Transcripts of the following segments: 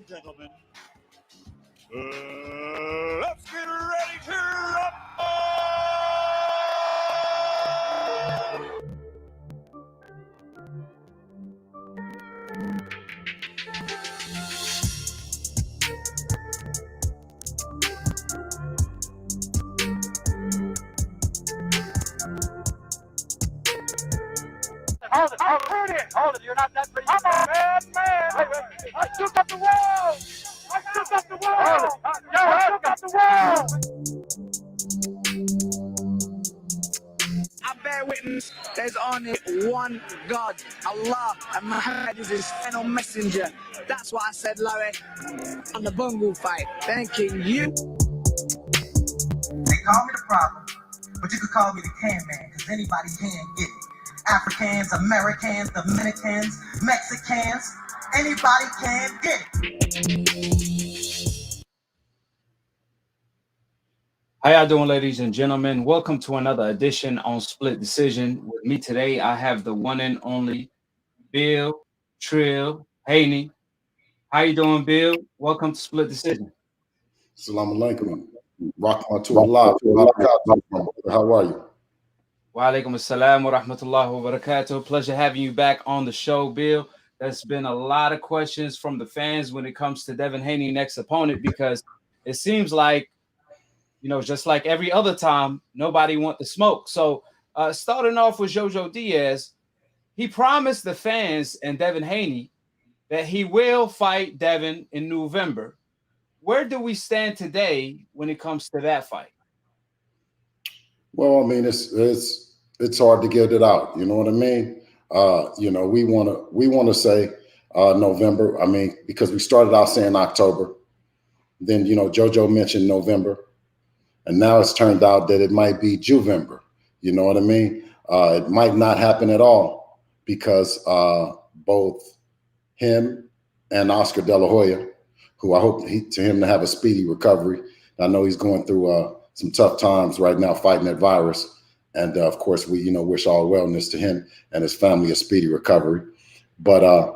and gentlemen, let's get ready to rumble! Hold it, you're not that pretty. I'm a bad man. I shook up the wall. I shook up the wall. I shook up the wall. I bear witness, there's only one God, Allah, and Muhammad is his final messenger. That's what I said, Larry, on the bungle fight. Thanking you. They call me the problem, but you could call me the can man, because anybody can get it. Africans, Americans, Dominicans, Mexicans, anybody can get it. How y'all doing, ladies and gentlemen? Welcome to another edition on Split Decision. With me today, I have the one and only Bill Trill Haney. How you doing, Bill? Welcome to Split Decision. Assalamu alaikum. Rahmatullah. How are you? Wa alaikum assalam wa rahmatullahi wa barakatuh. Pleasure having you back on the show, Bill. There's been a lot of questions from the fans when it comes to Devin Haney next opponent, because it seems like, you know, just like every other time, nobody want the smoke. So starting off with JoJo Diaz, he promised the fans and Devin Haney that he will fight Devin in November. Where do we stand today when it comes to that fight? Well, I mean, it's hard to get it out. You know what I mean? You know, we want to say November. I mean, because we started out saying October, then, you know, JoJo mentioned November, and now it's turned out that it might be Juvember. You know what I mean? It might not happen at all, because both him and Oscar De La Hoya, who I hope to him to have a speedy recovery. I know he's going through some tough times right now fighting that virus. And of course, we, you know, wish all wellness to him and his family a speedy recovery. But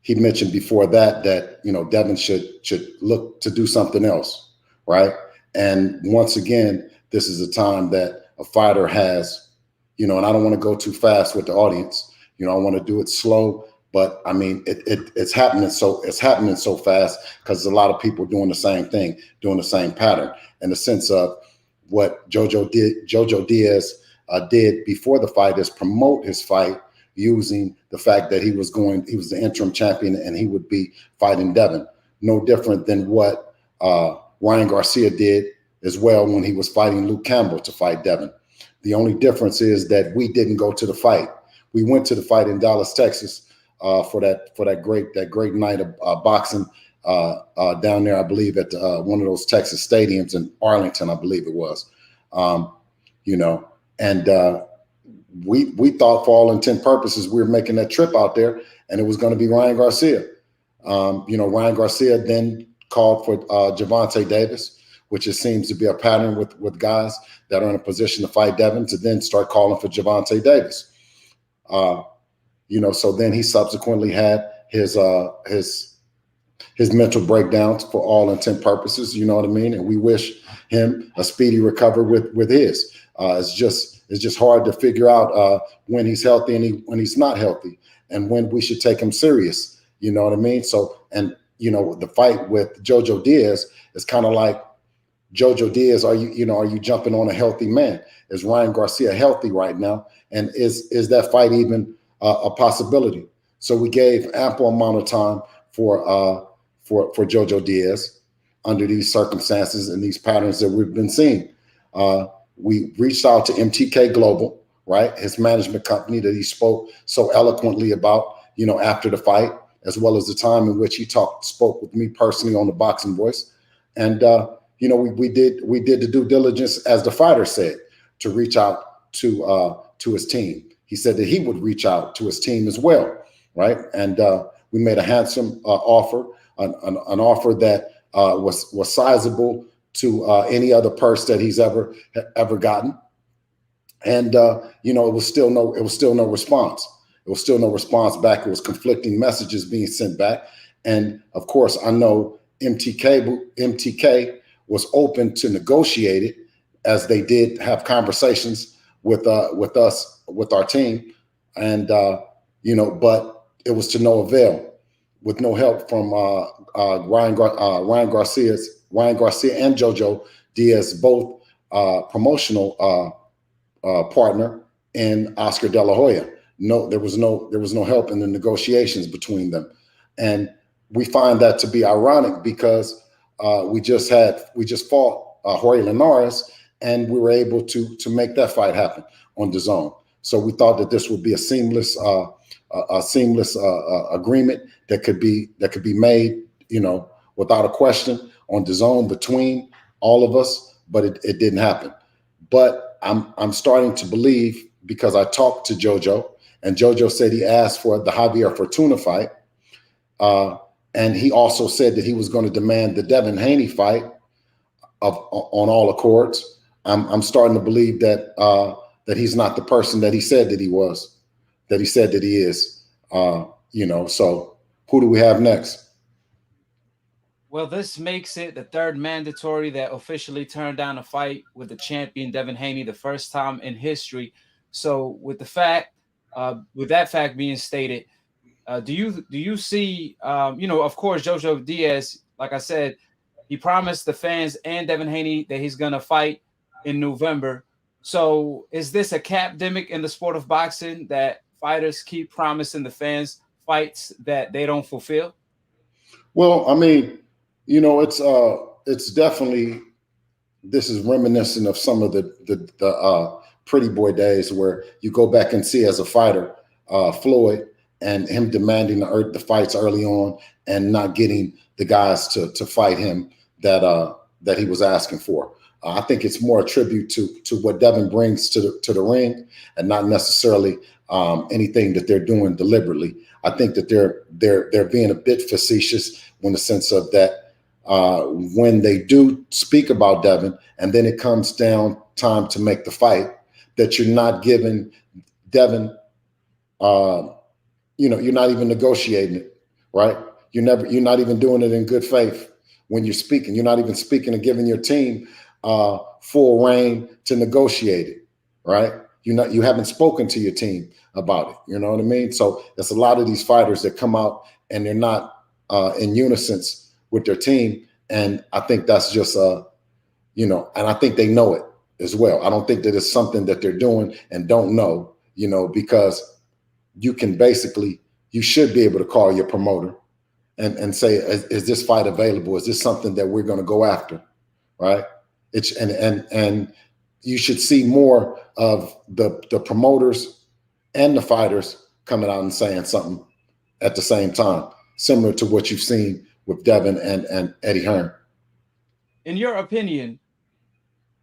he mentioned before that, you know, Devin should look to do something else, right? And once again, this is a time that a fighter has, you know, and I don't want to go too fast with the audience. You know, I want to do it slow, but I mean, it's happening so fast, because a lot of people doing the same thing, doing the same pattern, in the sense of what JoJo Diaz did before the fight is promote his fight using the fact that he was the interim champion and he would be fighting Devin. No different than what Ryan Garcia did as well when he was fighting Luke Campbell to fight Devin. The only difference is that we didn't go to the fight. We went to the fight in Dallas, Texas, for that great night of boxing down there, I believe, at one of those Texas stadiums in Arlington, I believe it was. You know, and we thought, for all intent purposes, we were making that trip out there, and it was going to be Ryan Garcia. You know, Ryan Garcia then called for Gervonta Davis, which it seems to be a pattern with guys that are in a position to fight Devin, to then start calling for Gervonta Davis. You know, so then he subsequently had his mental breakdowns, for all intent purposes. You know what I mean? And we wish him a speedy recovery with his. It's just hard to figure out when he's healthy and when he's not healthy, and when we should take him serious. You know what I mean? So, and you know, the fight with JoJo Diaz is kind of like, JoJo Diaz, are you jumping on a healthy man? Is Ryan Garcia healthy right now? And is that fight even a possibility? So we gave ample amount of time for JoJo Diaz under these circumstances and these patterns that we've been seeing. We reached out to MTK Global, right? His management company that he spoke so eloquently about, you know, after the fight, as well as the time in which he spoke with me personally on the Boxing Voice. And, you know, we did the due diligence, as the fighter said, to reach out to his team. He said that he would reach out to his team as well, right? And we made a handsome offer, an offer that was sizable to any other purse that he's ever gotten. And you know, it was still no response. It was still no response back. It was conflicting messages being sent back. And of course, I know MTK was open to negotiate it, as they did have conversations with us, with our team. And, you know, but it was to no avail, with no help from Ryan Garcia and JoJo Diaz, both promotional partner, and Oscar De La Hoya. No, there was no help in the negotiations between them. And we find that to be ironic, because we just fought Jorge Linares, and we were able to make that fight happen on DAZN. So we thought that this would be a seamless agreement that could be made, you know, without a question on DAZN between all of us, but it didn't happen. But I'm starting to believe, because I talked to JoJo, and JoJo said he asked for the Javier Fortuna fight, and he also said that he was going to demand the Devin Haney fight on all accords. I'm starting to believe that that he's not the person that he said that he was, that he said that he is. You know, so who do we have next? Well, this makes it the third mandatory that officially turned down a fight with the champion Devin Haney, the first time in history. So with that fact being stated, do you see, you know, of course, JoJo Diaz, like I said, he promised the fans and Devin Haney that he's going to fight in November. So is this a capdemic in the sport of boxing, that fighters keep promising the fans fights that they don't fulfill? Well, I mean, you know, it's definitely, this is reminiscent of some of the pretty boy days, where you go back and see, as a fighter, Floyd, and him demanding the fights early on and not getting the guys to fight him that he was asking for. I think it's more a tribute to what Devin brings to the ring, and not necessarily anything that they're doing deliberately. I think that they're being a bit facetious, in the sense of that when they do speak about Devin, and then it comes down time to make the fight, that you're not giving Devin, you know, you're not even negotiating it, right? You're not even doing it in good faith when you're speaking. You're not even speaking and giving your team full reign to negotiate it, right? You haven't spoken to your team about it. You know what I mean? So there's a lot of these fighters that come out and they're not in unison with their team, and I think that's just you know, and I think they know it as well. I don't think that it's something that they're doing and don't know, you know, because you should be able to call your promoter and say, is this fight available? Is this something that we're going to go after, right? It's and you should see more of the promoters and the fighters coming out and saying something at the same time, similar to what you've seen with Devin and Eddie Hearn. In your opinion,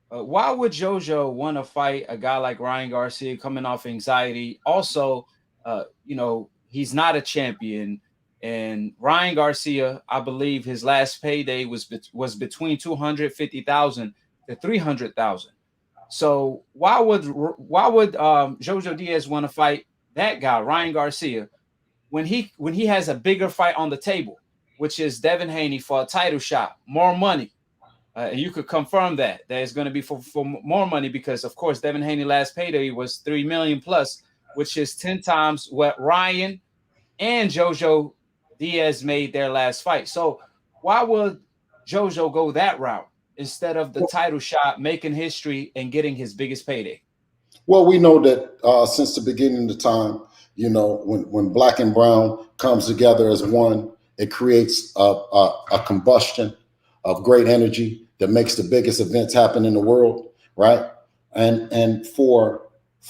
why would JoJo want to fight a guy like Ryan Garcia, coming off anxiety? Also, you know, he's not a champion. And Ryan Garcia, I believe his last payday was between $250,000 to $300,000. So why would JoJo Diaz want to fight that guy, Ryan Garcia, when he has a bigger fight on the table, which is Devin Haney for a title shot, more money? And you could confirm that it's going to be for more money, because of course Devin Haney last payday was $3 million plus, which is 10 times what Ryan and JoJo Diaz made their last fight. So why would JoJo go that route instead of the title shot, making history and getting his biggest payday? Well, we know that since the beginning of time, you know, when black and brown comes together as one, it creates a combustion of great energy that makes the biggest events happen in the world, right? And for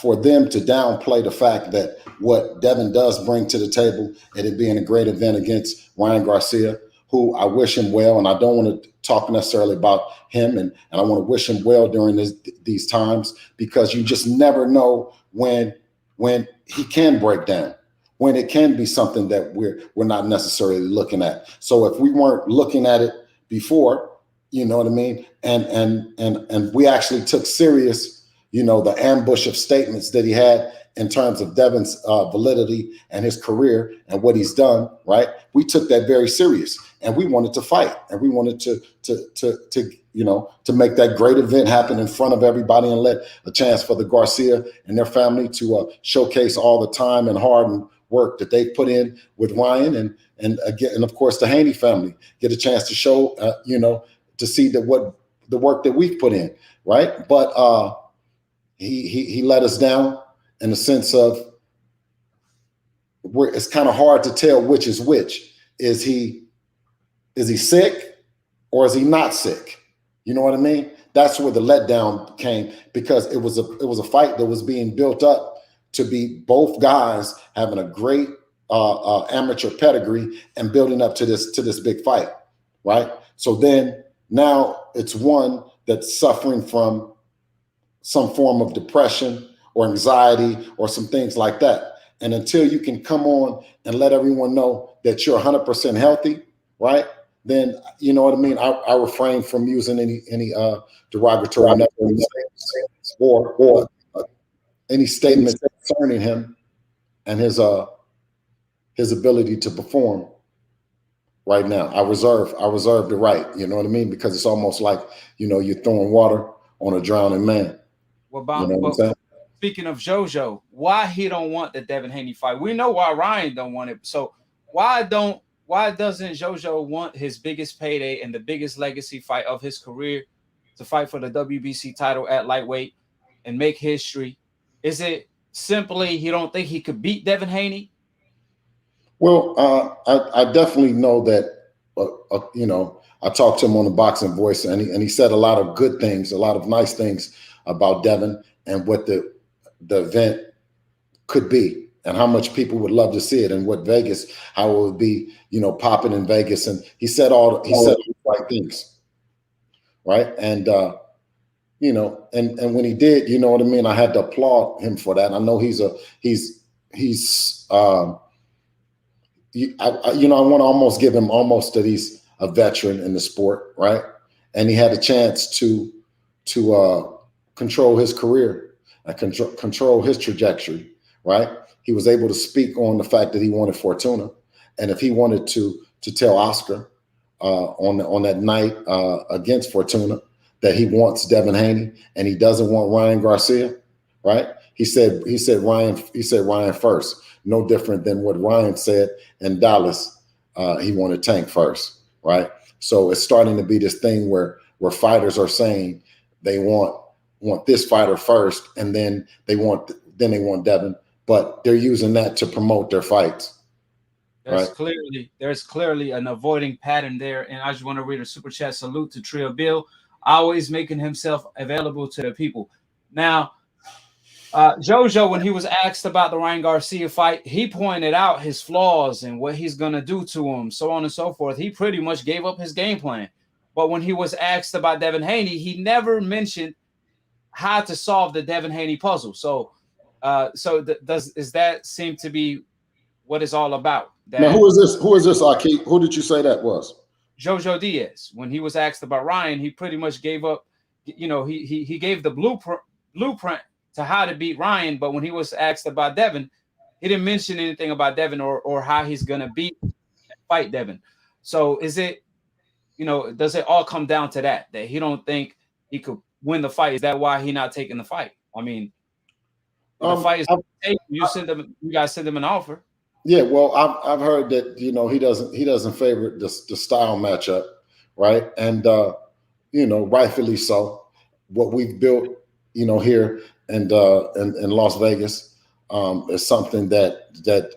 them to downplay the fact that what Devin does bring to the table, and it being a great event against Ryan Garcia, who I wish him well, and I don't want to talk necessarily about him, and I want to wish him well during these times, because you just never know when he can break down, when it can be something that we're not necessarily looking at. So if we weren't looking at it before, you know what I mean, and we actually took serious, you know, the ambush of statements that he had in terms of Devin's validity and his career and what he's done, right? We took that very serious, and we wanted to fight, and we wanted to you know, to make that great event happen in front of everybody and let a chance for the Garcia and their family to showcase all the time and hard work that they put in with Ryan, and again, and of course the Haney family get a chance to show, you know, to see that what the work that we've put in, right? But he let us down in the sense of where it's kind of hard to tell which is which. Is he sick or is he not sick? You know what I mean? That's where the letdown came, because it was a fight that was being built up to be both guys having a great amateur pedigree and building up to this big fight, right? So then now it's one that's suffering from some form of depression or anxiety or some things like that. And until you can come on and let everyone know that you're 100% healthy, right? Then, you know what I mean? I refrain from using any derogatory or any statements concerning him and his ability to perform right now. I reserve the right, you know what I mean? Because it's almost like, you know, you're throwing water on a drowning man. What about, you know what I'm saying? Speaking of JoJo, why he don't want the Devin Haney fight? We know why Ryan don't want it. So why doesn't JoJo want his biggest payday and the biggest legacy fight of his career to fight for the WBC title at lightweight and make history? Is it simply he don't think he could beat Devin Haney? Well, I definitely know that, you know, I talked to him on the Boxing Voice, and he said a lot of good things, a lot of nice things about Devin and what the event could be and how much people would love to see it, and what Vegas, how it would be, you know, popping in Vegas. And he said all the right things, right? And you know, and when he did, you know what I mean, I had to applaud him for that. I know he's you know, I want to almost give him almost that he's a veteran in the sport, right? And he had a chance to control his career and control his trajectory, right? He was able to speak on the fact that he wanted Fortuna, and if he wanted to tell Oscar on that night against Fortuna that he wants Devin Haney and he doesn't want Ryan Garcia, right? He said Ryan first. No different than what Ryan said in Dallas. He wanted Tank first, right? So it's starting to be this thing where fighters are saying they want this fighter first, and then they want Devin, but they're using that to promote their fights. There's clearly an avoiding pattern there. And I just want to read a super chat salute to Trio Bill, always making himself available to the people. Now, JoJo, when he was asked about the Ryan Garcia fight, he pointed out his flaws and what he's going to do to him, so on and so forth. He pretty much gave up his game plan. But when he was asked about Devin Haney, he never mentioned how to solve the Devin Haney puzzle. So does that seem to be what it's all about? Now, who is this, AKHi? Who did you say that was? JoJo Diaz. When he was asked about Ryan, he pretty much gave up, you know, he gave the blueprint to how to beat Ryan, but when he was asked about Devin, he didn't mention anything about Devin or how he's gonna fight Devin. So is it, you know, does it all come down to that he don't think he could win the fight? Is that why he not taking the fight? I mean, the fight is you guys send him an offer. Yeah, well, I've heard that, you know, he doesn't favor the style matchup, right? And you know, rightfully so. What we've built, you know, here and in Las Vegas is something that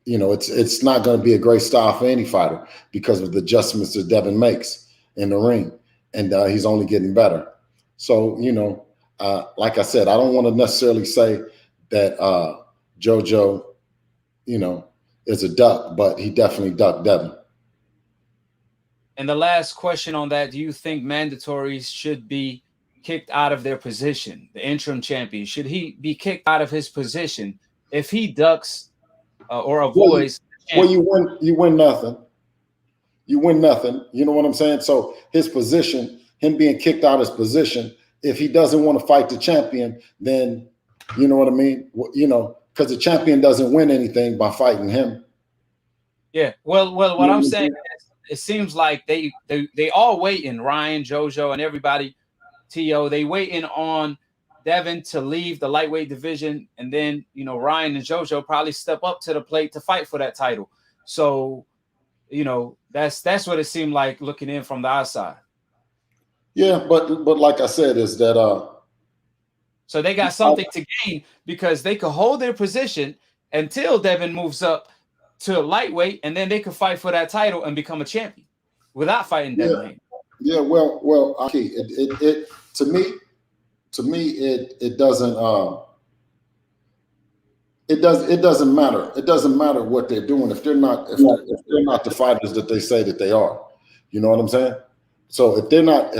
you know, it's not going to be a great style for any fighter because of the adjustments that Devin makes in the ring, and he's only getting better. So, you know, like I said, I don't want to necessarily say that JoJo, you know, is a duck, but he definitely ducked Devin. And the last question on that: do you think mandatories should be kicked out of their position? The interim champion, should he be kicked out of his position if he ducks or avoids? Well, you win nothing. You win nothing. You know what I'm saying? So his position, him being kicked out of his position, if he doesn't want to fight the champion, then you know what I mean? You know, because the champion doesn't win anything by fighting him. Yeah. Well, what I'm saying is, it seems like they all waiting, Ryan, JoJo, and everybody, T.O., they waiting on Devin to leave the lightweight division, and then, you know, Ryan and JoJo probably step up to the plate to fight for that title. So, you know, that's what it seemed like looking in from the outside. Yeah, but like I said, is that so they got something to gain, because they could hold their position until Devin moves up to lightweight, and then they could fight for that title and become a champion without fighting Devin Haney. Yeah, well, okay. It to me, it doesn't it doesn't matter. It doesn't matter what they're doing if they're not the fighters that they say that they are. You know what I'm saying? So if they're not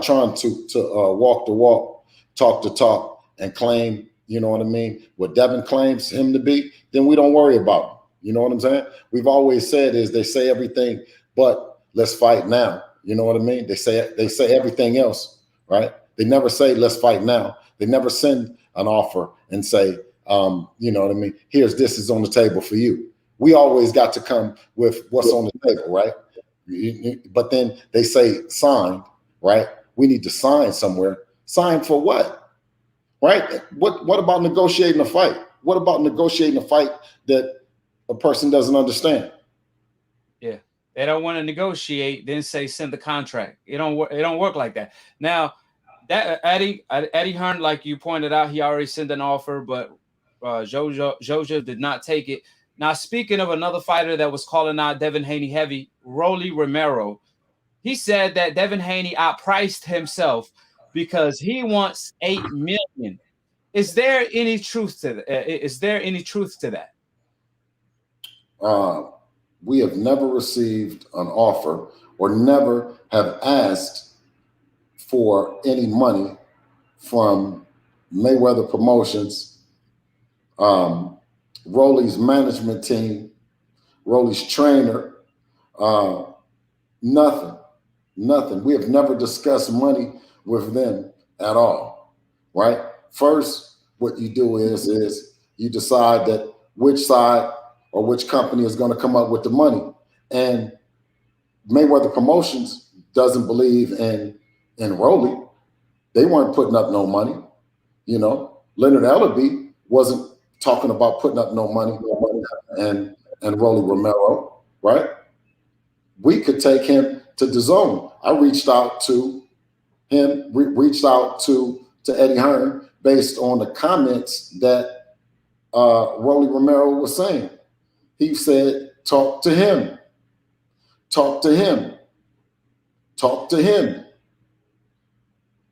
trying to walk the walk, talk the talk, and claim, you know what I mean, what Devin claims him to be, then we don't worry about him. You know what I'm saying? We've always said is they say everything, but let's fight now. You know what I mean? They say everything else, right? They never say let's fight now. They never send an offer and say, you know what I mean? This is on the table for you. We always got to come with what's on the table, right? But then they say signed, right? We need to sign somewhere. Sign for what? Right? What about negotiating a fight? What about negotiating a fight that a person doesn't understand? Yeah. They don't want to negotiate, then say send the contract. It don't work like that. Now, that Eddie Hearn, like you pointed out, he already sent an offer, but JoJo did not take it. Now, speaking of another fighter that was calling out Devin Haney heavy, Romero, he said that Devin Haney outpriced himself because he wants $8 million. Is there any truth to that? We have never received an offer or never have asked for any money from Mayweather Promotions, Rolly's management team, Rolly's trainer, nothing. We have never discussed money with them at all, right? First, what you do is you decide that which side or which company is going to come up with the money. And Mayweather Promotions doesn't believe in Rolly. They weren't putting up no money. You know, Leonard Ellaby wasn't talking about putting up no money and Rolly Romero, right? We could take him to the zone. I reached out to him, reached out to Eddie Hearn based on the comments that Rolly Romero was saying. He said, talk to him.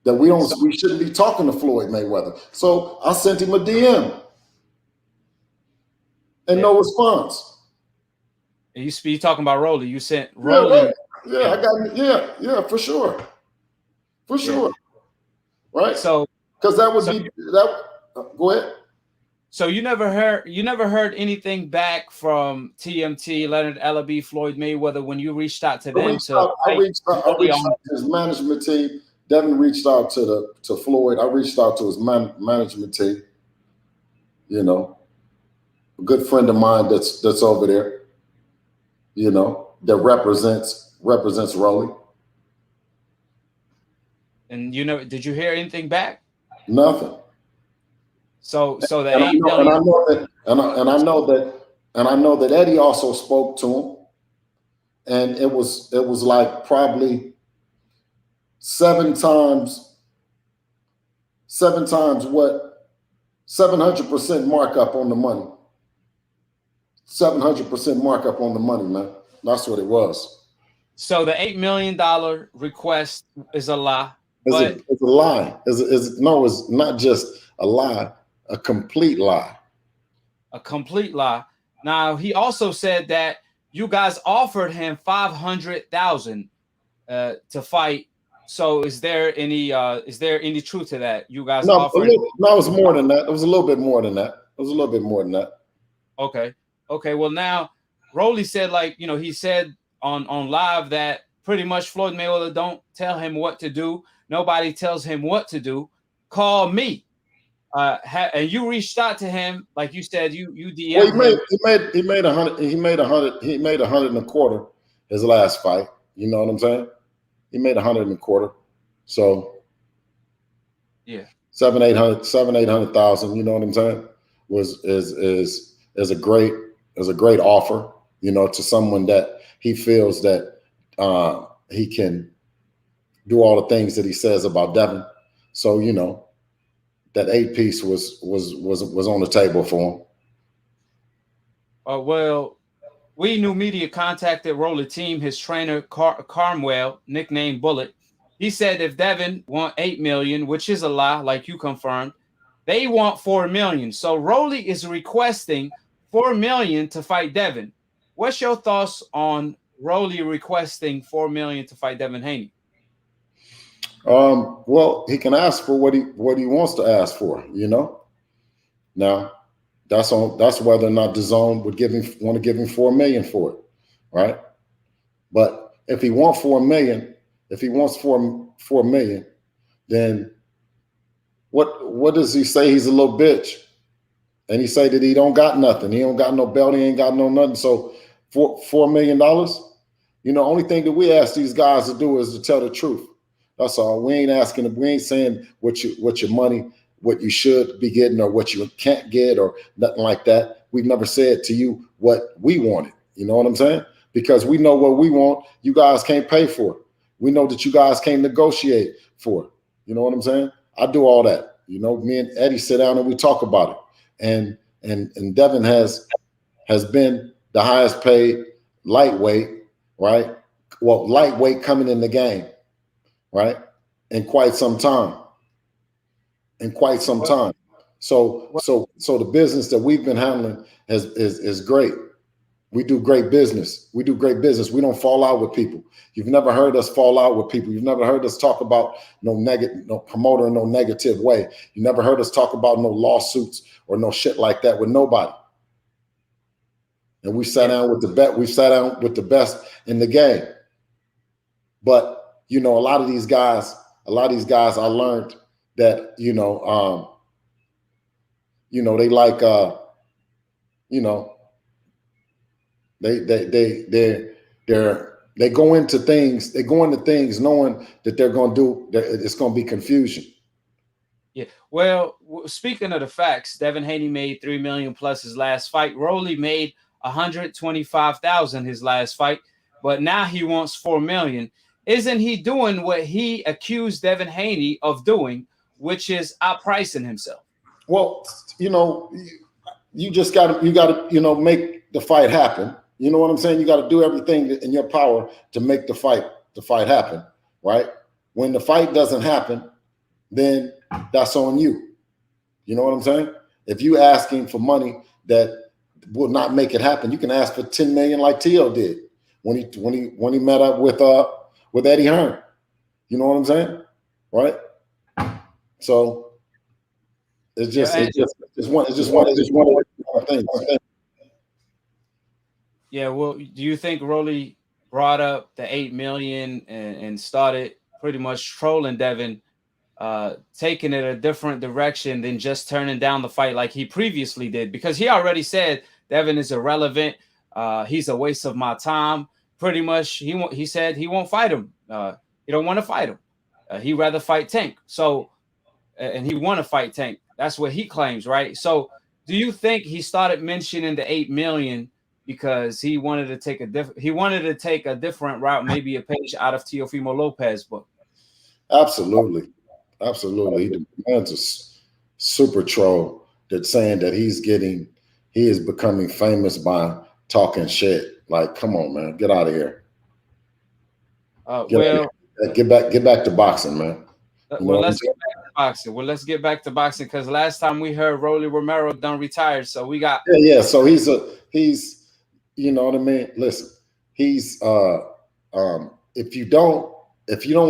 That we shouldn't be talking to Floyd Mayweather. So I sent him a DM and no response. And you talking about Rolly? You sent Rolly? Yeah, for sure, right? So because that would be that. Go ahead. So you never heard anything back from TMT, Leonard Ellaby, Floyd Mayweather when you reached out to them? I reached out to his management team. Devin reached out to Floyd. I reached out to his management team. You know, a good friend of mine that's over there. You know, that represents Rolly. And did you hear anything back? Nothing. So that I know that Eddie also spoke to him, and it was like probably seven times what 700% markup on the money. 700% markup on the money, man. That's what it was. So the $8 million request is a lie. It's a lie. No, it's not just a lie. A complete lie. A complete lie. Now, he also said that you guys offered him $500,000 to fight. So is there any truth to that? You guys offered? No, it was more than that. It was a little bit more than that. Okay. Well, now Rolly said, he said on live that pretty much Floyd Mayweather don't tell him what to do. Nobody tells him what to do. Call me. And you reached out to him, like you said, you DM'd Well, him. he made 100. He made 100. He made 125 his last fight. You know what I'm saying? He made 125. So yeah, 800,000. You know what I'm saying? Is a great offer. You know, to someone that he feels that he can do all the things that he says about Devin. So you know, that 8-piece was on the table for him. Well, We New Media contacted Roller Team, his trainer Carmwell, nicknamed Bullet. He said if Devin want $8 million, which is a lie, like you confirmed, they want $4 million. So Rolly is requesting $4 million to fight Devin. What's your thoughts on Rolly requesting $4 million to fight Devin Haney? Well, he can ask for what he wants to ask for, you know. Now, that's whether or not DAZN would want to give him $4 million for it, right? But if he wants $4 million, if he wants $4 million, then what does he say? He's a little bitch, and he say that he don't got nothing. He don't got no belt. He ain't got no nothing. So $4 million, you know, only thing that we ask these guys to do is to tell the truth. That's all. We ain't asking. We ain't saying what your money, what you should be getting, or what you can't get, or nothing like that. We've never said to you what we wanted. You know what I'm saying? Because we know what we want. You guys can't pay for it. We know that you guys can't negotiate for it. You know what I'm saying? I do all that. You know, me and Eddie sit down and we talk about it. And Devin has been the highest paid lightweight, right? Well, lightweight coming in the game, right? In quite some time. So the business that we've been handling is great. We do great business. We don't fall out with people. You've never heard us fall out with people. You've never heard us talk about no promoter in no negative way. You never heard us talk about no lawsuits or no shit like that with nobody. And we sat down with the best in the game. But you know, a lot of these guys I learned that, they like, they go into things knowing that they're going to do, that it's going to be confusion. Yeah. Well, speaking of the facts, Devin Haney made $3 million plus his last fight. Rolly made $125,000 his last fight, but now he wants $4 million. Isn't he doing what he accused Devin Haney of doing, which is outpricing himself? Well, you just got to, make the fight happen. You know what I'm saying? You got to do everything in your power to make the fight happen, right? When the fight doesn't happen, then that's on you. You know what I'm saying? If you asking for money that will not make it happen, you can ask for $10 million like Tio did when he met up with Eddie Hearn. You know what I'm saying? Right? So it's just one thing. Yeah, well, do you think Rolly brought up the $8 million and started pretty much trolling Devin, taking it a different direction than just turning down the fight like he previously did? Because he already said Devin is irrelevant. He's a waste of my time. Pretty much, he said he won't fight him. He don't want to fight him. He'd rather fight Tank. So, and he want to fight Tank. That's what he claims, right? So, do you think he started mentioning the $8 million because he wanted to take a different route, maybe a page out of Teofimo Lopez's book? Absolutely. The man's a super troll that's saying that he is becoming famous by talking shit. Like, come on, man, get out of here. Get back to boxing, man. Let's get back to boxing. Let's get back to boxing because last time we heard Rolly Romero done retired, so we got So he's you know what I mean. Listen, he's if you don't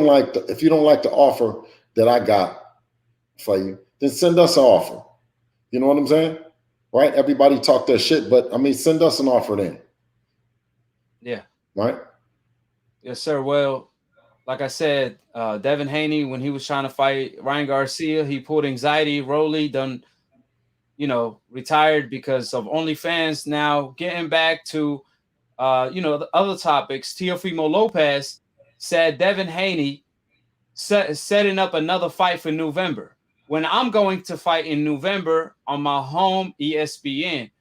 like the offer that I got for you, then send us an offer. You know what I'm saying? Right? Everybody talk their shit, but I mean, send us an offer then. Yeah. Right? Yes, sir. Well, like I said, Devin Haney, when he was trying to fight Ryan Garcia, he pulled anxiety. Rolly done, retired because of OnlyFans. Now getting back to, the other topics, Teofimo Lopez said Devin Haney setting up another fight for November. When I'm going to fight in November on my home ESPN.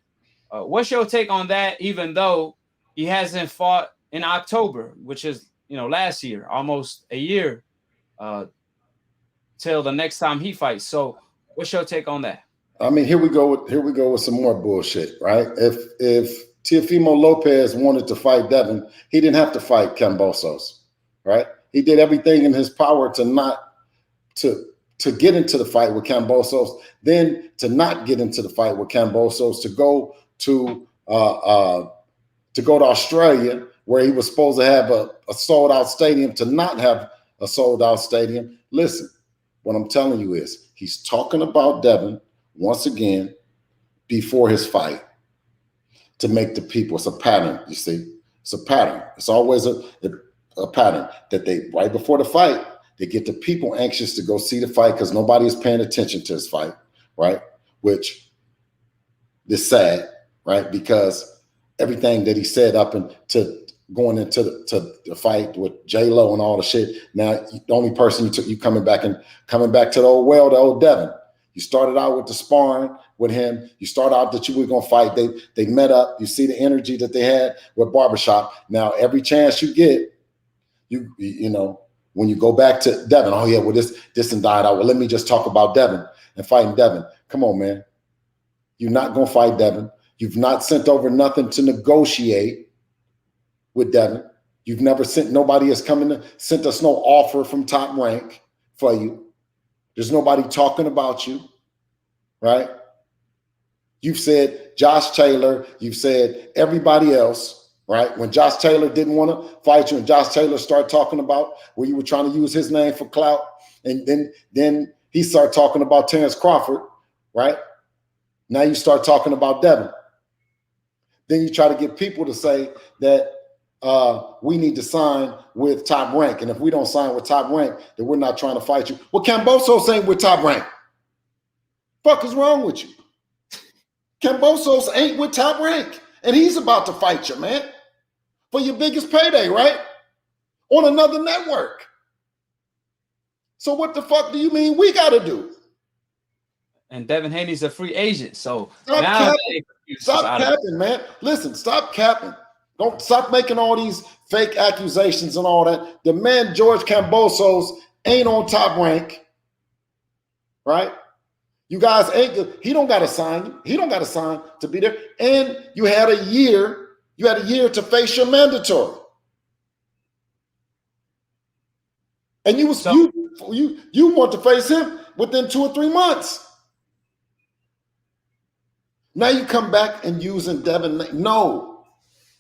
What's your take on that? Even though he hasn't fought in October, which is last year, almost a year till the next time he fights. So, what's your take on that? I mean, here we go with some more bullshit, right? If Teofimo Lopez wanted to fight Devin, he didn't have to fight Kambosos, right? He did everything in his power to get into the fight with Kambosos, then to not get into the fight with Kambosos, to go to Australia, where he was supposed to have a sold out stadium, to not have a sold out stadium. Listen, what I'm telling you is he's talking about Devin once again before his fight to make the people. It's a pattern, you see. It's a pattern. It's always a pattern that they, right before the fight, they get the people anxious to go see the fight because nobody is paying attention to his fight, right? Which is sad, right? Because everything that he said up into going into the fight with J-Lo and all the shit. Now, the only person you coming back to the old Devin. You started out with the sparring with him. You started out that you were going to fight. They met up. You see the energy that they had with Barbershop. Now, every chance you get, you know, when you go back to Devin, oh yeah, well this and died out. Well, let me just talk about Devin and fighting Devin. Come on, man. You're not going to fight Devin. You've not sent over nothing to negotiate with Devin. You've never nobody has sent us no offer from Top Rank for you. There's nobody talking about you, right? You've said Josh Taylor, you've said everybody else, right? When Josh Taylor didn't want to fight you and Josh Taylor started talking about where you were trying to use his name for clout, and then he started talking about Terrence Crawford, right? Now you start talking about Devin. Then you try to get people to say that we need to sign with Top Rank. And if we don't sign with Top Rank, then we're not trying to fight you. Well, Kambosos ain't with Top Rank. Fuck is wrong with you? Kambosos ain't with Top Rank. And he's about to fight you, man. For your biggest payday, right? On another network. So what the fuck do you mean we got to do? And Devin Haney's a free agent. So stop capping, man. Listen, stop capping. Don't stop making all these fake accusations and all that. The man George Kambosos ain't on Top Rank, right? You guys ain't. He don't got to sign you. He don't got to sign to be there. And you had a year. You had a year to face your mandatory. And you want to face him within 2 or 3 months. Now you come back and using Devin. No.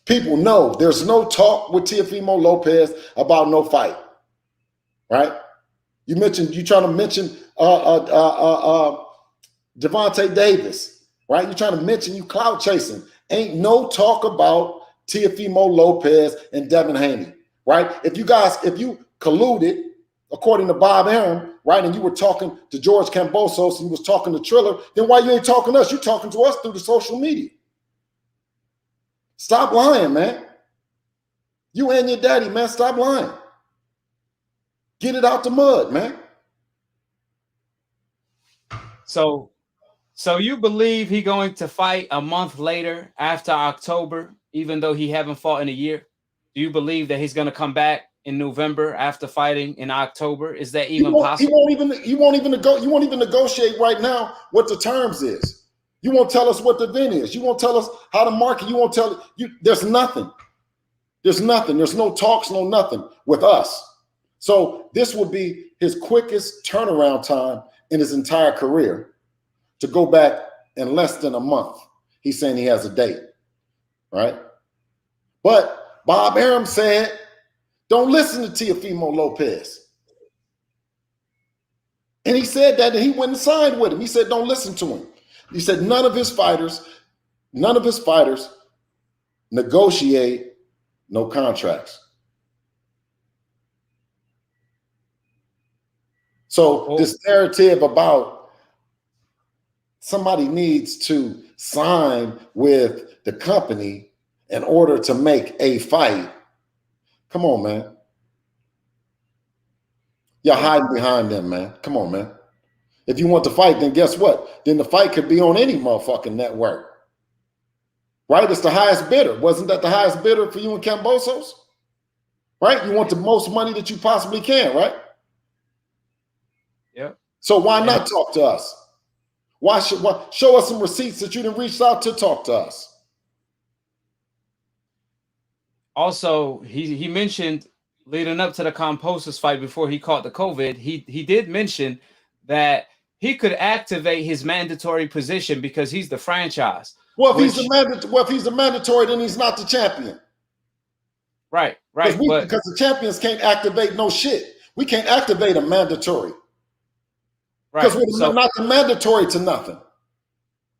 People know there's no talk with Teofimo Lopez about no fight, right? You trying to mention Devontae Davis, right? You're trying to mention you clout chasing. Ain't no talk about Teofimo Lopez and Devin Haney, right? If you colluded, according to Bob Arum, right, and you were talking to George Kambosos and you was talking to Triller, then why you ain't talking to us? You talking to us through the social media. Stop lying, man. You and your daddy, man, stop lying. Get it out the mud, man. So you believe he going to fight a month later after October, even though he haven't fought in a year? Do you believe that he's going to come back in November after fighting in October? Is that even possible? You won't even negotiate right now what the terms is. You won't tell us what the event is. You won't tell us how to market. You won't tell you. There's nothing. There's nothing. There's no talks, no nothing with us. So this will be his quickest turnaround time in his entire career to go back in less than a month. He's saying he has a date, right? But Bob Arum said, don't listen to Teofimo Lopez. And he said that, and he went and signed with him. He said, don't listen to him. He said none of his fighters negotiate no contracts. So this narrative about somebody needs to sign with the company in order to make a fight. Come on, man. You're hiding behind them, man. Come on, man. If you want to fight, then guess what? Then the fight could be on any motherfucking network. Right? It's the highest bidder. Wasn't that the highest bidder for you and Kambosos? Right? You want the most money that you possibly can, right? Yeah. So why not talk to us? Why show us some receipts that you didn't reach out to talk to us? Also, he mentioned leading up to the Kambosos fight before he caught the COVID, he did mention that he could activate his mandatory position because he's the franchise. Well, if he's a mandatory, then he's not the champion. Right. Because the champions can't activate no shit. We can't activate a mandatory. Because we're not the mandatory to nothing.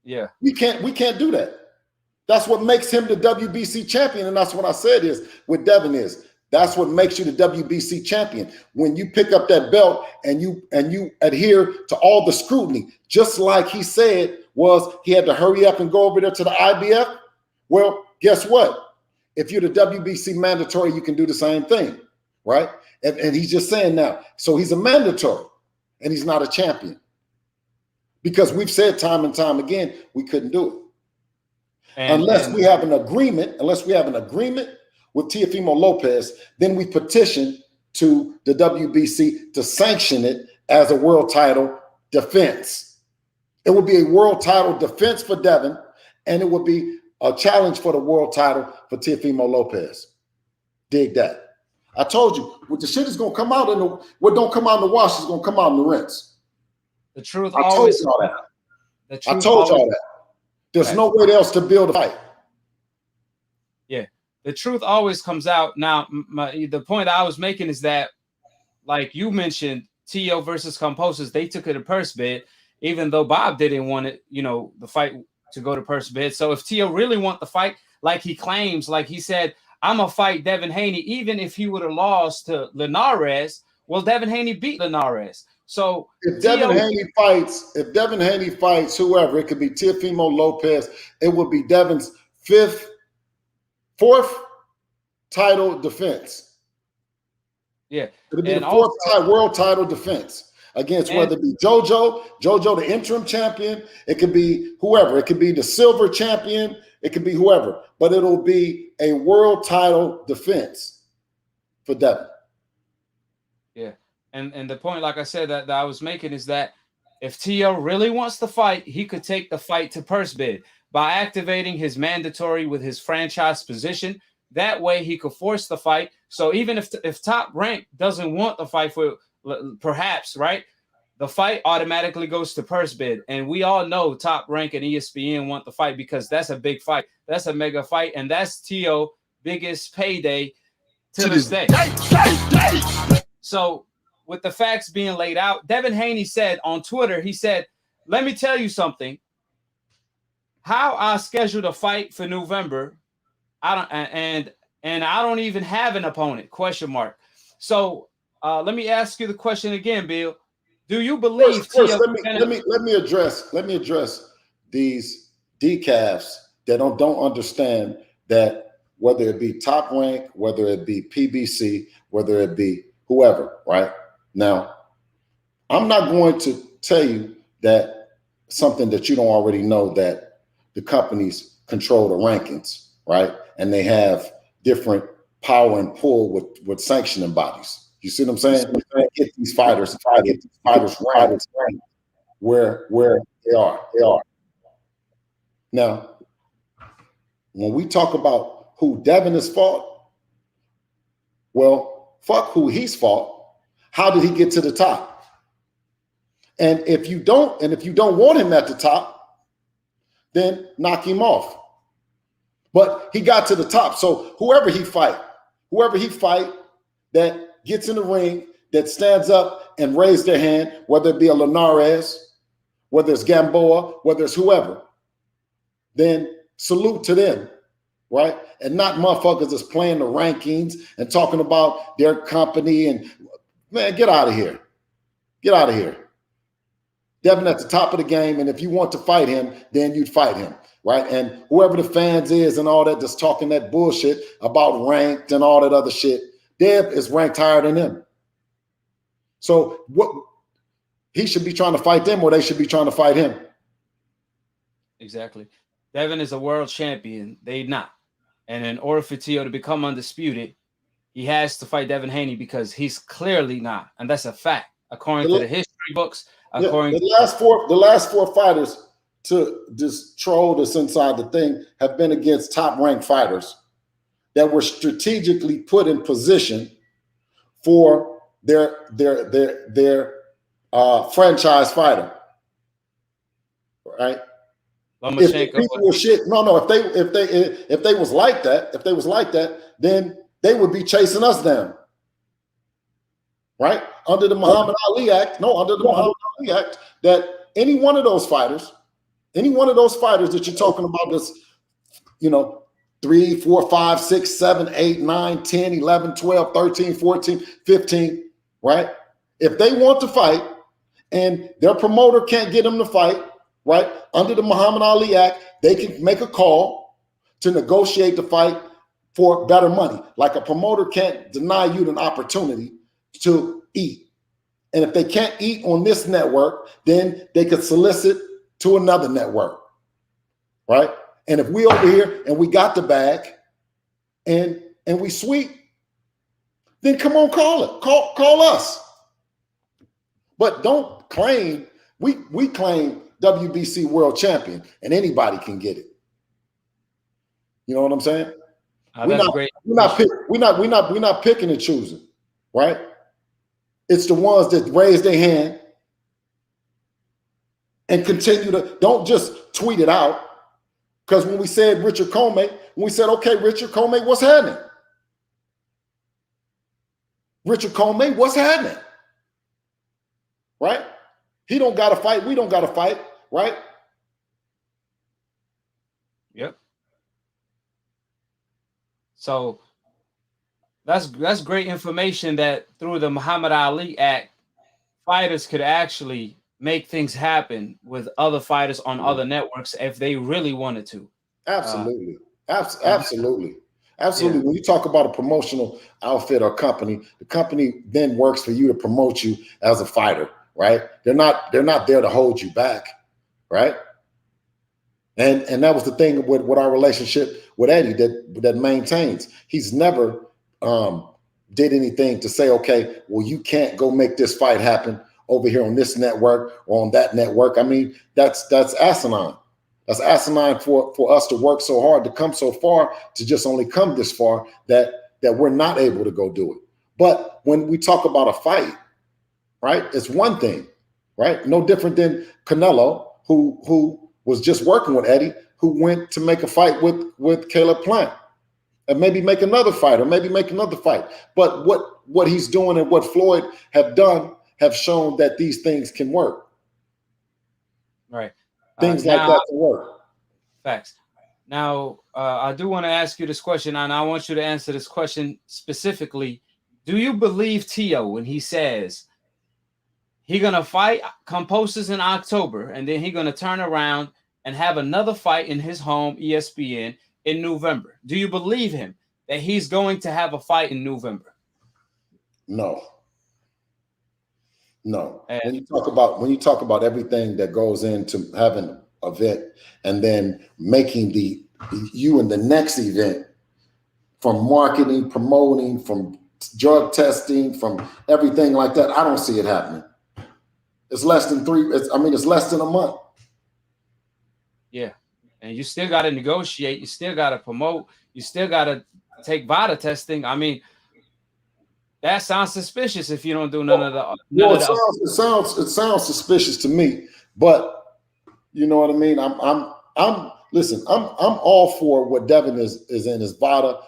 Yeah. We can't do that. That's what makes him the WBC champion. And that's what I said is what Devin is. That's what makes you the WBC champion. When you pick up that belt and you adhere to all the scrutiny, just like he said was he had to hurry up and go over there to the IBF. Well, guess what? If you're the WBC mandatory, you can do the same thing, right? And he's just saying now, so he's a mandatory and he's not a champion. Because we've said time and time again, we couldn't do it. Unless we have an agreement with Teofimo Lopez, then we petition to the WBC to sanction it as a world title defense. It would be a world title defense for Devin, and it would be a challenge for the world title for Teofimo Lopez. Dig that. I told you, what the shit is going to come out what don't come out in the wash is going to come out in the rinse. The truth I told y'all that. I told y'all that. There's no way else to build a fight. Yeah. The truth always comes out. Now, the point I was making is that, like you mentioned, Tio versus Kambosos, they took it to purse bid, even though Bob didn't want it, the fight to go to purse bid. So if Tio really want the fight, like he claims, like he said, I'm going to fight Devin Haney, even if he would have lost to Linares, well, Devin Haney beat Linares. So if Devin Haney fights whoever, it could be Teofimo Lopez, it would be Devin's fourth title defense. Yeah. It would be the fourth world title defense against whether it be JoJo, the interim champion. It could be whoever. It could be the silver champion. It could be whoever. But it'll be a world title defense for Devin. Yeah. And the point, like I said, that I was making is that if Tio really wants to fight, he could take the fight to purse bid by activating his mandatory with his franchise position. That way he could force the fight. So even if Top Rank doesn't want the fight for perhaps, right, the fight automatically goes to purse bid. And we all know Top Rank and ESPN want the fight because that's a big fight. That's a mega fight. And that's Tio's biggest payday to this day. So with the facts being laid out, Devin Haney said on Twitter, he said, let me tell you something. How I scheduled a fight for November, I don't even have an opponent, ? So let me ask you the question again, Bill. Do you believe let me address these decafs that don't understand that whether it be Top Rank, whether it be PBC, whether it be whoever, right? Now, I'm not going to tell you that something that you don't already know, that the companies control the rankings, right? And they have different power and pull with sanctioning bodies. You see what I'm saying? Get these fighters ranked where they are. Now, when we talk about who Devin has fought, well, fuck who he's fought. How did he get to the top? And if you don't want him at the top, then knock him off. But he got to the top. So whoever he fight that gets in the ring, that stands up and raise their hand, whether it be a Linares, whether it's Gamboa, whether it's whoever, then salute to them, right? And not motherfuckers that's playing the rankings and talking about their company and, man, get out of here. Get out of here. Devin at the top of the game, and if you want to fight him, then you'd fight him, right? And whoever the fans is and all that, just talking that bullshit about ranked and all that other shit, Dev is ranked higher than him. So what he should be trying to fight them, or they should be trying to fight him. Exactly. Devin is a world champion. They not. And in order for Tio to become undisputed, he has to fight Devin Haney because he's clearly not. And that's a fact, according to the history books. According the last four fighters to just troll us inside the thing have been against top-ranked fighters that were strategically put in position for their franchise fighter, right? If people were shit, if they was like that, then they would be chasing us down, right? Under the Muhammad Ali Act, that any one of those fighters that you're talking about, this, 3, 4, 5, 6, 7, 8, 9, 10, 11, 12, 13, 14, 15, right? If they want to fight and their promoter can't get them to fight, right, under the Muhammad Ali Act, they can make a call to negotiate the fight for better money. Like a promoter can't deny you an opportunity to eat. And if they can't eat on this network, then they could solicit to another network, right? And if we over here and we got the bag and we sweet, then come on, call it. Call us. But don't claim, we claim WBC world champion, and anybody can get it. You know what I'm saying? We're not picking and choosing, right? It's the ones that raise their hand and continue to, don't just tweet it out. Because when we said Richard Comey, when we said, okay, Richard Comey, what's happening? Richard Comey, what's happening? Right? He don't got to fight. We don't got to fight. Right? Yep. So that's great information that through the Muhammad Ali Act, fighters could actually make things happen with other fighters on other networks if they really wanted to. Absolutely. Absolutely. Yeah. When you talk about a promotional outfit or company, the company then works for you to promote you as a fighter, right? They're not there to hold you back, right? And that was the thing with our relationship with Eddie that maintains. He's never did anything to say, okay, well, you can't go make this fight happen over here on this network or on that network. I mean, that's asinine. That's asinine for us to work so hard to come so far, to just only come this far that we're not able to go do it. But when we talk about a fight, right, it's one thing, right? No different than Canelo, who was just working with Eddie, who went to make a fight with Caleb Plant, and maybe make another fight or maybe make another fight. But what he's doing and what Floyd have done have shown that these things can work. Right. Things like that can work. Facts. Now, I do want to ask you this question, and I want you to answer this question specifically. Do you believe Tio when he says he's going to fight Composers in October, and then he's going to turn around and have another fight in his home, ESPN, in November? Do you believe him that he's going to have a fight in November? No. And when you talk about everything that goes into having an event and then making you in the next event, from marketing, promoting, from drug testing, from everything like that, I don't see it happening. It's less than it's less than a month. Yeah. And you still got to negotiate. You still got to promote. You still got to take VADA testing. I mean, that sounds suspicious if you don't do none of the. It sounds suspicious to me, but you know what I mean. I'm all for what Devin is in his VADA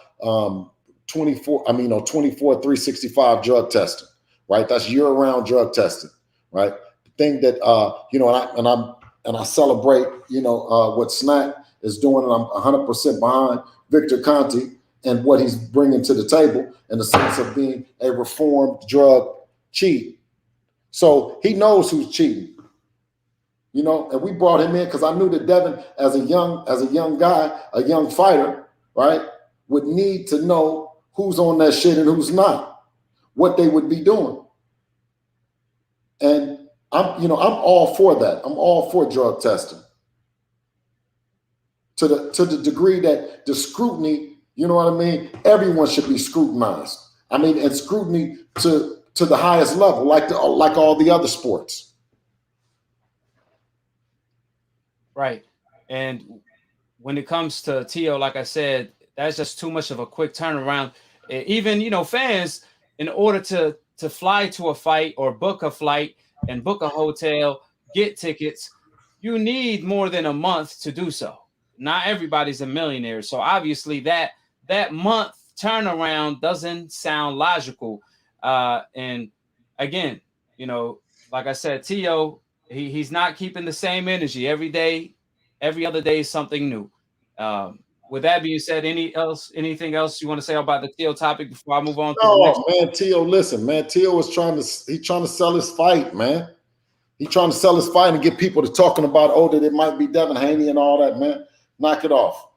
24 365 drug testing, right? That's year-round drug testing, right? The thing that I celebrate, what Snack is doing, and I'm 100% behind Victor Conte and what he's bringing to the table in the sense of being a reformed drug chief. So he knows who's cheating. You know, and we brought him in because I knew that Devin, as a young guy, a young fighter, right, would need to know who's on that shit and who's not, what they would be doing. And I'm all for that. I'm all for drug testing. To the degree that the scrutiny, you know what I mean? Everyone should be scrutinized. I mean, and scrutiny to the highest level, like all the other sports. Right. And when it comes to Tio, like I said, that's just too much of a quick turnaround. Even, fans, in order to fly to a fight or book a flight and book a hotel, get tickets, you need more than a month to do so. Not everybody's a millionaire. So obviously that month turnaround doesn't sound logical. And again, like I said, Tio, he's not keeping the same energy every day. Every other day is something new. With that being said, anything else you want to say about the Tio topic before I move on to the next? Man, Tio, listen, man. Tio was trying to sell his fight, man. He's trying to sell his fight and get people to talking about, that it might be Devin Haney and all that, man. Knock it off.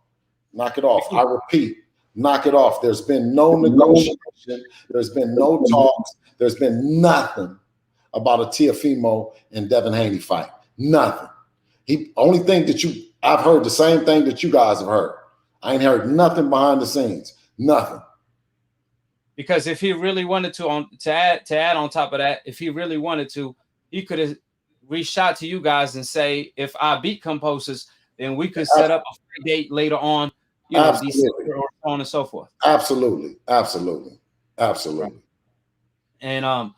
Knock it off. I repeat, knock it off. There's been no negotiation. There's been no talks. There's been nothing about a Teofimo and Devin Haney fight. Nothing. Only thing that I've heard the same thing that you guys have heard. I ain't heard nothing behind the scenes. Nothing. Because if he really wanted to add on top of that, if he really wanted to, he could have reached out to you guys and say, if I beat Composers, then we could set up a free date later on, December or so on and so forth. Absolutely. And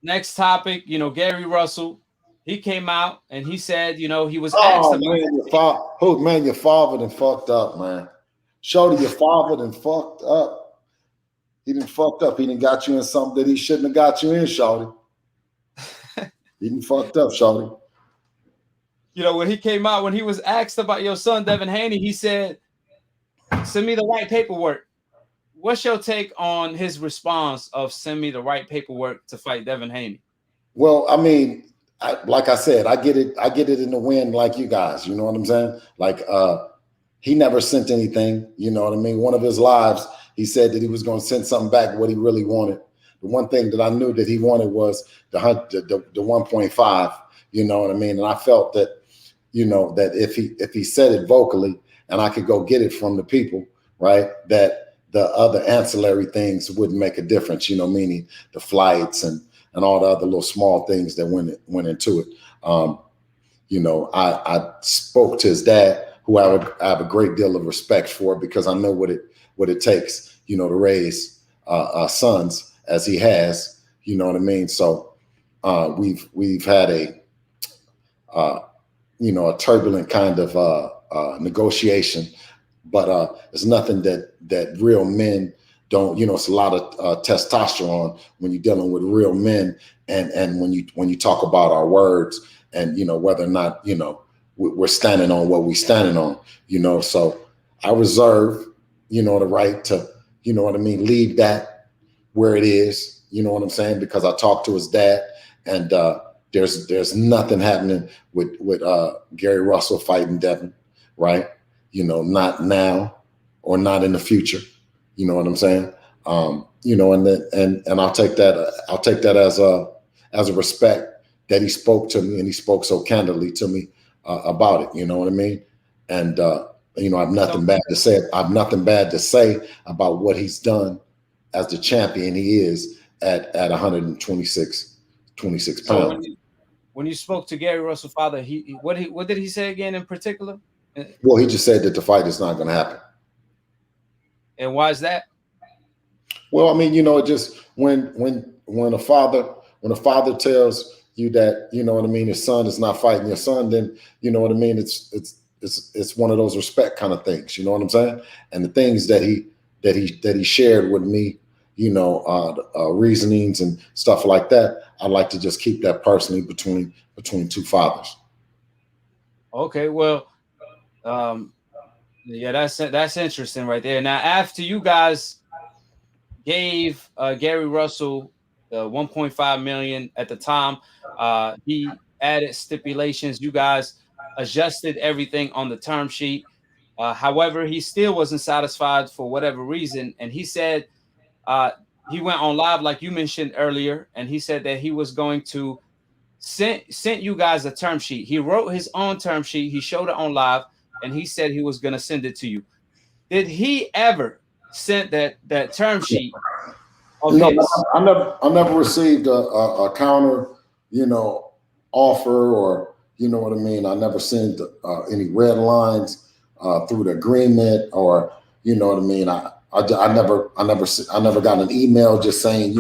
next topic, Gary Russell, he came out and he said, he was asked about your father done fucked up, man. Shorty, your father done fucked up. He done fucked up. He done got you in something that he shouldn't have got you in, Shorty. He done fucked up, Shorty. When he came out, when he was asked about your son, Devin Haney, he said, send me the right paperwork. What's your take on his response of send me the right paperwork to fight Devin Haney? Well, I mean, like I said, I get it in the wind like you guys, you know what I'm saying? Like, he never sent anything, you know what I mean? One of his lives, he said that he was going to send something back, what he really wanted. The one thing that I knew that he wanted was the 1.5, you know what I mean? And I felt that, that if he said it vocally and I could go get it from the people, right, that the other ancillary things wouldn't make a difference, meaning the flights and all the other little small things that went into it. I spoke to his dad, who I have a great deal of respect for, because I know what it takes, to raise sons as he has, you know what I mean? So we've had a turbulent kind of negotiation, but it's nothing that real men don't, it's a lot of testosterone when you're dealing with real men, and when you talk about our words and whether or not we're standing on what we're standing on, so I reserve the right to leave that where it is, you know what I'm saying, because I talked to his dad, and there's nothing happening with Gary Russell fighting Devin, right? Not now or not in the future. You know what I'm saying? And I'll take that as a respect that he spoke to me, and he spoke so candidly to me about it. You know what I mean? And I've nothing bad to say. I've nothing bad to say about what he's done as the champion he is at 126 pounds. So when you spoke to Gary Russell's father, what did he say again in particular? Well, he just said that the fight is not going to happen. And why is that? Well, I mean, just when a father tells you that, you know what I mean, his son is not fighting your son, then you know what I mean. It's one of those respect kind of things. You know what I'm saying? And the things that he shared with me, reasonings and stuff like that, I like to just keep that personally between two fathers. Okay, well, yeah, that's interesting right there. Now, after you guys gave Gary Russell the 1.5 million at the time. He added stipulations. You guys adjusted everything on the term sheet. However, he still wasn't satisfied for whatever reason, and he said he went on live like you mentioned earlier, and he said that he was going to sent you guys a term sheet. He wrote his own term sheet. He showed it on live, and he said he was going to send it to you. Did he ever send that term sheet? No, I never received a counter, offer, or you know what I mean. I never sent any red lines through the agreement, or you know what I mean. I never got an email just saying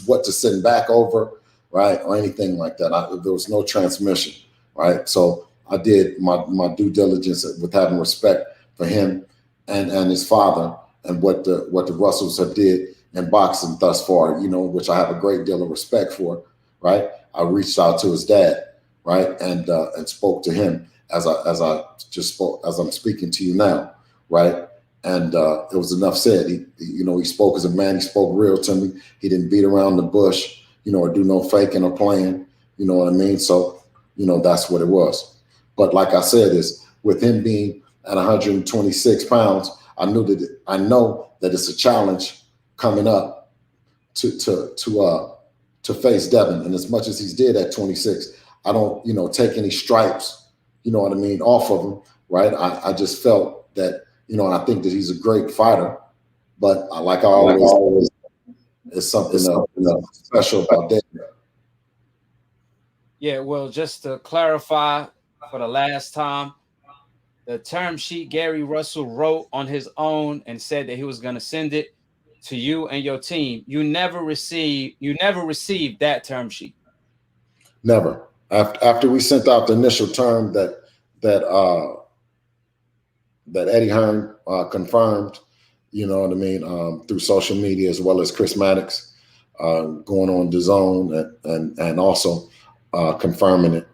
what to send back over, right, or anything like that. There was no transmission, right. So I did my due diligence with having respect for him and his father and what the Russells have did in boxing thus far, which I have a great deal of respect for, right? I reached out to his dad, right, and spoke to him as I'm speaking to you now, right? And it was enough said. He spoke as a man. He spoke real to me. He didn't beat around the bush, or do no faking or playing. You know what I mean? So, that's what it was. But like I said, is with him being at 126 pounds, I know that it's a challenge coming up to face Devin. And as much as he's did at 26, I don't, take any stripes, off of him, right? I just felt that, I think that he's a great fighter, but like I always it's something special about Devin. Yeah, well, just to clarify for the last time, the term sheet Gary Russell wrote on his own and said that he was going to send it to you and your team. You never received that term sheet. Never. After we sent out the initial term that Eddie Hearn confirmed, you know what I mean, through social media, as well as Chris Maddox going on DAZN and also confirming it.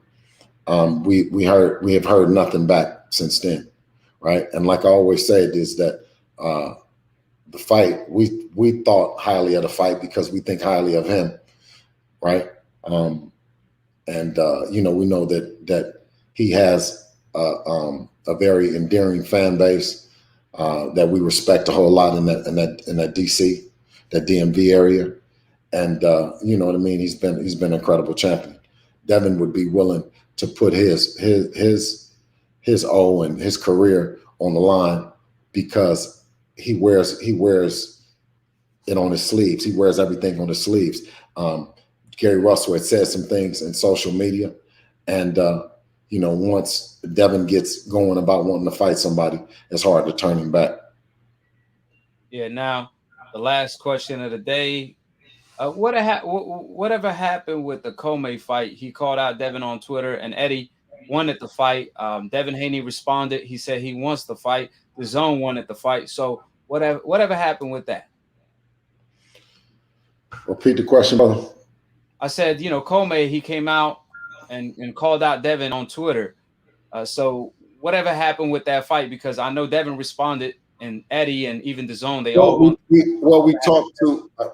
We have heard nothing back since then, right? And like I always said, is that the fight, we thought highly of the fight because we think highly of him, right? We know that he has a very endearing fan base that we respect a whole lot in that DC, that DMV area, and you know what I mean. He's been an incredible champion. Devin would be willing to put his O and his career on the line because he wears it on his sleeves. He wears everything on his sleeves. Gary Russell had said some things in social media, and once Devin gets going about wanting to fight somebody, it's hard to turn him back. Yeah. Now, the last question of the day: whatever happened with the Comey fight? He called out Devin on Twitter, and Eddie wanted the fight. Devin Haney responded. He said he wants the fight. DAZN wanted the fight. So whatever happened with that? Repeat the question, brother. I said, Comey, he came out and called out Devin on Twitter. So whatever happened with that fight? Because I know Devin responded, and Eddie and even DAZN, they all.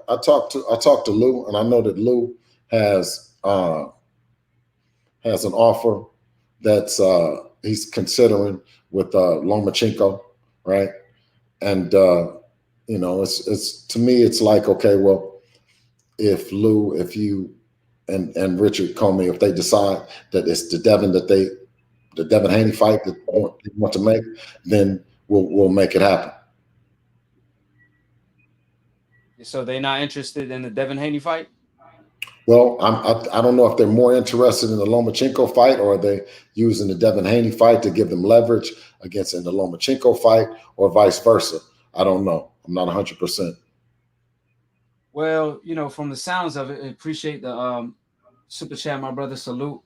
I talked to Lou, and I know that Lou has an offer that's he's considering with Lomachenko, right? And it's to me, it's like, okay, well, if Lou, if you and Richard Comey, if they decide that it's the Devin Haney fight that they want to make, then we'll make it happen. So they're not interested in the Devin Haney fight? Well, I don't know if they're more interested in the Lomachenko fight, or are they using the Devin Haney fight to give them leverage against in the Lomachenko fight, or vice versa. I don't know. I'm not 100%. Well, from the sounds of it, I appreciate the super chat, my brother. Salute.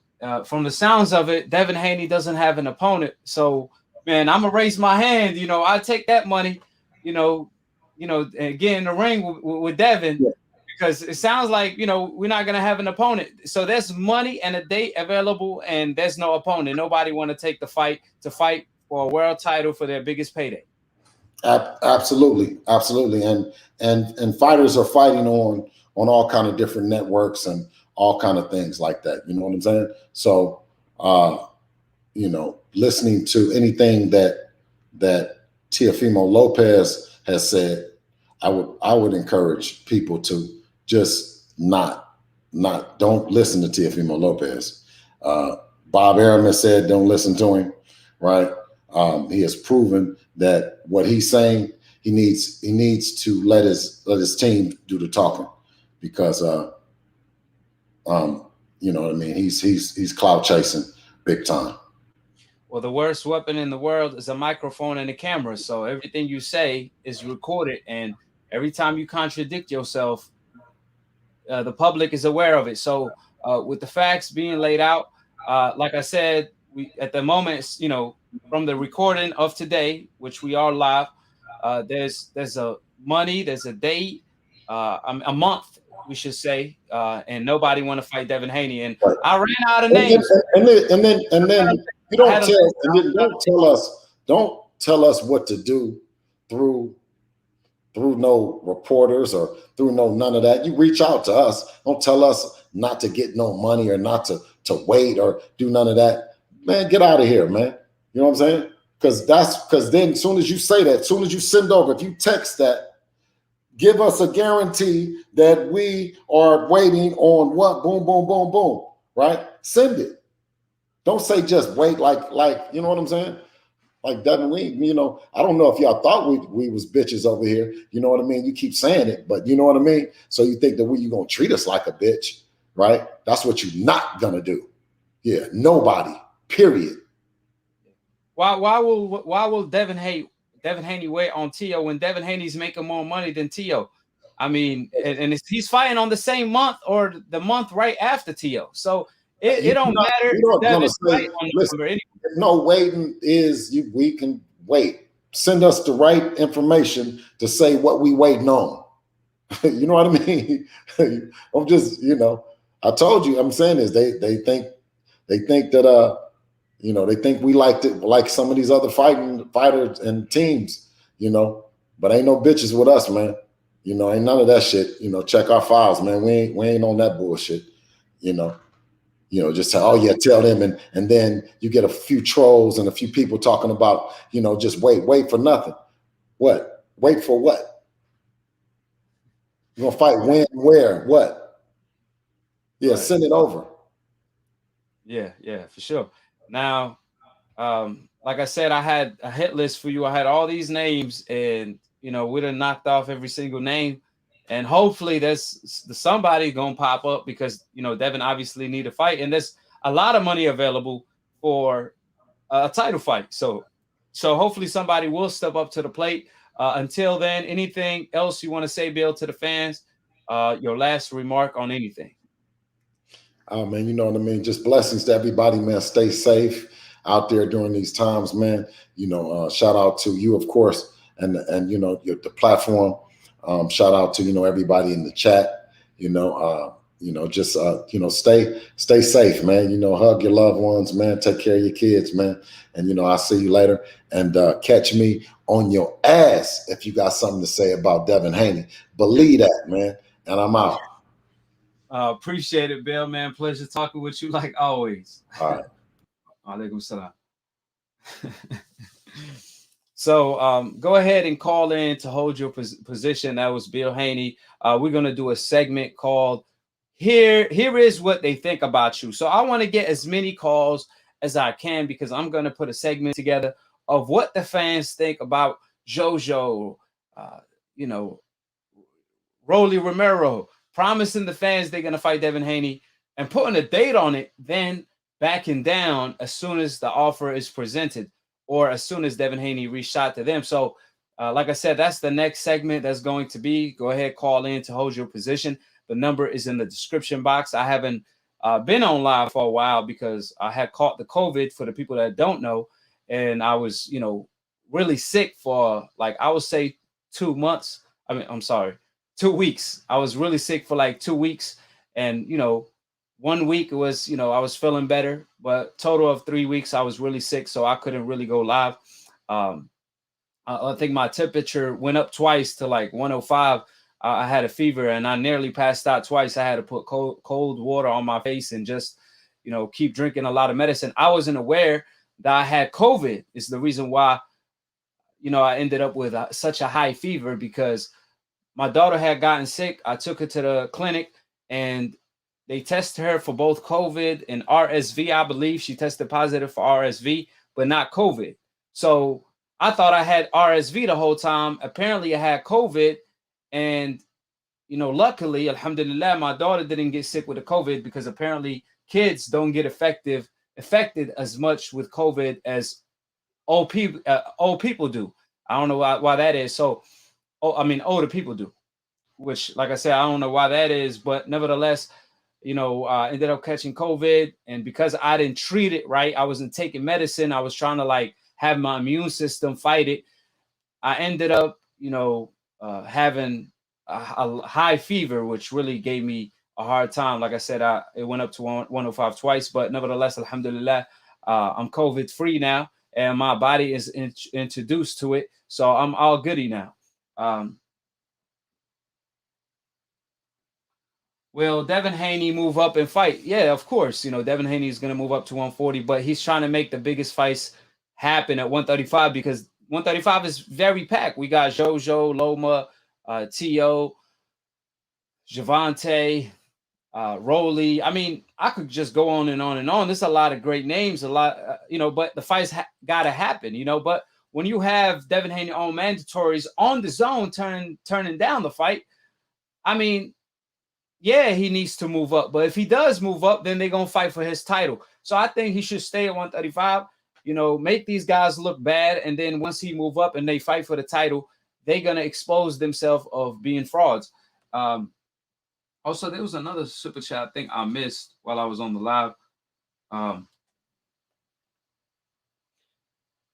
From the sounds of it, Devin Haney doesn't have an opponent. So, man, I'm gonna raise my hand. I take that money. And get in the ring with Devin, because it sounds like we're not gonna have an opponent. So there's money and a date available, and there's no opponent. Nobody want to take the fight to fight for a world title for their biggest payday. Absolutely. And fighters are fighting on on all kind of different networks and all kind of things like that. You know what I'm saying? So, you know, listening to anything that Teofimo Lopez has said, I would encourage people to just don't listen to Teofimo Lopez. Bob Arum has said, don't listen to him, right? He has proven that what he's saying, he needs to let his team do the talking, because you know what I mean, he's clout chasing big time. Well, the worst weapon in the world is a microphone and a camera. So everything you say is recorded, and every time you contradict yourself, the public is aware of it. So with the facts being laid out, like I said, we at the moment, you know, from the recording of today, which we are live, there's a money, there's a date, a month, we should say, and nobody want to fight Devin Haney. And I ran out of names. And then you don't tell us what to do through no reporters or through none of that. You reach out to us. Don't tell us not to get no money or not to wait or do none of that. Man, get out of here, man. You know what I'm saying? Because then as soon as you say that, as soon as you send over, if you text that, give us a guarantee that we are waiting on what? Boom, boom, boom, boom. Right? Send it. Don't say just wait like you know what I'm saying? Like Devin, you know, I don't know if y'all thought we was bitches over here. You know what I mean? You keep saying it, but you know what I mean? So you think that you gonna treat us like a bitch, right? That's what you're not gonna do. Yeah, nobody. Period. Why will Devin Haney wait on Tio when Devin Haney's making more money than Tio? I mean, and he's fighting on the same month or the month right after Tio. So it don't matter. No, waiting is we can wait. Send us the right information to say what we waiting on. You know what I mean? I'm just, you know, I told you, I'm saying is they think that you know, they think we like some of these other fighters and teams, you know, but ain't no bitches with us, man. You know, ain't none of that shit. You know, check our files, man. We ain't on that bullshit, you know. You know, just tell them, and then you get a few trolls and a few people talking about, you know, just wait for nothing. What? Wait for what? You're gonna fight when, where, what? Yeah, right. Send it over. Yeah, for sure. Now, like I said, I had a hit list for you. I had all these names, and you know, we done knocked off every single name. And hopefully there's somebody gonna pop up, because you know Devin obviously need a fight, and there's a lot of money available for a title fight. So hopefully somebody will step up to the plate. Until then, anything else you want to say, Bill, to the fans? Your last remark on anything? Oh man, you know what I mean. Just blessings to everybody, man. Stay safe out there during these times, man. You know, shout out to you, of course, and you know the platform. Shout out to, you know, everybody in the chat, you know, just, you know, stay safe, man. You know, hug your loved ones, man. Take care of your kids, man. And, you know, I'll see you later, and catch me on your ass if you got something to say about Devin Haney. Believe that, man. And I'm out. Appreciate it, Bill, man. Pleasure talking with you like always. All right. Alaikum salam. So go ahead and call in to hold your position. That was Bill Haney. We're going to do a segment called Here is what they think about you. So I want to get as many calls as I can, because I'm going to put a segment together of what the fans think about JoJo, you know, Rolly Romero, promising the fans they're going to fight Devin Haney and putting a date on it, then backing down as soon as the offer is presented, or as soon as Devin Haney reached out to them. So, like I said, that's the next segment that's going to be. Go ahead, call in to hold your position. The number is in the description box. I haven't been on live for a while because I had caught the COVID, for the people that don't know. And I was, you know, really sick for, like, I would say 2 months. I'm sorry, 2 weeks. I was really sick for like 2 weeks. And, you know, 1 week it was, you know, I was feeling better, but total of 3 weeks I was really sick, so I couldn't really go live. I think my temperature went up twice to like 105 I had a fever and I nearly passed out twice. I had to put cold water on my face and just, you know, keep drinking a lot of medicine. I wasn't aware that I had COVID. Is the reason why, you know, I ended up with such a high fever, because my daughter had gotten sick. I took her to the clinic and they tested her for both COVID and RSV. I believe she tested positive for RSV, but not COVID. So I thought I had RSV the whole time. Apparently I had COVID. And, you know, luckily, alhamdulillah, my daughter didn't get sick with the COVID, because apparently kids don't get affected as much with COVID as old people do. I don't know why that is. So, older people do, which, like I said, I don't know why that is, but nevertheless, you know, ended up catching COVID. And because I didn't treat it right, I wasn't taking medicine. I was trying to like have my immune system fight it. I ended up, you know, having a high fever, which really gave me a hard time. Like I said, it went up to 105 twice, but nevertheless, alhamdulillah, I'm COVID free now, and my body is introduced to it, so I'm all goody now. Will Devin Haney move up and fight? Yeah, of course. You know, Devin Haney is going to move up to 140, but he's trying to make the biggest fights happen at 135, because 135 is very packed. We got JoJo, Loma, T.O., Javante, Rolly. I mean, I could just go on and on and on. There's a lot of great names, a lot, you know, but the fights got to happen, you know. But when you have Devin Haney on mandatories on the zone turning down the fight, I mean, yeah, he needs to move up. But if he does move up, then they're going to fight for his title. So I think he should stay at 135, you know, make these guys look bad. And then once he move up and they fight for the title, they're going to expose themselves of being frauds. Also, there was another super chat I think I missed while I was on the live.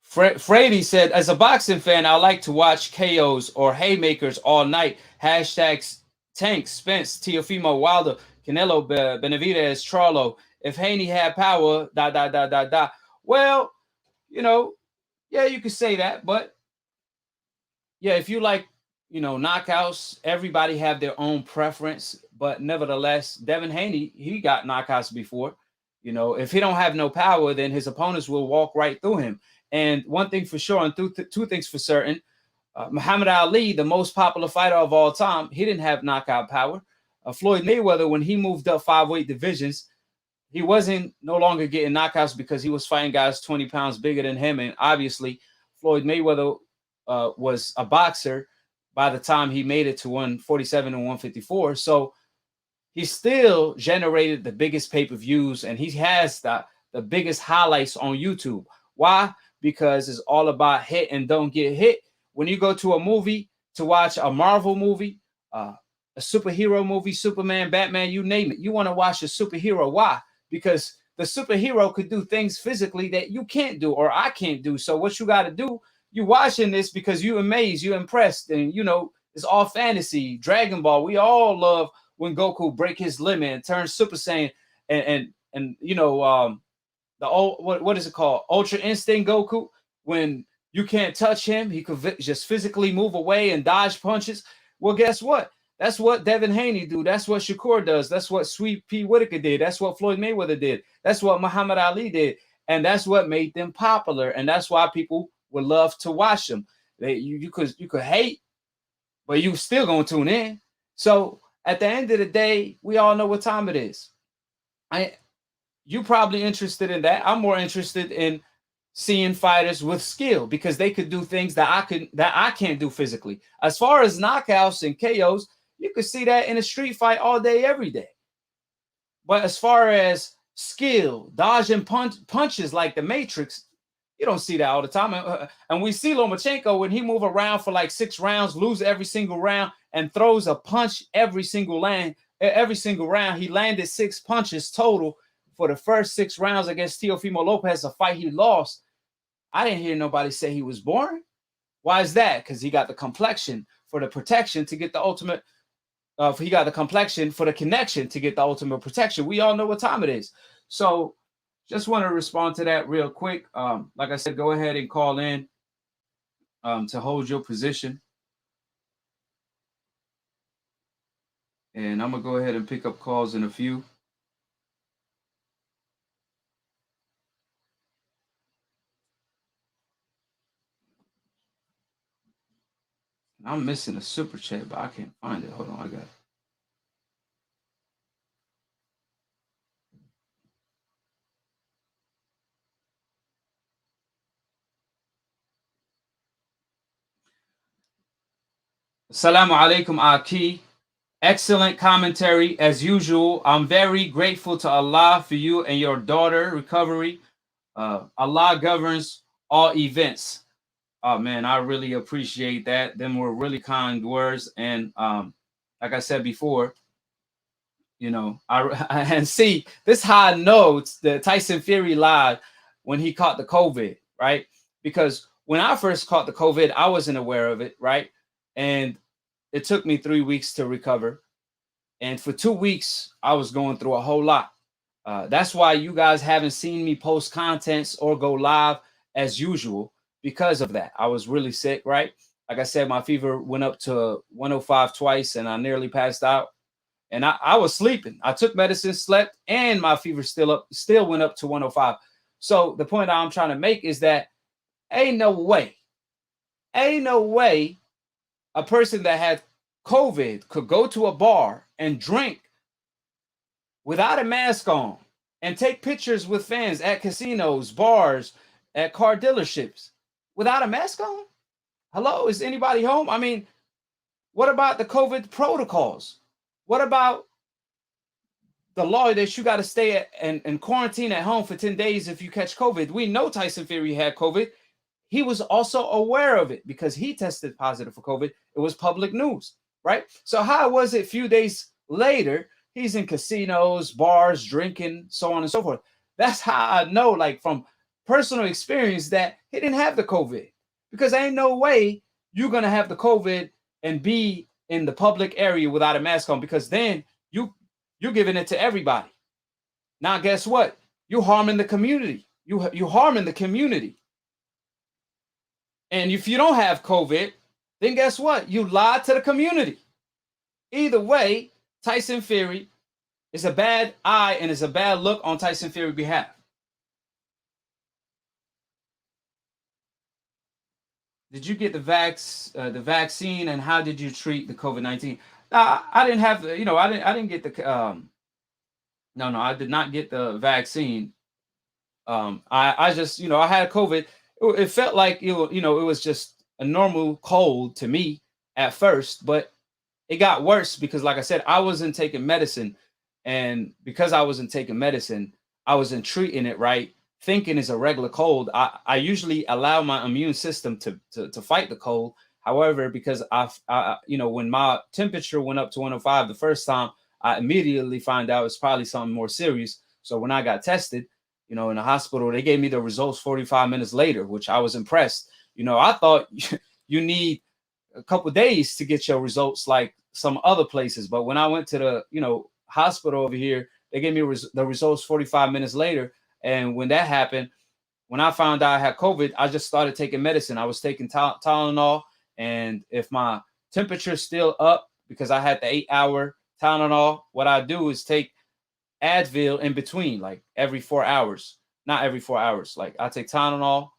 Frady said, as a boxing fan, I like to watch KOs or haymakers all night. Hashtags Tank, Spence, Teofimo, Wilder, Canelo, Benavidez, Charlo. If Haney had power, ... Well, you know, yeah, you could say that. But, yeah, if you like, you know, knockouts, everybody have their own preference. But nevertheless, Devin Haney, he got knockouts before. You know, if he don't have no power, then his opponents will walk right through him. And one thing for sure, and two things for certain, Muhammad Ali, the most popular fighter of all time, he didn't have knockout power. Floyd Mayweather, when he moved up 5 weight divisions, he wasn't no longer getting knockouts because he was fighting guys 20 pounds bigger than him. And obviously, Floyd Mayweather was a boxer by the time he made it to 147 and 154. So he still generated the biggest pay-per-views, and he has the biggest highlights on YouTube. Why? Because it's all about hit and don't get hit. When you go to a movie to watch a Marvel movie, a superhero movie, Superman, Batman, you name it, you want to watch a superhero. Why? Because the superhero could do things physically that you can't do or I can't do. So what you got to do, you watching this because you amazed, you impressed, and you know it's all fantasy. Dragon Ball, we all love when Goku break his limit and turn Super Saiyan, and you know the old what is it called, Ultra Instinct Goku, when you can't touch him, he could just physically move away and dodge punches. Well, guess what? That's what Devin Haney do. That's what Shakur does. That's what Sweet Pea Whitaker did. That's what Floyd Mayweather did. That's what Muhammad Ali did. And that's what made them popular. And that's why people would love to watch them. You could hate, but you still gonna tune in. So at the end of the day, we all know what time it is. You probably interested in that. I'm more interested in seeing fighters with skill because they could do things that I can't do physically. As far as knockouts and KOs, you could see that in a street fight all day, every day. But as far as skill, dodging punches like the Matrix, you don't see that all the time. And we see Lomachenko when he move around for like 6 rounds, lose every single round, and throws a punch every single round. He landed 6 punches total for the first 6 rounds against Teofimo Lopez, a fight he lost. I didn't hear nobody say he was boring. Why is that? Because he got the complexion for the protection to get the ultimate. He got the complexion for the connection to get the ultimate protection. We all know what time it is. So just want to respond to that real quick. Like I said, go ahead and call in to hold your position. And I'm gonna go ahead and pick up calls in a few. I'm missing a super chat, but I can't find it. Hold on, I got it. Assalamu alaikum, AKHi. Excellent commentary as usual. I'm very grateful to Allah for you and your daughter recovery. Allah governs all events. Oh man, I really appreciate that. Them were really kind words. And like I said before, you know, and see, this how I know it's the Tyson Fury lied when he caught the COVID, right? Because when I first caught the COVID, I wasn't aware of it, right? And it took me 3 weeks to recover. And for 2 weeks, I was going through a whole lot. That's why you guys haven't seen me post contents or go live as usual because of that. I was really sick, right? Like I said, my fever went up to 105 twice and I nearly passed out. And I was sleeping. I took medicine, slept, and my fever still went up to 105. So the point I'm trying to make is that ain't no way a person that had COVID could go to a bar and drink without a mask on and take pictures with fans at casinos, bars, at car dealerships without a mask on? Hello, is anybody home? I mean, what about the COVID protocols? What about the law that you got to stay and quarantine at home for 10 days if you catch COVID? We know Tyson Fury had COVID. He was also aware of it because he tested positive for COVID. It was public news, right? So how was it a few days later, he's in casinos, bars, drinking, so on and so forth? That's how I know, like from personal experience, that he didn't have the COVID, because ain't no way you're going to have the COVID and be in the public area without a mask on, because then you're giving it to everybody. Now, guess what? You're harming the community. You're harming the community. And if you don't have COVID, then guess what? You lied to the community. Either way, Tyson Fury is a bad eye and is a bad look on Tyson Fury's behalf. Did you get the vaccine, and how did you treat the COVID-19? I didn't have the, I didn't get the no, I did not get the vaccine. I just, I had COVID. It felt like it was just a normal cold to me at first, but it got worse because, like I said, I wasn't taking medicine, and because I wasn't taking medicine, I wasn't treating it right, thinking it's a regular cold. I usually allow my immune system to fight the cold. However, because when my temperature went up to 105 the first time, I immediately find out it's probably something more serious. So when I got tested, in the hospital, they gave me the results 45 minutes later, which I was impressed. I thought you need a couple of days to get your results like some other places. But when I went to the, hospital over here, they gave me the results 45 minutes later. And when that happened, when I found out I had COVID, I just started taking medicine. I was taking Tylenol. And if my temperature's still up, because I had the 8-hour Tylenol, what I do is take Advil in between, like every 4 hours. Not every 4 hours. Like I take Tylenol.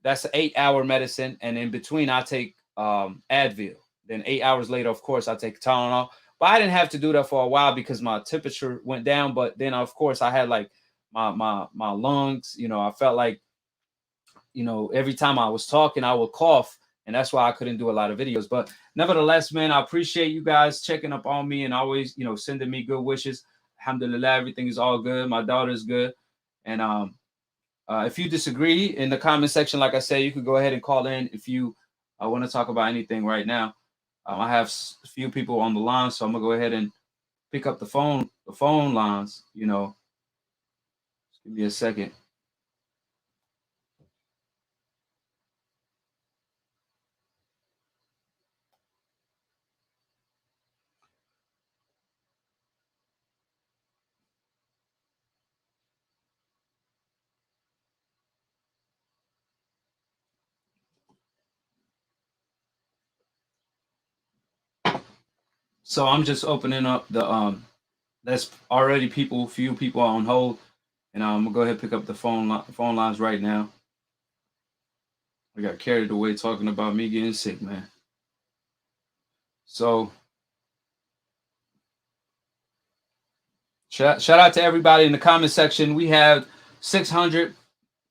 That's an 8-hour medicine. And in between, I take Advil. Then 8 hours later, of course, I take Tylenol. But I didn't have to do that for a while because my temperature went down. But then, of course, I had like my lungs. I felt like, every time I was talking, I would cough. And that's why I couldn't do a lot of videos. But nevertheless, man, I appreciate you guys checking up on me and always, sending me good wishes. Alhamdulillah, everything is all good. My daughter's good. And if you disagree in the comment section, like I said, you could go ahead and call in if you want to talk about anything right now. I have a few people on the line, so I'm gonna go ahead and pick up the phone lines. Just give me a second. So I'm just opening up the That's already few people are on hold, and I'm gonna go ahead and pick up the phone lines right now. I got carried away talking about me getting sick, man. So shout out to everybody in the comment section. We have 600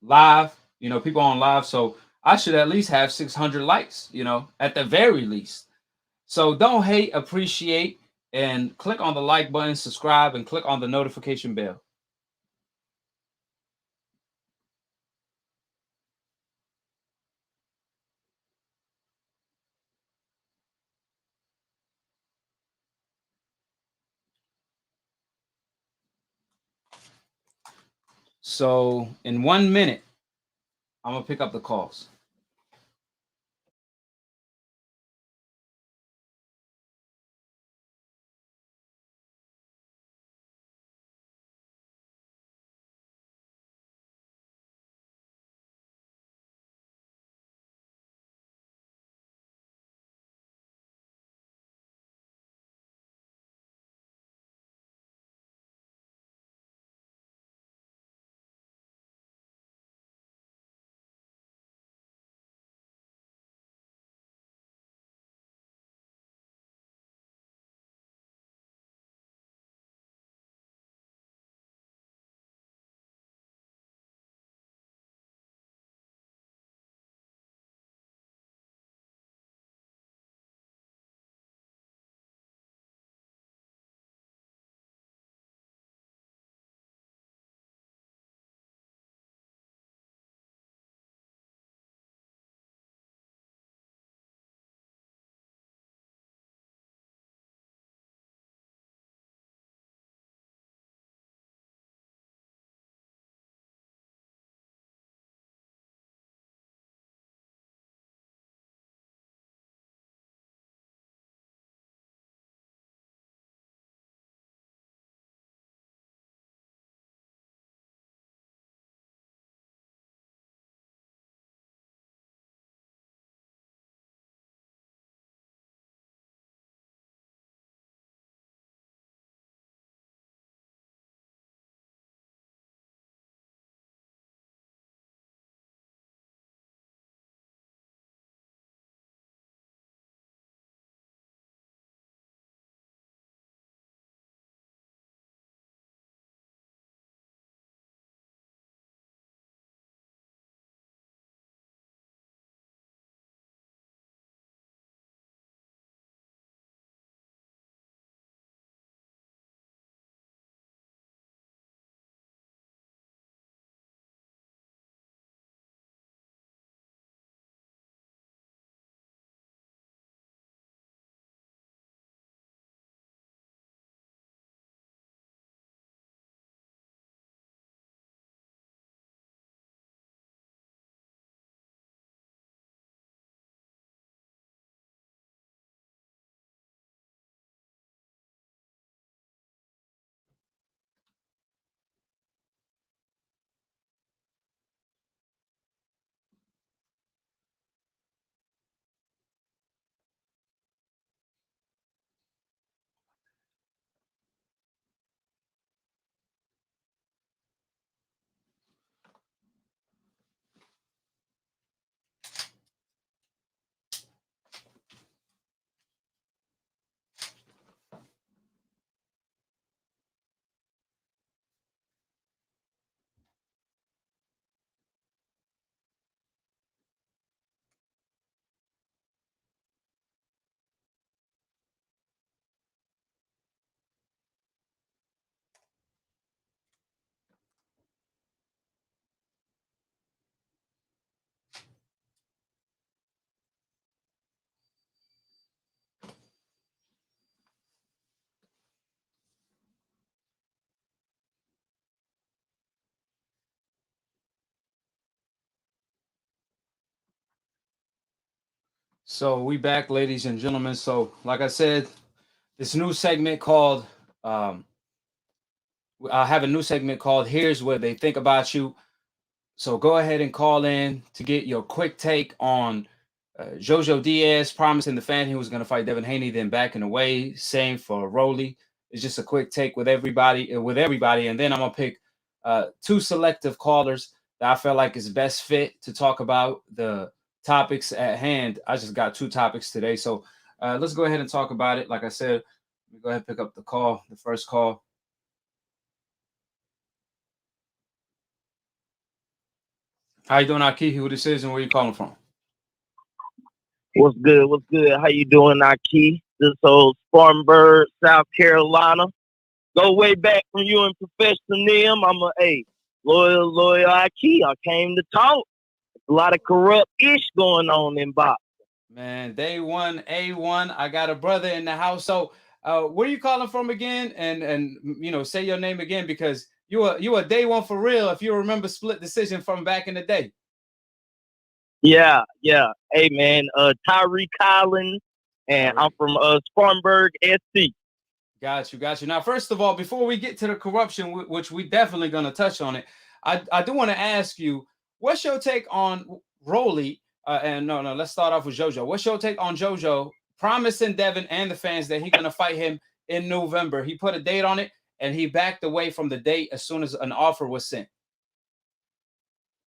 live, people on live. So I should at least have 600 likes, at the very least. So don't hate, appreciate, and click on the like button, subscribe, and click on the notification bell. So in 1 minute, I'm gonna pick up the calls. So we back, ladies and gentlemen. So, like I said, this new segment called I have a new segment called "Here's What They Think About You." So go ahead and call in to get your quick take on JoJo Diaz promising the fan he was going to fight Devin Haney, then backing away. Same for Rolly. It's just a quick take with everybody, and then I'm gonna pick 2 selective callers that I feel like is best fit to talk about the topics at hand. I just got 2 topics today, so let's go ahead and talk about it. Like I said, let me go ahead and pick up the first call. How you doing, AKHi? Who this is and where you calling from? What's good? What's good? How you doing, AKHi? This old Spartanburg, South Carolina. Go way back from you and Professor Nim. I'm a loyal AKHi. I came to talk. A lot of corrupt ish going on in boxing. Man, day one, A1. I got a brother in the house. So where you calling from again? And you know, say your name again, because you a day one for real, if you remember split decision from back in the day. Yeah. Hey man, Tyree Collins, and I'm from Spartanburg, SC. Got you. Now, first of all, before we get to the corruption, which we definitely gonna touch on it, I do want to ask you, what's your take on Rolly? And no, let's start off with JoJo. What's your take on JoJo promising Devin and the fans that he's gonna fight him in November? He put a date on it, and he backed away from the date as soon as an offer was sent.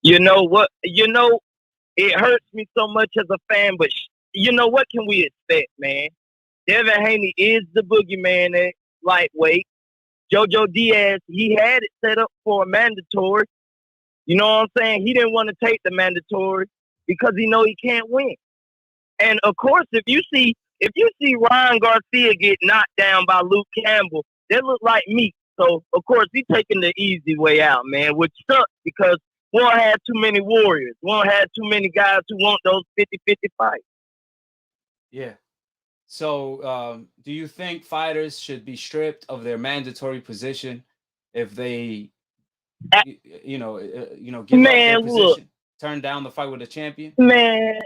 You know what? It hurts me so much as a fan, but you know what can we expect, man? Devin Haney is the boogeyman at lightweight. JoJo Diaz, he had it set up for a mandatory. You know what I'm saying? He didn't want to take the mandatory because he know he can't win. And of course, if you see Ryan Garcia get knocked down by Luke Campbell, that look like meat. So of course he's taking the easy way out, man, which sucks because we don't have too many warriors. We don't have too many guys who want those 50-50 fights. Yeah. So, do you think fighters should be stripped of their mandatory position if they, give up their position, turn down the fight with a champion? Man,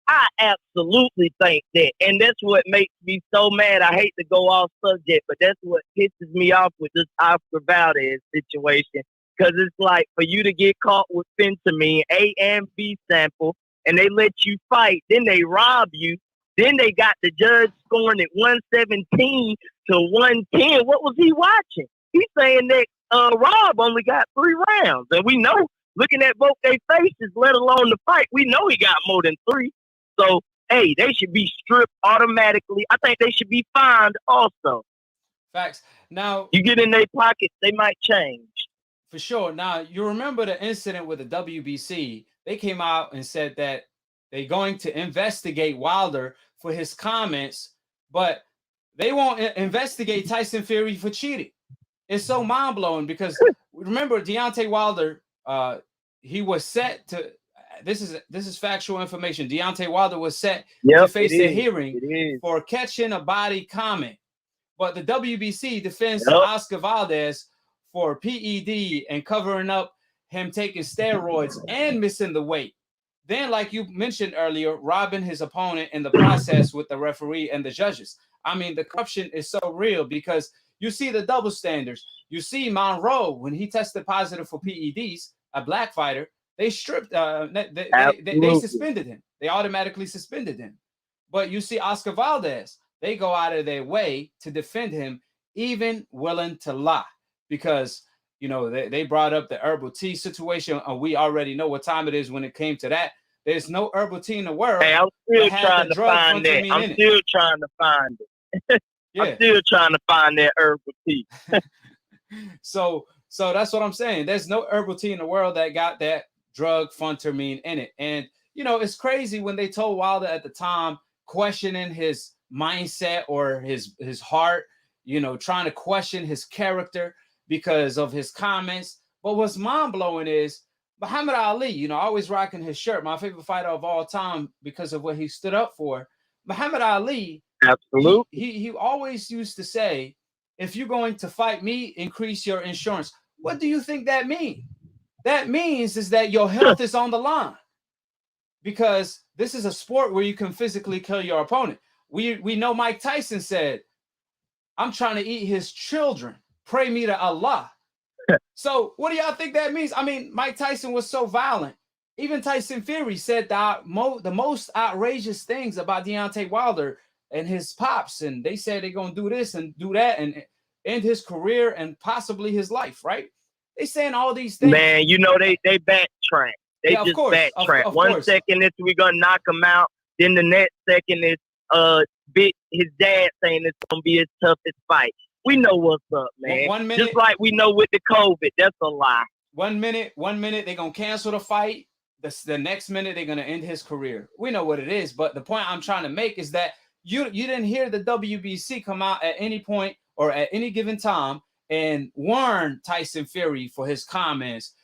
I absolutely think that, and that's what makes me so mad. I hate to go off subject, but that's what pisses me off with this Oscar Valdez situation, because it's like for you to get caught with fentanyl, A and B sample, and they let you fight, then they rob you. Then they got the judge scoring at 117 to 110. What was he watching? He's saying that Rob only got 3 rounds. And we know, looking at both their faces, let alone the fight, we know he got more than 3. So, hey, they should be stripped automatically. I think they should be fined also. Facts. Now, you get in their pockets, they might change. For sure. Now, you remember the incident with the WBC. They came out and said that they're going to investigate Wilder for his comments, but they won't investigate Tyson Fury for cheating. It's so mind-blowing because remember, Deontay Wilder, he was set to this is factual information. Deontay Wilder was set to face a hearing for catching a body comment, but the WBC defends Oscar Valdez for PED and covering up him taking steroids and missing the weight. Then, like you mentioned earlier, robbing his opponent in the process with the referee and the judges. I mean, the corruption is so real because you see the double standards. You see Monroe, when he tested positive for PEDs, a black fighter, they stripped, they suspended him. They automatically suspended him. But you see Oscar Valdez, they go out of their way to defend him, even willing to lie because, you know, they brought up the herbal tea situation, and we already know what time it is when it came to that. There's no herbal tea in the world. Hey, I'm still trying to find that. I'm still trying to find it. Yeah. I'm still trying to find that herbal tea. So that's what I'm saying. There's no herbal tea in the world that got that drug phentermine in it. And, you know, it's crazy when they told Wilder at the time, questioning his mindset or his heart, you know, trying to question his character because of his comments. But what's mind-blowing is Muhammad Ali, you know, always rocking his shirt, my favorite fighter of all time because of what he stood up for. Muhammad Ali, absolutely, he always used to say, if you're going to fight me, increase your insurance. What do you think that means? That means is that your health is on the line because this is a sport where you can physically kill your opponent. We know Mike Tyson said, I'm trying to eat his children. Pray me to Allah. So what do y'all think that means? I mean, Mike Tyson was so violent. even Tyson Fury said the most outrageous things about Deontay Wilder and his pops, and they said they're gonna do this and do that and end his career and possibly his life, right? They saying all these things. Man, you know they backtrack. They Yeah, of just course, backtrack. of One course. second is we gonna knock him out, then the next second is his dad saying it's gonna be his toughest fight. We know what's up, man. One minute, just like we know with the COVID, that's a lie. 1 minute, they're gonna cancel the fight. The next minute they're gonna end his career. We know what it is, but the point I'm trying to make is that you didn't hear the WBC come out at any point or at any given time and warn Tyson Fury for his comments,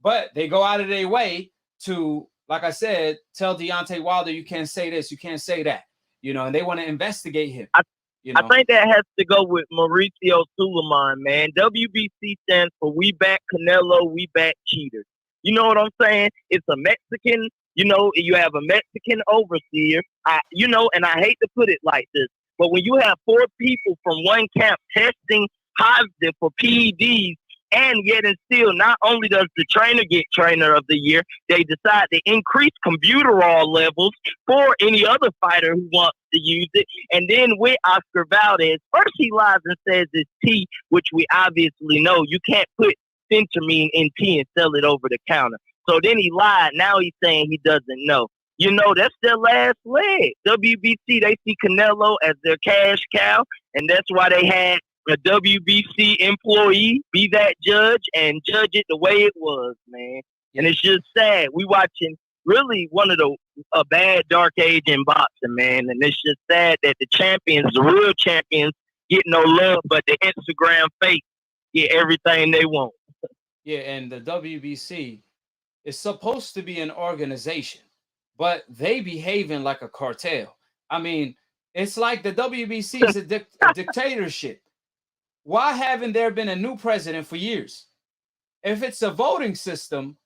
but they go out of their way to, like I said, tell Deontay Wilder you can't say this, you can't say that, and they want to investigate him. I think that has to go with Mauricio Suleiman, man. WBC stands for We Back Canelo, We Back Cheaters. You know what I'm saying? It's a Mexican, you have a Mexican overseer, and I hate to put it like this, but when you have 4 people from one camp testing positive for PEDs, and yet and still, not only does the trainer get Trainer of the Year, they decide to increase combuterol levels for any other fighter who wants to use it. And then with Oscar Valdez, first he lies and says it's tea, which we obviously know you can't put phentermine in tea and sell it over the counter. So then he lied. Now he's saying he doesn't know. That's their last leg. WBC, they see Canelo as their cash cow, and that's why they had a WBC employee be that judge and judge it the way it was, man. And it's just sad. We watching really one of a bad dark age in boxing, man. And it's just sad that the champions, the real champions, get no love, but the Instagram fake get everything they want. Yeah, and the WBC is supposed to be an organization, but they behaving like a cartel. I mean, it's like the WBC is a dictatorship. Why haven't there been a new president for years? If it's a voting system,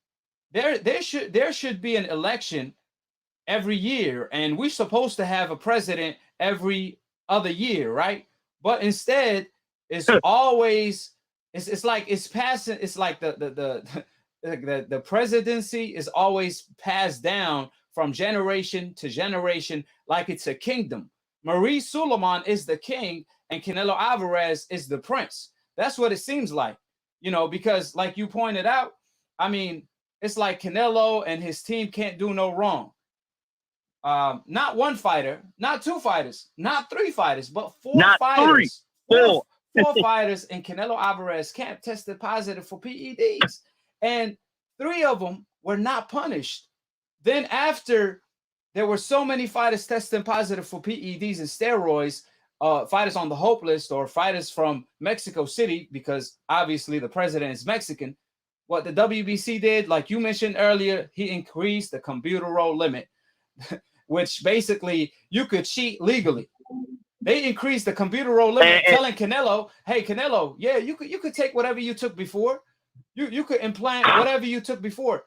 there should be an election every year, and we're supposed to have a president every other year, right? But instead, it's always it's like it's passing. It's like the presidency is always passed down from generation to generation, like it's a kingdom. Maurice Suleiman is the king, and Canelo Alvarez is the prince. That's what it seems like, because like you pointed out, I mean, it's like Canelo and his team can't do no wrong. Not one fighter, not 2 fighters, not 3 fighters, but 4 fighters. 4 fighters in Canelo Alvarez camp tested positive for PEDs, and 3 of them were not punished. Then after there were so many fighters testing positive for PEDs and steroids, fighters on the hope list or fighters from Mexico City, because obviously the president is Mexican, what the WBC did, like you mentioned earlier, he increased the combuterol limit, which basically you could cheat legally. They increased the combuterol limit, telling Canelo, hey, Canelo, yeah, you could take whatever you took before. You could implant whatever you took before,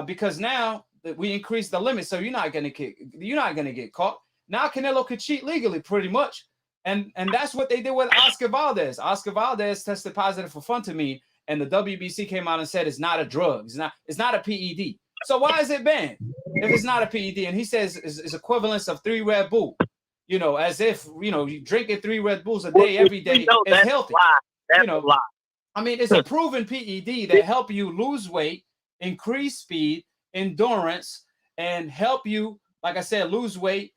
because now that we increased the limit, so you're not gonna get caught. Now Canelo could cheat legally, pretty much, and that's what they did with Oscar Valdez. Oscar Valdez tested positive for phentermine, and the WBC came out and said it's not a drug, it's not a PED. So why is it banned if it's not a PED? And he says it's equivalence of 3 Red Bull, as if you drinking 3 Red Bulls a day every day is healthy. That's a lie. I mean, it's a proven PED that help you lose weight, increase speed, endurance, and help you, like I said, lose weight,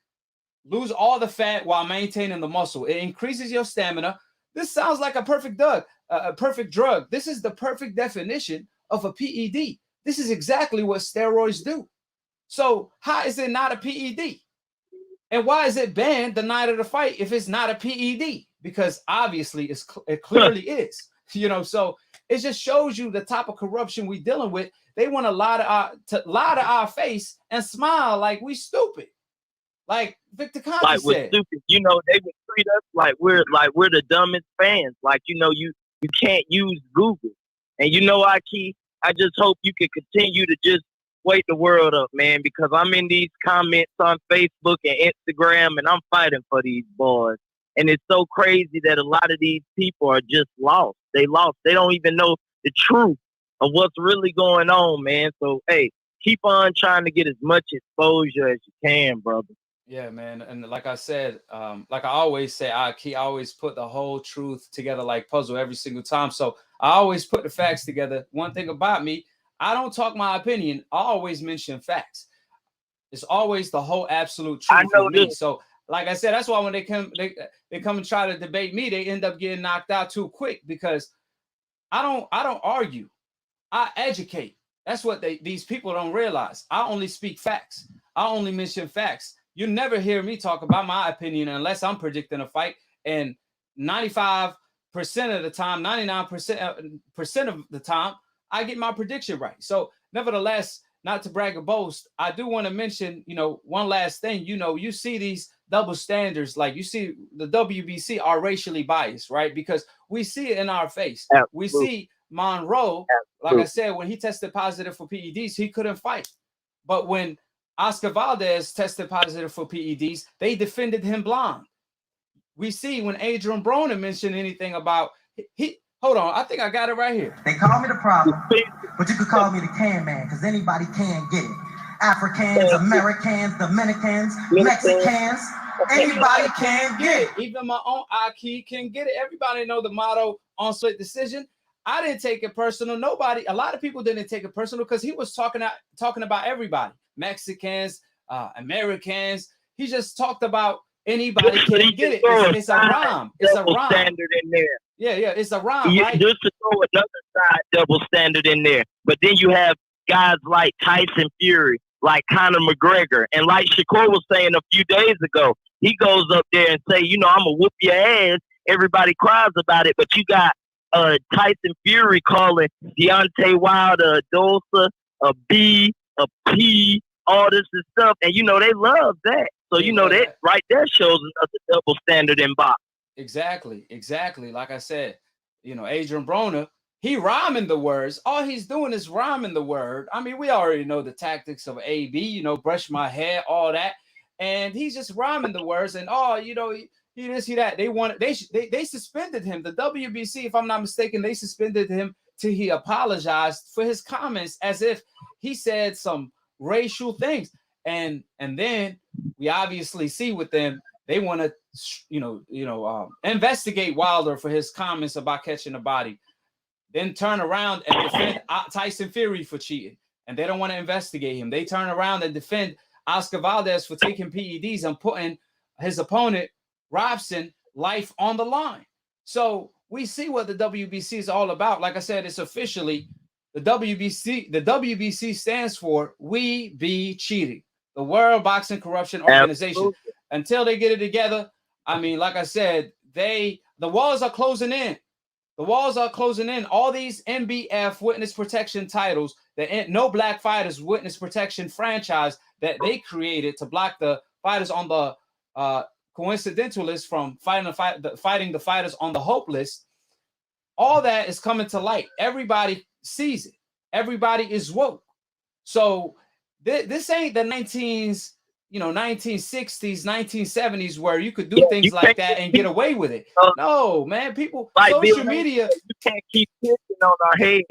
lose all the fat while maintaining the muscle. It increases your stamina. This sounds like a perfect drug. This is the perfect definition of a PED. This is exactly what steroids do. So how is it not a PED? And why is it banned the night of the fight if it's not a PED? Because obviously it clearly is. So it just shows you the type of corruption we're dealing with. They want to lie to our face and smile like we stupid. Like Victor Conte said. Stupid. They would treat us like we're the dumbest fans. Like, you can't use Google. And AKHi, I just hope you can continue to just wake the world up, man, because I'm in these comments on Facebook and Instagram, and I'm fighting for these boys. And it's so crazy that a lot of these people are just lost. They lost. They don't even know the truth. of what's really going on, man. So hey, keep on trying to get as much exposure as you can, brother. Yeah, man. And like I said, like I always say, I always put the whole truth together like puzzle every single time. So I always put the facts together. One thing about me, I don't talk my opinion. I always mention facts. It's always the whole absolute I truth know with me. this. So like I said, that's why when they come and try to debate me, they end up getting knocked out too quick because I don't argue. I educate. That's what these people don't realize. I only speak facts. I only mention facts. You never hear me talk about my opinion unless I'm predicting a fight. And 95% of the time, 99% of the time, I get my prediction right. So nevertheless, not to brag or boast, I do want to mention, one last thing. You see these double standards, like you see the WBC are racially biased, right? Because we see it in our face. Absolutely. We see Monroe, like I said, when he tested positive for PEDs, he couldn't fight. But when Oscar Valdez tested positive for PEDs, they defended him blind. We see when Adrian Broner mentioned anything about hold on, I think I got it right here. They call me the problem, but you could call me the can man, because anybody can get it. Africans, Americans, Dominicans, Mexicans, anybody can get it. Even my own AKHi can get it. Everybody know the motto on Split Decision. I didn't take it personal. A lot of people didn't take it personal because he was talking about everybody. Mexicans, Americans. He just talked about anybody can get it. It's a rhyme. It's a rhyme. Standard in there. Yeah, it's a rhyme, right? Just to throw another side double standard in there. But then you have guys like Tyson Fury, like Conor McGregor, and like Shakur was saying a few days ago, he goes up there and say, I'm gonna whoop your ass. Everybody cries about it, but you got Tyson Fury calling Deontay Wilder a Dosa, a B, a P, all this and stuff, and they love that. So that right there shows another double standard in boxing. Exactly. Like I said, Adrian Broner, he rhyming the words. All he's doing is rhyming the word. I mean, we already know the tactics of AB, brush my hair, all that, and he's just rhyming the words. And he this, he that. They suspended him. The WBC, if I'm not mistaken, they suspended him till he apologized for his comments as if he said some racial things. And then we obviously see with them, they want to, investigate Wilder for his comments about catching a body, then turn around and defend Tyson Fury for cheating. And they don't want to investigate him. They turn around and defend Oscar Valdez for taking PEDs and putting his opponent, Robson, life on the line. So we see what the WBC is all about. Like I said, it's officially the WBC. The WBC stands for We Be Cheating, the World Boxing Corruption Organization. Absolutely. Until they get it together, I mean, like I said, the walls are closing in. The walls are closing in. All these NBF witness protection titles, the No Black Fighters witness protection franchise that they created to block the fighters on the coincidental list from fighting the fighters on the hope list. All that is coming to light. Everybody sees it. Everybody is woke. So this ain't the 1960s, 1970s where you could do things like that and get away with it. No, man, people, like social media. You can't keep pissing on our head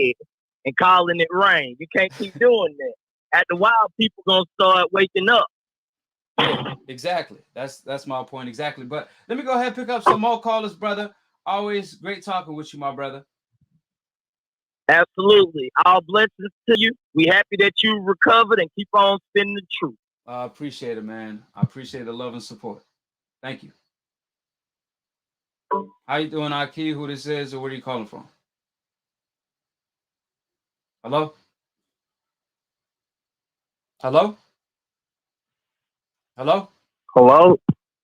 and calling it rain. You can't keep doing that. After a while, people gonna start waking up. Yeah, exactly. That's my point exactly. But let me go ahead and pick up some more callers, brother. Always great talking with you, my brother. Absolutely. All blessings to you. We happy that you recovered and keep on spinning the truth. I appreciate it, man. I appreciate the love and support. Thank you. How you doing, AKHi? Who this is, or where are you calling from? Hello? Hello? Hello? Hello?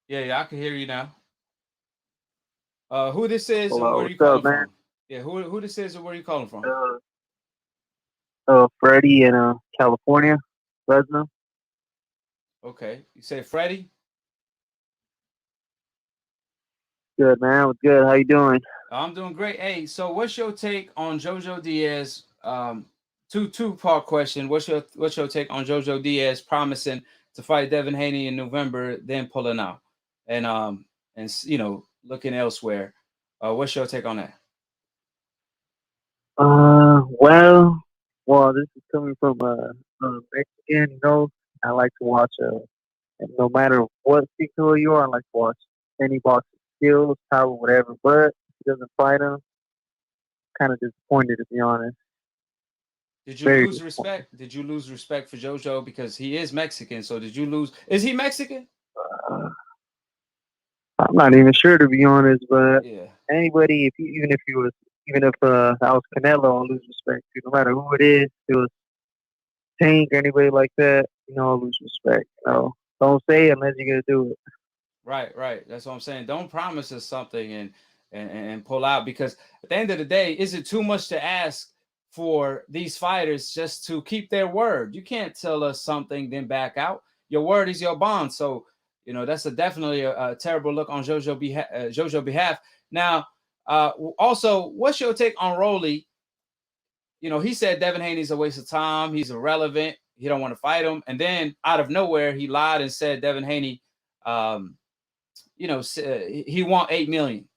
Yeah, I can hear you now. Who this is, hello, and where are you calling from? Yeah, who this is, and where are you calling from? Freddie in California, Fresno. Okay. You say Freddie? Good, man. What's good? How you doing? I'm doing great. Hey, so what's your take on JoJo Diaz? Two-part question. What's your take on JoJo Diaz promising to fight Devin Haney in November, then pulling out, and looking elsewhere? What's your take on that? Well, this is coming from a Mexican. You know, I like to watch. And no matter what skill you are, I like to watch any boxing skills, power, whatever. But if he doesn't fight him, kind of disappointed to be honest. Did you Very lose disappointed. respect? Did you lose respect for JoJo because he is Mexican? So did you lose? Is he Mexican? Uh, I'm not even sure to be honest, but Yeah. anybody, if he, even if I was Canelo, I'll lose respect to. No matter who it is, if it was Tank or anybody like that, I'll lose respect. Don't say it unless you're gonna do it. Right, right. That's what I'm saying. Don't promise us something and pull out, because at the end of the day, is it too much to ask for these fighters just to keep their word? You can't tell us something then back out. Your word is your bond. So that's definitely a terrible look on JoJo behalf. Now, also, what's your take on Rolly? He said Devin Haney's a waste of time. He's irrelevant. He don't want to fight him. And then out of nowhere, he lied and said Devin Haney. He want 8 million.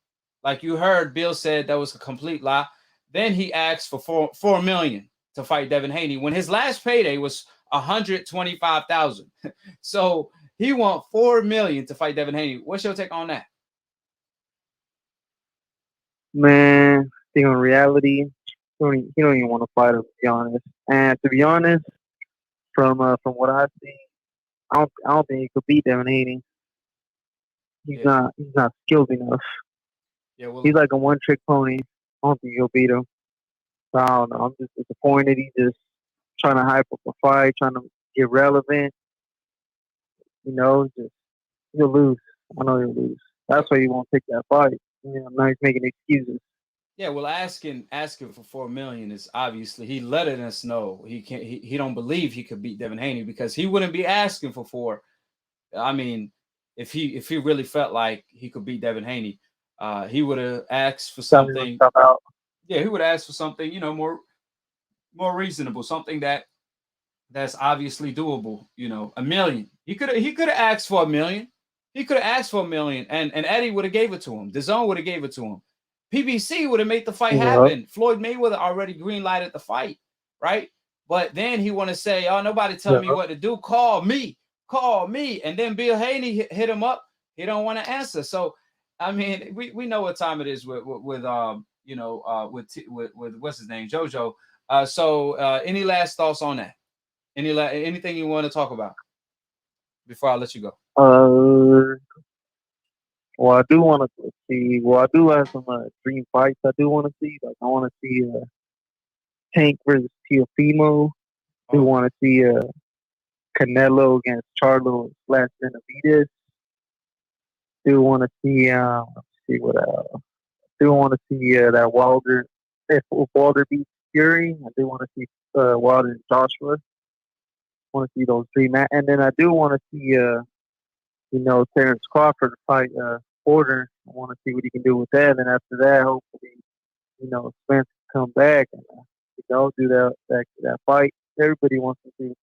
Like you heard, Bill said that was a complete lie. Then he asked for 4 million to fight Devin Haney when his last payday was 125,000. So he want 4 million to fight Devin Haney. What's your take on that? Man, I think on reality, he don't even want to fight him, to be honest. And to be honest, from what I see, I don't think he could beat Devin Haney. He's not skilled enough. Yeah, well, he's like a one trick pony. I don't think he'll beat him. So I don't know. I'm just disappointed. He's just trying to hype up a fight, trying to get relevant. Just he'll lose. I know he'll lose. That's why he won't take that fight. Now he's making excuses. Yeah, well, asking for 4 million is obviously he letting us know he can't. He don't believe he could beat Devin Haney, because he wouldn't be asking for 4. I mean, if he really felt like he could beat Devin Haney, he would have asked for something. Yeah, he would ask for something, more reasonable, something that's obviously doable. $1 million. He could have asked for $1 million. He could have asked for $1 million, and Eddie would have gave it to him. DAZN would have gave it to him. PBC would have made the fight happen. Floyd Mayweather already green lighted the fight, right? But then he want to say, "Oh, nobody tell me what to do. Call me." And then Bill Haney hit him up. He don't want to answer. So, I mean, we know what time it is with what's his name, JoJo. So any last thoughts on that? Anything you want to talk about before I let you go? Well, I do want to see. Well, I do have some dream fights. I do want to see. Like, I want to see Tank versus Teofimo. I do want to see Canelo against Charlo / Benavidez. Do want to see. Let's see what else. Do want to see that Wilder. If Wilder beats Fury, I do want to see Wilder and Joshua. Want to see those three matches, and then I do want to see Terrence Crawford fight Porter. I want to see what he can do with that. And after that, hopefully, Spence can come back and do that fight. Everybody wants to see.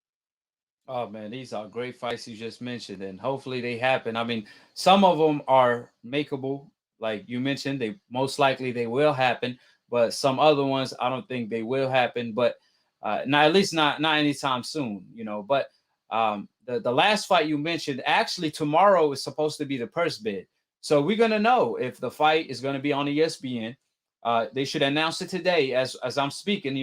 Oh man, these are great fights you just mentioned, and hopefully they happen. I mean, some of them are makeable, like you mentioned. They most likely they will happen, but some other ones I don't think they will happen. But not, at least not anytime soon, But the last fight you mentioned, actually tomorrow is supposed to be the purse bid, so we're gonna know if the fight is gonna be on ESPN. They should announce it today as I'm speaking.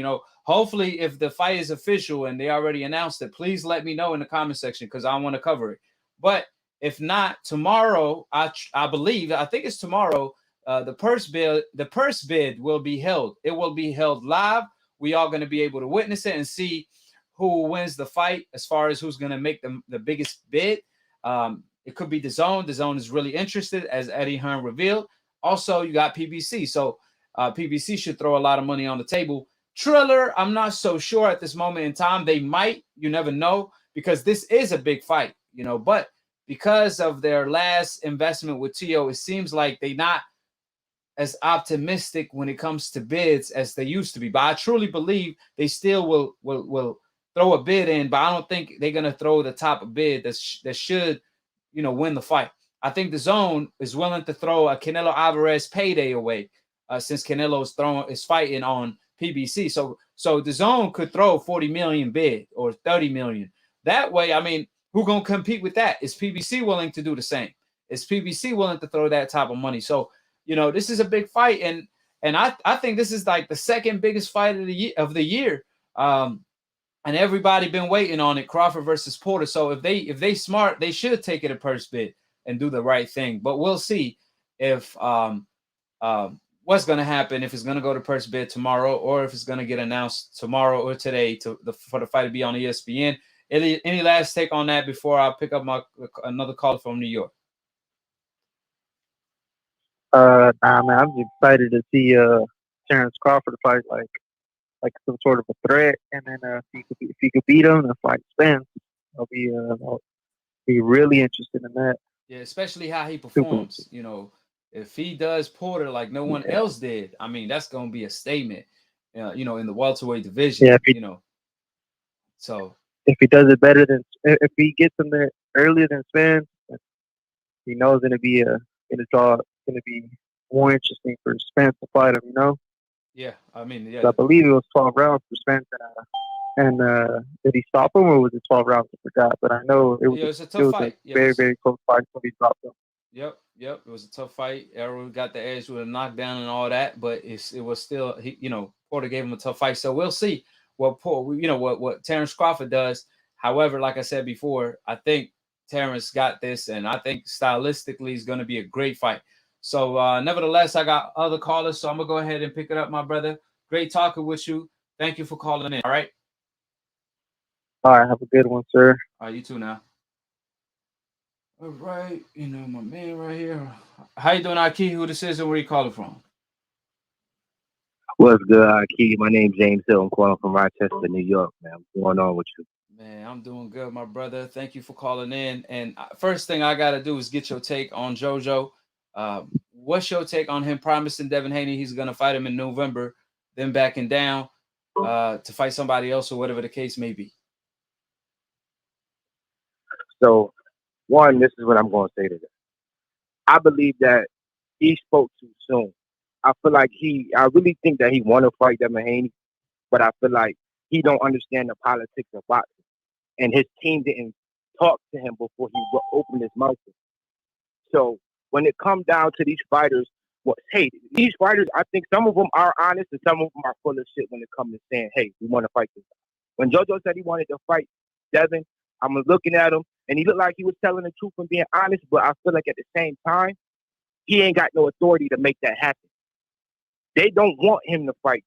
Hopefully, if the fight is official and they already announced it, please let me know in the comment section, because I want to cover it. But if not, tomorrow, I think it's tomorrow. The purse bid will be held. It will be held live. We are going to be able to witness it and see who wins the fight as far as who's going to make the biggest bid. It could be DAZN. DAZN is really interested, as Eddie Hearn revealed. Also, you got PBC. So PBC should throw a lot of money on the table. Triller, I'm not so sure at this moment in time. They might. You never know, because this is a big fight, But because of their last investment with Tio, it seems like they're not as optimistic when it comes to bids as they used to be. But I truly believe they still will throw a bid in, but I don't think they're going to throw the top bid that should, win the fight. I think DAZN is willing to throw a Canelo Alvarez payday away, since Canelo is fighting on PBC. So DAZN could throw 40 million bid or 30 million. That way, I mean, who gonna compete with that? Is PBC willing to do the same? Is PBC willing to throw that type of money? So, you know, this is a big fight, and I think this is like the second biggest fight of the year. And everybody been waiting on it, Crawford versus Porter. So if they smart, they should take it a purse bid and do the right thing. But we'll see if what's going to happen, if it's going to go to purse bid tomorrow or if it's going to get announced tomorrow or today for the fight to be on ESPN. Any last take on that before I pick up another call from New York? Nah, man, I'm just excited to see Terrence Crawford fight like some sort of a threat, and then if he could beat him and fight Spence, I'll be really interested in that. Yeah, especially how he performs. You know, if he does Porter like no one else did, I mean, that's going to be a statement. You know, in the welterweight division. Yeah, you know, so if he does it better than if he gets him there earlier than Spence, he knows going to be more interesting for Spence to fight him. You know. Yeah, I mean, yeah. I believe it was 12 rounds for Spence, and did he stop him or was it 12 rounds? I forgot, but I know it was a tough fight. Very close fight when he stopped him. Yep. It was a tough fight. Errol got the edge with a knockdown and all that, but it was still, Porter gave him a tough fight. So we'll see what Terrence Crawford does. However, like I said before, I think Terrence got this, and I think stylistically is going to be a great fight. So nevertheless, I got other callers, so I'm going to go ahead and pick it up, my brother. Great talking with you. Thank you for calling in, all right? All right, have a good one, sir. All right, you too now. All right, my man right here. How you doing, AKHi? Who this is and where you calling from? What's good, AKHi? My name's James Hill. I'm calling from Rochester, New York, man. What's going on with you? Man, I'm doing good, my brother. Thank you for calling in. And first thing I got to do is get your take on JoJo. What's your take on him promising Devin Haney he's going to fight him in November, then backing down to fight somebody else or whatever the case may be? So, one, this is what I'm going to say to them. I believe that he spoke too soon. I feel like I really think that he want to fight Devin Haney, but I feel like he don't understand the politics of boxing. And his team didn't talk to him before he opened his mouth. So, when it comes down to these fighters, these fighters, I think some of them are honest and some of them are full of shit when it comes to saying, hey, we want to fight this guy. When JoJo said he wanted to fight Devin, I'm looking at him, and he looked like he was telling the truth and being honest, but I feel like at the same time, he ain't got no authority to make that happen. They don't want him to fight.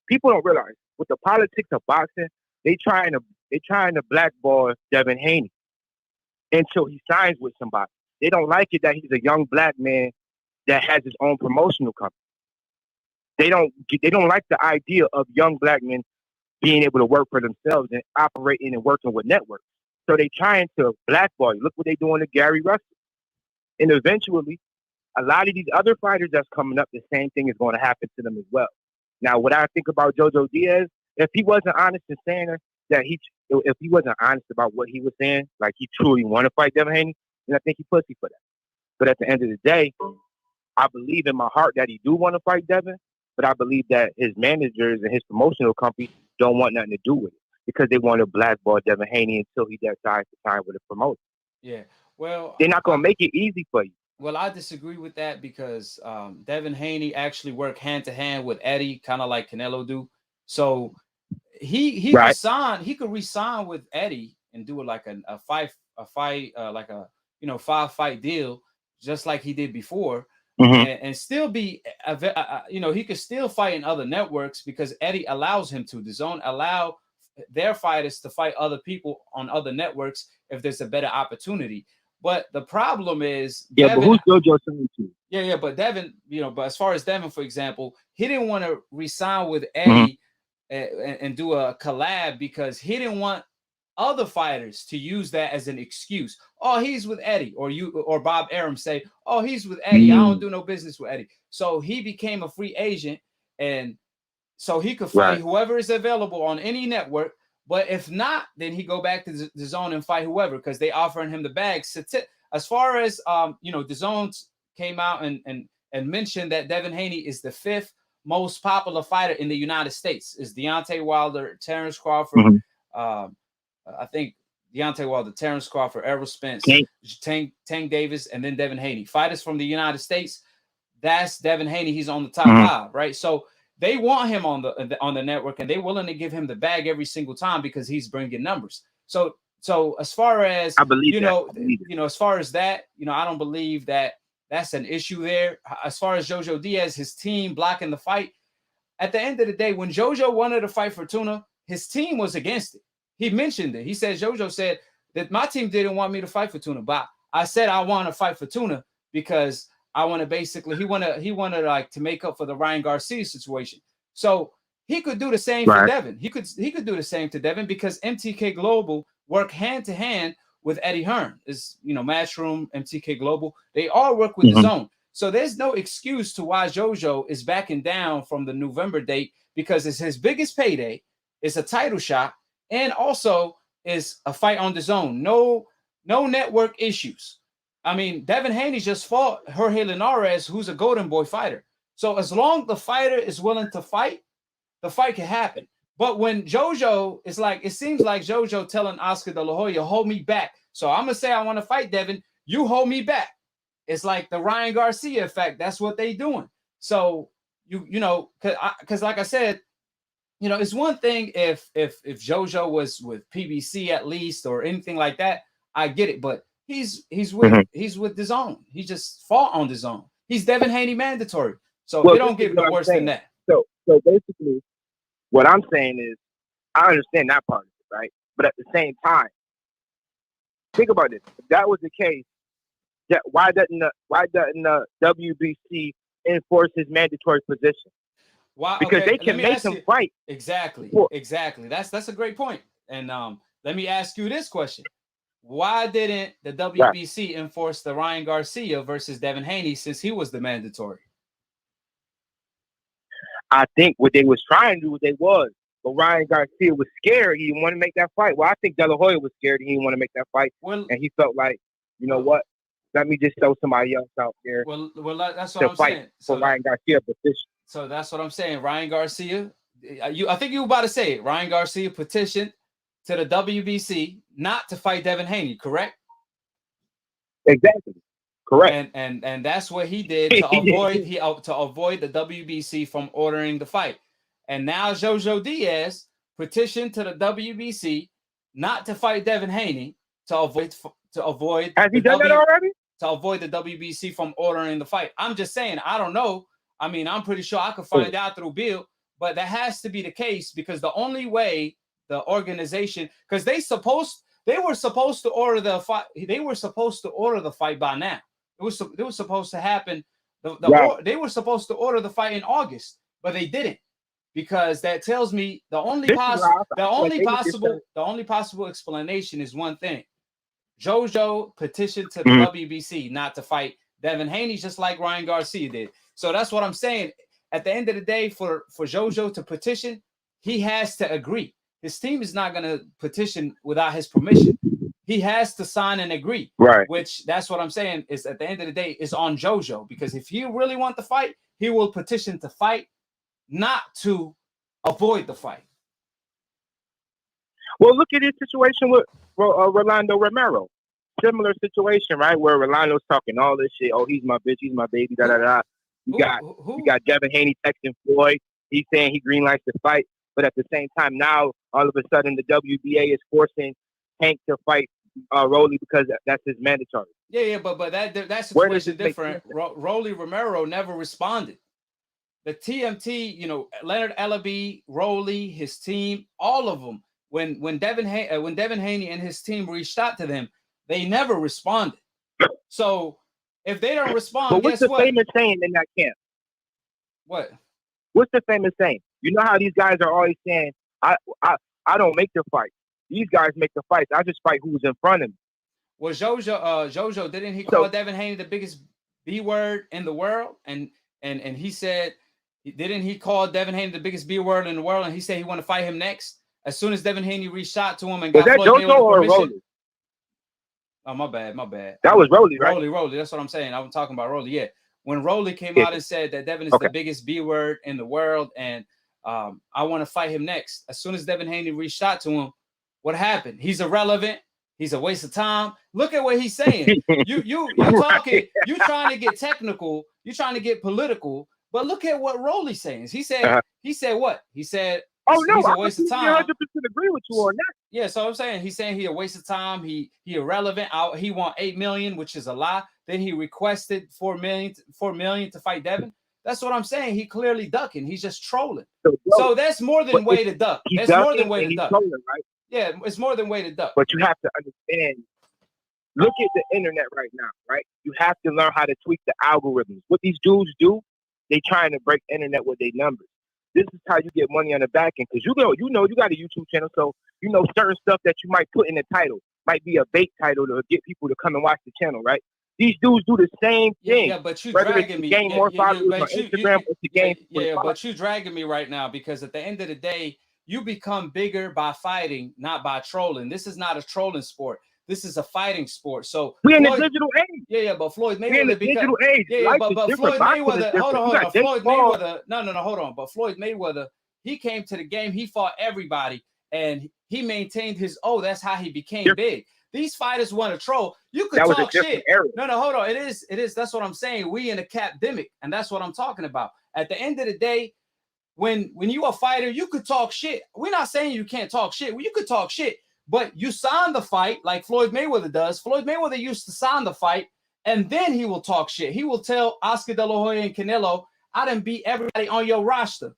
People don't realize, with the politics of boxing, they trying to blackball Devin Haney until he signs with somebody. They don't like it that he's a young black man that has his own promotional company. They don't like the idea of young black men being able to work for themselves and operating and working with networks. So they trying to blackball you. Look what they doing to Gary Russell. And eventually, a lot of these other fighters that's coming up, the same thing is going to happen to them as well. Now, what I think about JoJo Diaz, if he wasn't honest in saying that if he wasn't honest about what he was saying, like he truly want to fight Devin Haney, then I think he pussy for that. But at the end of the day, I believe in my heart that he do want to fight Devin, but I believe that his managers and his promotional company don't want nothing to do with it because they want to blackball Devin Haney until he decides to sign with a promoter. Yeah, well, they're not going to make it easy for you. Well, I disagree with that because Devin Haney actually worked hand to hand with Eddie, kind of like Canelo do. So he right. could resign with Eddie and do it like a five fight deal, just like he did before, and still be he could still fight in other networks because Eddie allows him to. DAZN allow their fighters to fight other people on other networks if there's a better opportunity. But the problem is, Devin, but who's JoJo saying to? Yeah, but Devin, but as far as Devin, for example, he didn't want to resign with Eddie and do a collab because he didn't want other fighters to use that as an excuse. Oh, he's with Eddie, or Bob Arum say, oh, he's with Eddie. I don't do no business with Eddie. So he became a free agent, and so he could fight whoever is available on any network. But if not, then he go back to the DAZN and fight whoever because they offering him the bag. So as far as DAZN came out and mentioned that Devin Haney is the 5th most popular fighter in the United States. Is Deontay Wilder, Terrence Crawford, I think Deontay Wilder, Terrence Crawford, Errol Spence, Tank Davis, and then Devin Haney. Fighters from the United States. That's Devin Haney. He's on the top 5, right? So they want him on the network, and they're willing to give him the bag every single time because he's bringing numbers. So as far as I believe as far as that, I don't believe that that's an issue there. As far as JoJo Diaz, his team blocking the fight. At the end of the day, when JoJo wanted to fight Fortuna, his team was against it. He mentioned it. He said JoJo said that my team didn't want me to fight Fortuna, but I said I want to fight Fortuna because I want to basically he wanted like to make up for the Ryan Garcia situation. So he could do the same for Devin. He could do the same to Devin because MTK Global work hand to hand with Eddie Hearn. Is Matchroom, MTK Global. They all work with the zone. So there's no excuse to why JoJo is backing down from the November date because it's his biggest payday. It's a title shot and also is a fight on the zone. No network issues. I mean, Devin Haney just fought Jorge Linares, who's a Golden Boy fighter. So as long as the fighter is willing to fight, the fight can happen. But when JoJo is like, it seems like JoJo telling Oscar De La Hoya, hold me back. So I'm going to say I want to fight Devin. You hold me back. It's like the Ryan Garcia effect. That's what they doing. So, because like I said, it's one thing if JoJo was with PBC at least or anything like that, I get it. But he's with DAZN. He just fought on DAZN. He's Devin Haney mandatory. So it don't get no worse than that. So basically, what I'm saying is, I understand that part of it, right? But at the same time, think about this. If that was the case, why doesn't the WBC enforce his mandatory position? Why? Because they can make him fight. Exactly. That's a great point. And let me ask you this question: why didn't the WBC enforce the Ryan Garcia versus Devin Haney since he was the mandatory? I think what they was trying to do, but Ryan Garcia was scared. He didn't want to make that fight. Well, I think De La Hoya was scared. He didn't want to make that fight, and he felt like, what? Let me just throw somebody else out there. Well, that's what I'm saying. For Ryan Garcia petition. So that's what I'm saying. Ryan Garcia, I think you were about to say it. Ryan Garcia petitioned to the WBC not to fight Devin Haney, correct? Exactly. Correct. And that's what he did to avoid the WBC from ordering the fight. And now JoJo Diaz petitioned to the WBC not to fight Devin Haney to avoid. Has he done that already? To avoid the WBC from ordering the fight. I'm just saying, I don't know. I mean, I'm pretty sure I could find out through Bill, but that has to be the case because the only way the organization, because they were supposed to order the fight. They were supposed to order the fight by now. It was supposed to happen. They were supposed to order the fight in August, but they didn't because that tells me the only possible explanation is one thing. JoJo petitioned to the WBC not to fight Devin Haney, just like Ryan Garcia did. So that's what I'm saying. At the end of the day, for JoJo to petition, he has to agree. His team is not going to petition without his permission. He has to sign and agree. Right. Which that's what I'm saying is at the end of the day is on JoJo because if he really wants the fight, he will petition to fight, not to avoid the fight. Well, look at his situation with Rolando Romero. Similar situation, right? Where Rolando's talking all this shit. Oh, he's my bitch, he's my baby, da da da. You got Devin Haney texting Floyd. He's saying he greenlights the fight, but at the same time, now all of a sudden the WBA is forcing Hank to fight Rolly because that's his mandatory. Yeah, but that situation different. Rolly Romero never responded. The TMT, Leonard Ellaby, Rolly, his team, all of them. When Devin Haney and his team reached out to them, they never responded. So if they don't respond, but what's the famous saying in that camp? What? What's the famous saying? You know how these guys are always saying, I don't make the fight. These guys make the fights. I just fight who's in front of me. Well, JoJo, didn't he call Devin Haney the biggest B word in the world? And he said, didn't he call Devin Haney the biggest B word in the world? And he said he want to fight him next. As soon as Devin Haney reached out to him and got Floyd JoJo or Rolly? Oh, my bad. That was Rolly, right? Rolly. That's what I'm saying. I'm talking about Rolly. Yeah. when Rolly came out and said that Devin is the biggest B word in the world, and I want to fight him next. As soon as Devin Haney reached out to him, what happened? He's irrelevant. He's a waste of time. Look at what he's saying. You talking. You trying to get technical. You trying to get political. But look at what Rolly's saying. He said. He said what? He said. Oh no, he's a waste of time. 100% agree with you on that. Yeah, so I'm saying he's saying he a waste of time. He irrelevant. He want $8 million, which is a lie. Then he requested $4 million to fight Devin. That's what I'm saying. He clearly ducking. He's just trolling. So that's more than way to duck. That's more than way to duck. Trolling, right? Yeah, it's more than way to duck. But you have to understand. Look at the internet right now, right? You have to learn how to tweak the algorithms. What these dudes do, they trying to break the internet with their numbers. This is how you get money on the back end, because you got a YouTube channel, so you know certain stuff that you might put in the title might be a bait title to get people to come and watch the channel, right? These dudes do the same thing. Yeah, but you whether dragging it's to me. gain more followers on Instagram or to gain. Yeah, but you dragging me right now, because at the end of the day, you become bigger by fighting, not by trolling. This is not a trolling sport. This is a fighting sport. So we're in the digital age. Yeah, but Floyd Mayweather. We're in the digital age. Yeah, but Floyd Mayweather. Hold on. Floyd Mayweather. No, hold on. But Floyd Mayweather, he came to the game. He fought everybody, and he maintained his. Oh, that's how he became big. These fighters want to troll. You could talk shit. No, hold on. It is. That's what I'm saying. We in a capdemic, and that's what I'm talking about. At the end of the day, when you a fighter, you could talk shit. We're not saying you can't talk shit. Well, you could talk shit. But you sign the fight like Floyd Mayweather does. Floyd Mayweather used to sign the fight, and then he will talk shit. He will tell Oscar De La Hoya and Canelo, I done beat everybody on your roster.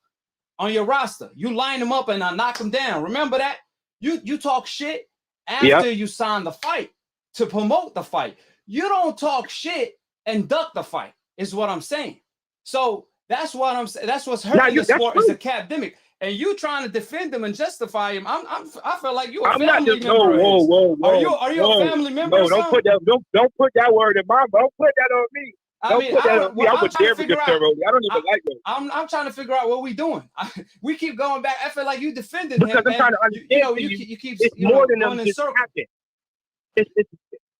You line them up and I knock them down. Remember that? You talk shit after you sign the fight to promote the fight. You don't talk shit and duck the fight, is what I'm saying. So that's what I'm saying. That's what's hurting the sport is the capdemic. And you trying to defend him and justify him. I feel like you a family member. Whoa. Are you a family member? No, don't put that word in my mouth. Don't put that on me. I would never defend Rolly. I don't even like that. I'm trying to figure out what we doing. We keep going back. I feel like you defending him. Because I'm trying to understand. You keep it's more than them just happen. It's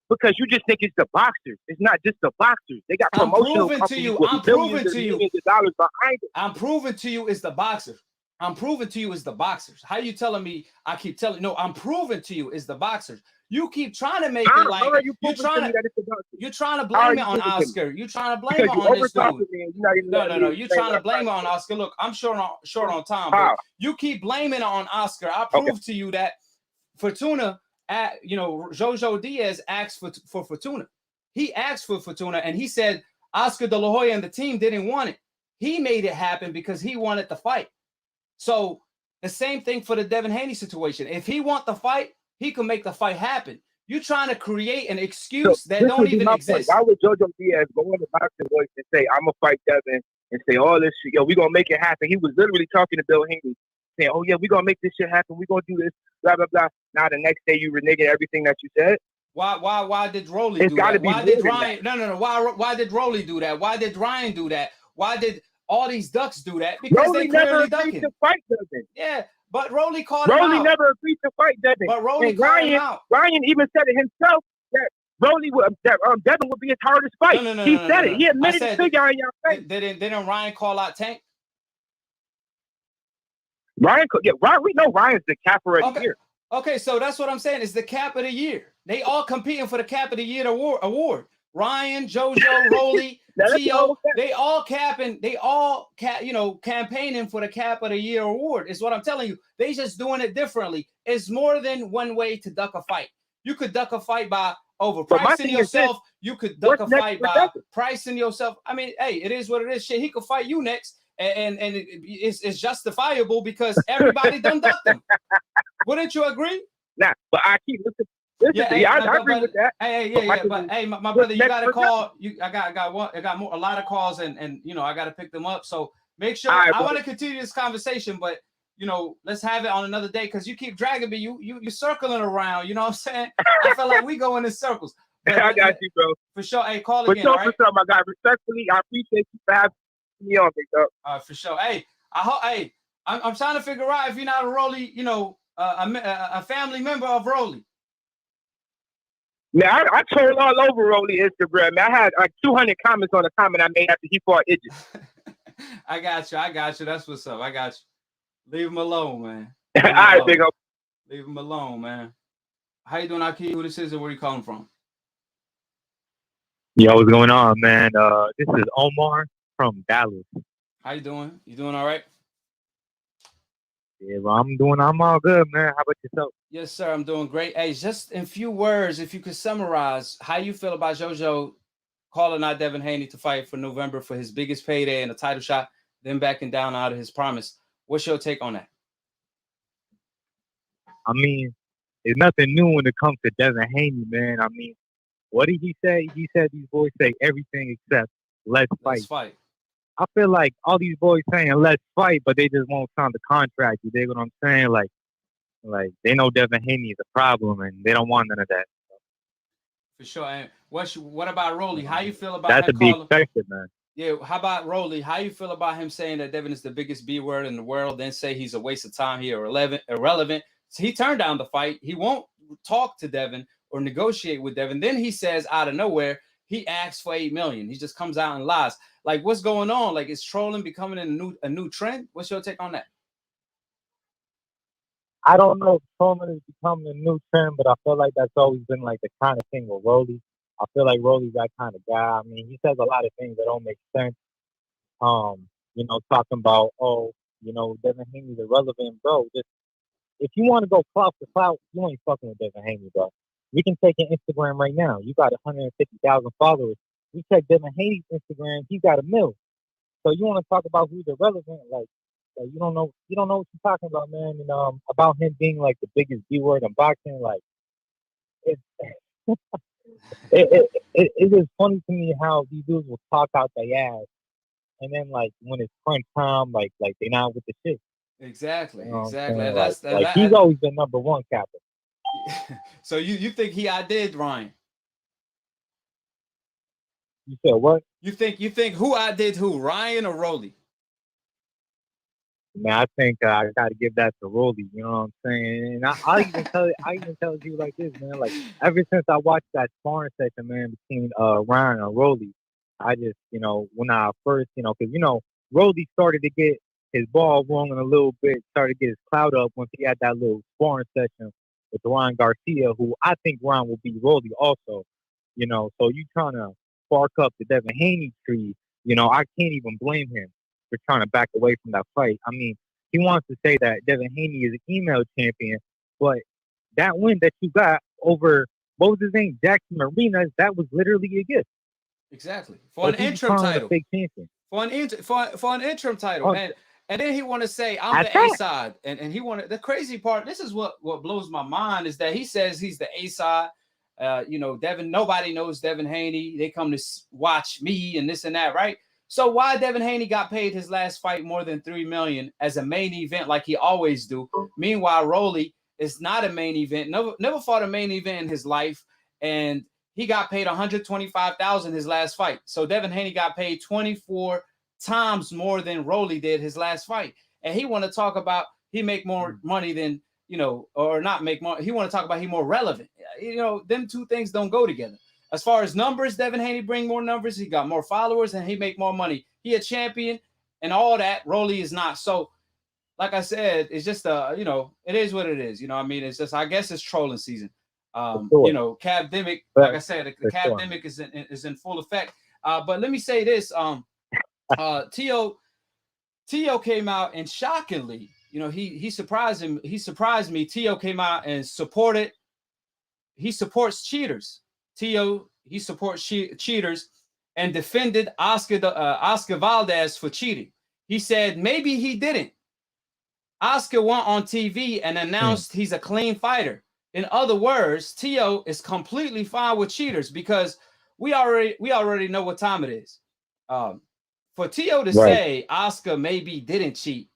because you just think it's the boxers. It's not just the boxers. They got promotional companies with billions of dollars behind it. I'm proving to you it's the boxers. I'm proving to you is the boxers. How you telling me? I keep telling no. I'm proving to you is the boxers. You keep trying to make it like you're trying to blame it on Oscar. You're trying to blame it on this dude. No. You're trying to blame it on Oscar. Look, I'm short on time, but you keep blaming it on Oscar. I prove to you that Fortuna, JoJo Diaz asked for Fortuna. He asked for Fortuna, and he said Oscar De La Hoya and the team didn't want it. He made it happen because he wanted the fight. So the same thing for the Devin Haney situation. If he want the fight, he can make the fight happen. You trying to create an excuse that don't even exist. Why would JoJo Diaz go in the boxing voice and say, I'm going to fight Devin and say all this shit? Yo, we're going to make it happen. He was literally talking to Bill Haney saying, oh, yeah, we're going to make this shit happen. We're going to do this, blah, blah, blah. Now the next day you reneging everything that you said. Why did Rolly do that? Why did Ryan? No. Why did Rolly do that? Why did Ryan do that? Why did all these ducks do that? Because Rolly they clearly never agreed to fight Devin. Yeah, but Rolly called him out. Rolly never agreed to fight Devin. But Rolly called him out. Ryan even said it himself that Devin would be his hardest fight. He said it. He admitted to figure in your face. Didn't Ryan call out Tank? Ryan, we know Ryan's the capper of the year. Okay, so that's what I'm saying. It's the cap of the year. They all competing for the cap of the year award. Ryan, JoJo, Rolly, Tio, they all campaigning for the cap of the year award. Is what I'm telling you. They just doing it differently. It's more than one way to duck a fight. You could duck a fight by overpricing yourself. You could duck a fight by pricing yourself. I mean, hey, it is what it is. Shit, he could fight you next, and it's justifiable because everybody done ducked him. Wouldn't you agree? Nah, but I keep listening. I agree with that. But my brother, you got a call. I got a lot of calls, and I got to pick them up. So make sure. I want to continue this conversation, but let's have it on another day because you keep dragging me. You circling around. You know what I'm saying? I feel like we go in circles. But, I got you, bro. For sure. Hey, call again. For sure, my guy. Respectfully, I appreciate you for having me on, big dog. For sure. Hey, I'm trying to figure out if you're not a Rolly, a family member of Rolly. Man, I trolled all over Rolly Instagram. Man, I had like 200 comments on a comment I made after he fought Idris. I got you. That's what's up. I got you. Leave him alone, man. All right, big up. Leave him alone, man. How you doing, AKHi? Who this is and where you calling from? Yo, what's going on, man? This is Omar from Dallas. How you doing? You doing all right? Yeah, well, I'm all good, man. How about yourself? Yes, sir. I'm doing great. Hey, just in few words, if you could summarize how you feel about JoJo calling out Devin Haney to fight for November for his biggest payday and a title shot, then backing down out of his promise. What's your take on that? I mean, there's nothing new when it comes to Devin Haney, man. I mean, what did he say? He said these boys say everything except let's fight. Let's fight. I feel like all these boys saying let's fight, but they just won't sign the contract. You dig what I'm saying? Like they know Devin Haney is a problem, and they don't want none of that. For sure. And what about Rolly? How you feel about that? him To be expected, man. Yeah. How about Rolly? How you feel about him saying that Devin is the biggest B word in the world, then say he's a waste of time here, irrelevant? So he turned down the fight. He won't talk to Devin or negotiate with Devin. Then he says out of nowhere, he asks for $8 million. He just comes out and lies. Like, what's going on? Like, is trolling becoming a new trend? What's your take on that? I don't know if trolling is becoming a new trend, but I feel like that's always been like the kind of thing with Rolly. I feel like Rolly's that kind of guy. I mean, he says a lot of things that don't make sense. You know, talking about, Devin Haney's irrelevant, bro. Just if you want to go clout for clout, you ain't fucking with Devin Haney, bro. We can take your Instagram right now. You got 150,000 followers. We check Devin Haney's Instagram. He got 1 million. So you want to talk about who's irrelevant? Like you don't know what you're talking about, man. And about him being like the biggest B word in boxing, like it's it is funny to me how these dudes will talk out their ass, and then like when it's crunch time, like they not with the shit. Exactly, You know exactly. That's he's always been number one captain. So you think he outdid Ryan? You said what? You think who outdid who, Ryan or Rolly? Man, I think I got to give that to Rolly. You know what I'm saying? And I even tell you like this, man. Like ever since I watched that sparring session, man, between Ryan and Rolly, I just, when I first, because Rolly started to get his ball rolling a little bit, started to get his clout up once he had that little sparring session with Ryan Garcia, who I think Ryan will beat Rolly also. So you trying to spark up the Devin Haney tree? I can't even blame him for trying to back away from that fight. I mean, he wants to say that Devin Haney is an email champion, but that win that you got over, what was his name, Jackson Marinas, that was literally a gift. Exactly. For an interim title. For an interim title. Oh. And then he want to say, I'm the A side. And he wanted, the crazy part, this is what blows my mind, is that he says he's the A side. Devin, nobody knows Devin Haney. They come to watch me and this and that, right? So why Devin Haney got paid his last fight more than $3 million as a main event like he always do? Meanwhile, Rolly is not a main event. Never fought a main event in his life, and he got paid $125,000 his last fight. So Devin Haney got paid 24 times more than Rolly did his last fight, and he want to talk about he make more money than or not make more. He want to talk about he more relevant. Them two things don't go together. As far as numbers, Devin Haney bring more numbers. He got more followers and he make more money. He a champion and all that. Rolly is not. So, like I said, it's just it is what it is. I mean, it's just, I guess it's trolling season. Cabdemic, like I said, the Cabdemic is in full effect. But let me say this. Tio came out and shockingly, he surprised him. He surprised me. Tio came out and supported. He supports cheaters. Tio, he supports cheaters and defended Oscar Valdez for cheating. He said maybe he didn't. Oscar went on TV and announced he's a clean fighter. In other words, Tio is completely fine with cheaters because we already know what time it is. For Tio to say Oscar maybe didn't cheat,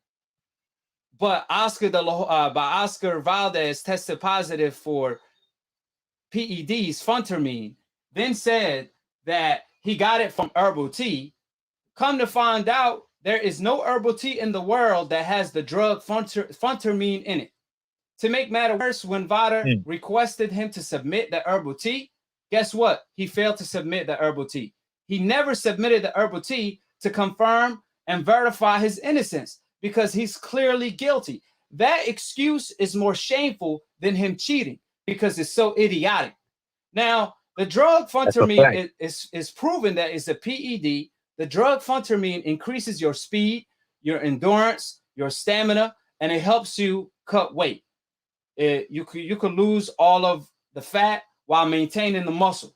but Oscar Valdez tested positive for PEDs, phentermine, then said that he got it from herbal tea. Come to find out, there is no herbal tea in the world that has the drug phentermine in it. To make matters worse, when Vada requested him to submit the herbal tea, Guess what? He failed to submit the herbal tea. He never submitted the herbal tea to confirm and verify his innocence because he's clearly guilty. That excuse is more shameful than him cheating because it's so idiotic. Now, the drug phentermine is proven that it's a PED. The drug phentermine increases your speed, your endurance, your stamina, and it helps you cut weight. You could lose all of the fat while maintaining the muscle.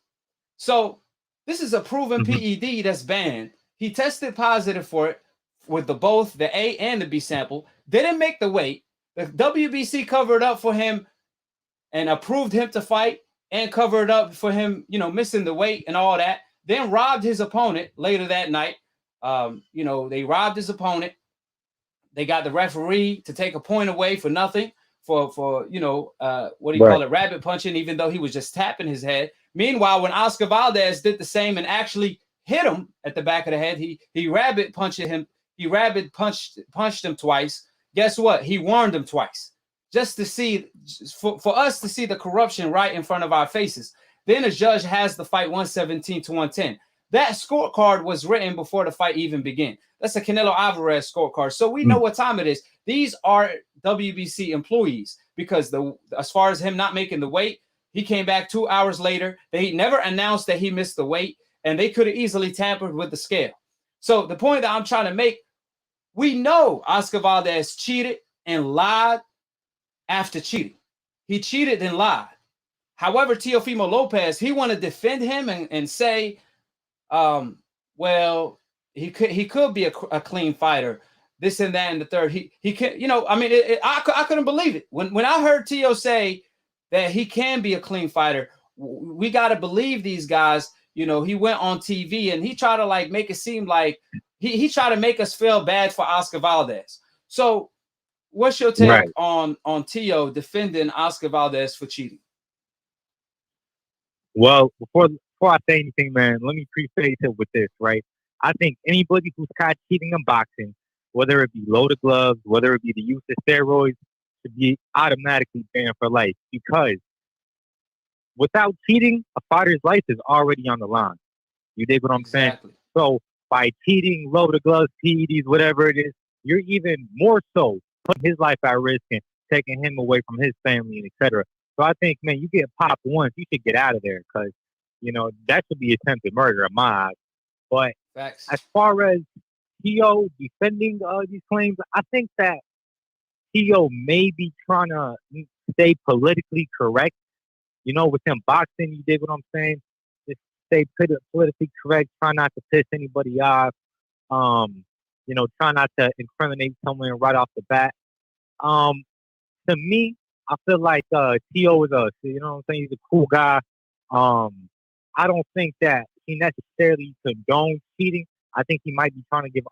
So this is a proven PED that's banned. He tested positive for it with both the A and the B sample. Didn't make the weight. The WBC covered up for him and approved him to fight and covered up for him, missing the weight and all that. Then robbed his opponent later that night. They robbed his opponent. They got the referee to take a point away for nothing for what do you call it, rabbit punching, even though he was just tapping his head. Meanwhile, when Oscar Valdez did the same and actually hit him at the back of the head, he rabbit punched him. He rabbit punched him twice. Guess what? He warned him twice, just to see for us to see the corruption right in front of our faces. Then a judge has the fight 117 to 110. That scorecard was written before the fight even began. That's a Canelo Alvarez scorecard. So we know what time it is. These are WBC employees because as far as him not making the weight, he came back 2 hours later. They never announced that he missed the weight, and they could have easily tampered with the scale. So the point that I'm trying to make, we know Oscar Valdez cheated and lied after cheating. He cheated and lied. However, Teofimo Lopez, he want to defend him and say, well, he could be a clean fighter, this and that and the third. He can, I couldn't believe it when I heard Teo say that he can be a clean fighter. We got to believe these guys. He went on TV and he tried to make it seem like he tried to make us feel bad for Oscar Valdez. So, what's your take on Teo defending Oscar Valdez for cheating? Well, before I say anything, man, let me preface it with this, right? I think anybody who's caught cheating in boxing, whether it be loaded gloves, whether it be the use of steroids, should be automatically banned for life because without cheating, a fighter's life is already on the line. You dig what I'm saying? So by cheating, loaded gloves, PEDs, whatever it is, you're even more so putting his life at risk and taking him away from his family and etc. So I think, man, you get popped once, you should get out of there because, that should be attempted murder in my eyes. But as far as Teo defending these claims, I think that Teo may be trying to stay politically correct. With him boxing, you dig what I'm saying? Just stay politically correct, try not to piss anybody off, try not to incriminate someone right off the bat. To me, I feel like Teo is he's a cool guy. I don't think that he necessarily condones cheating. I think he might be trying to give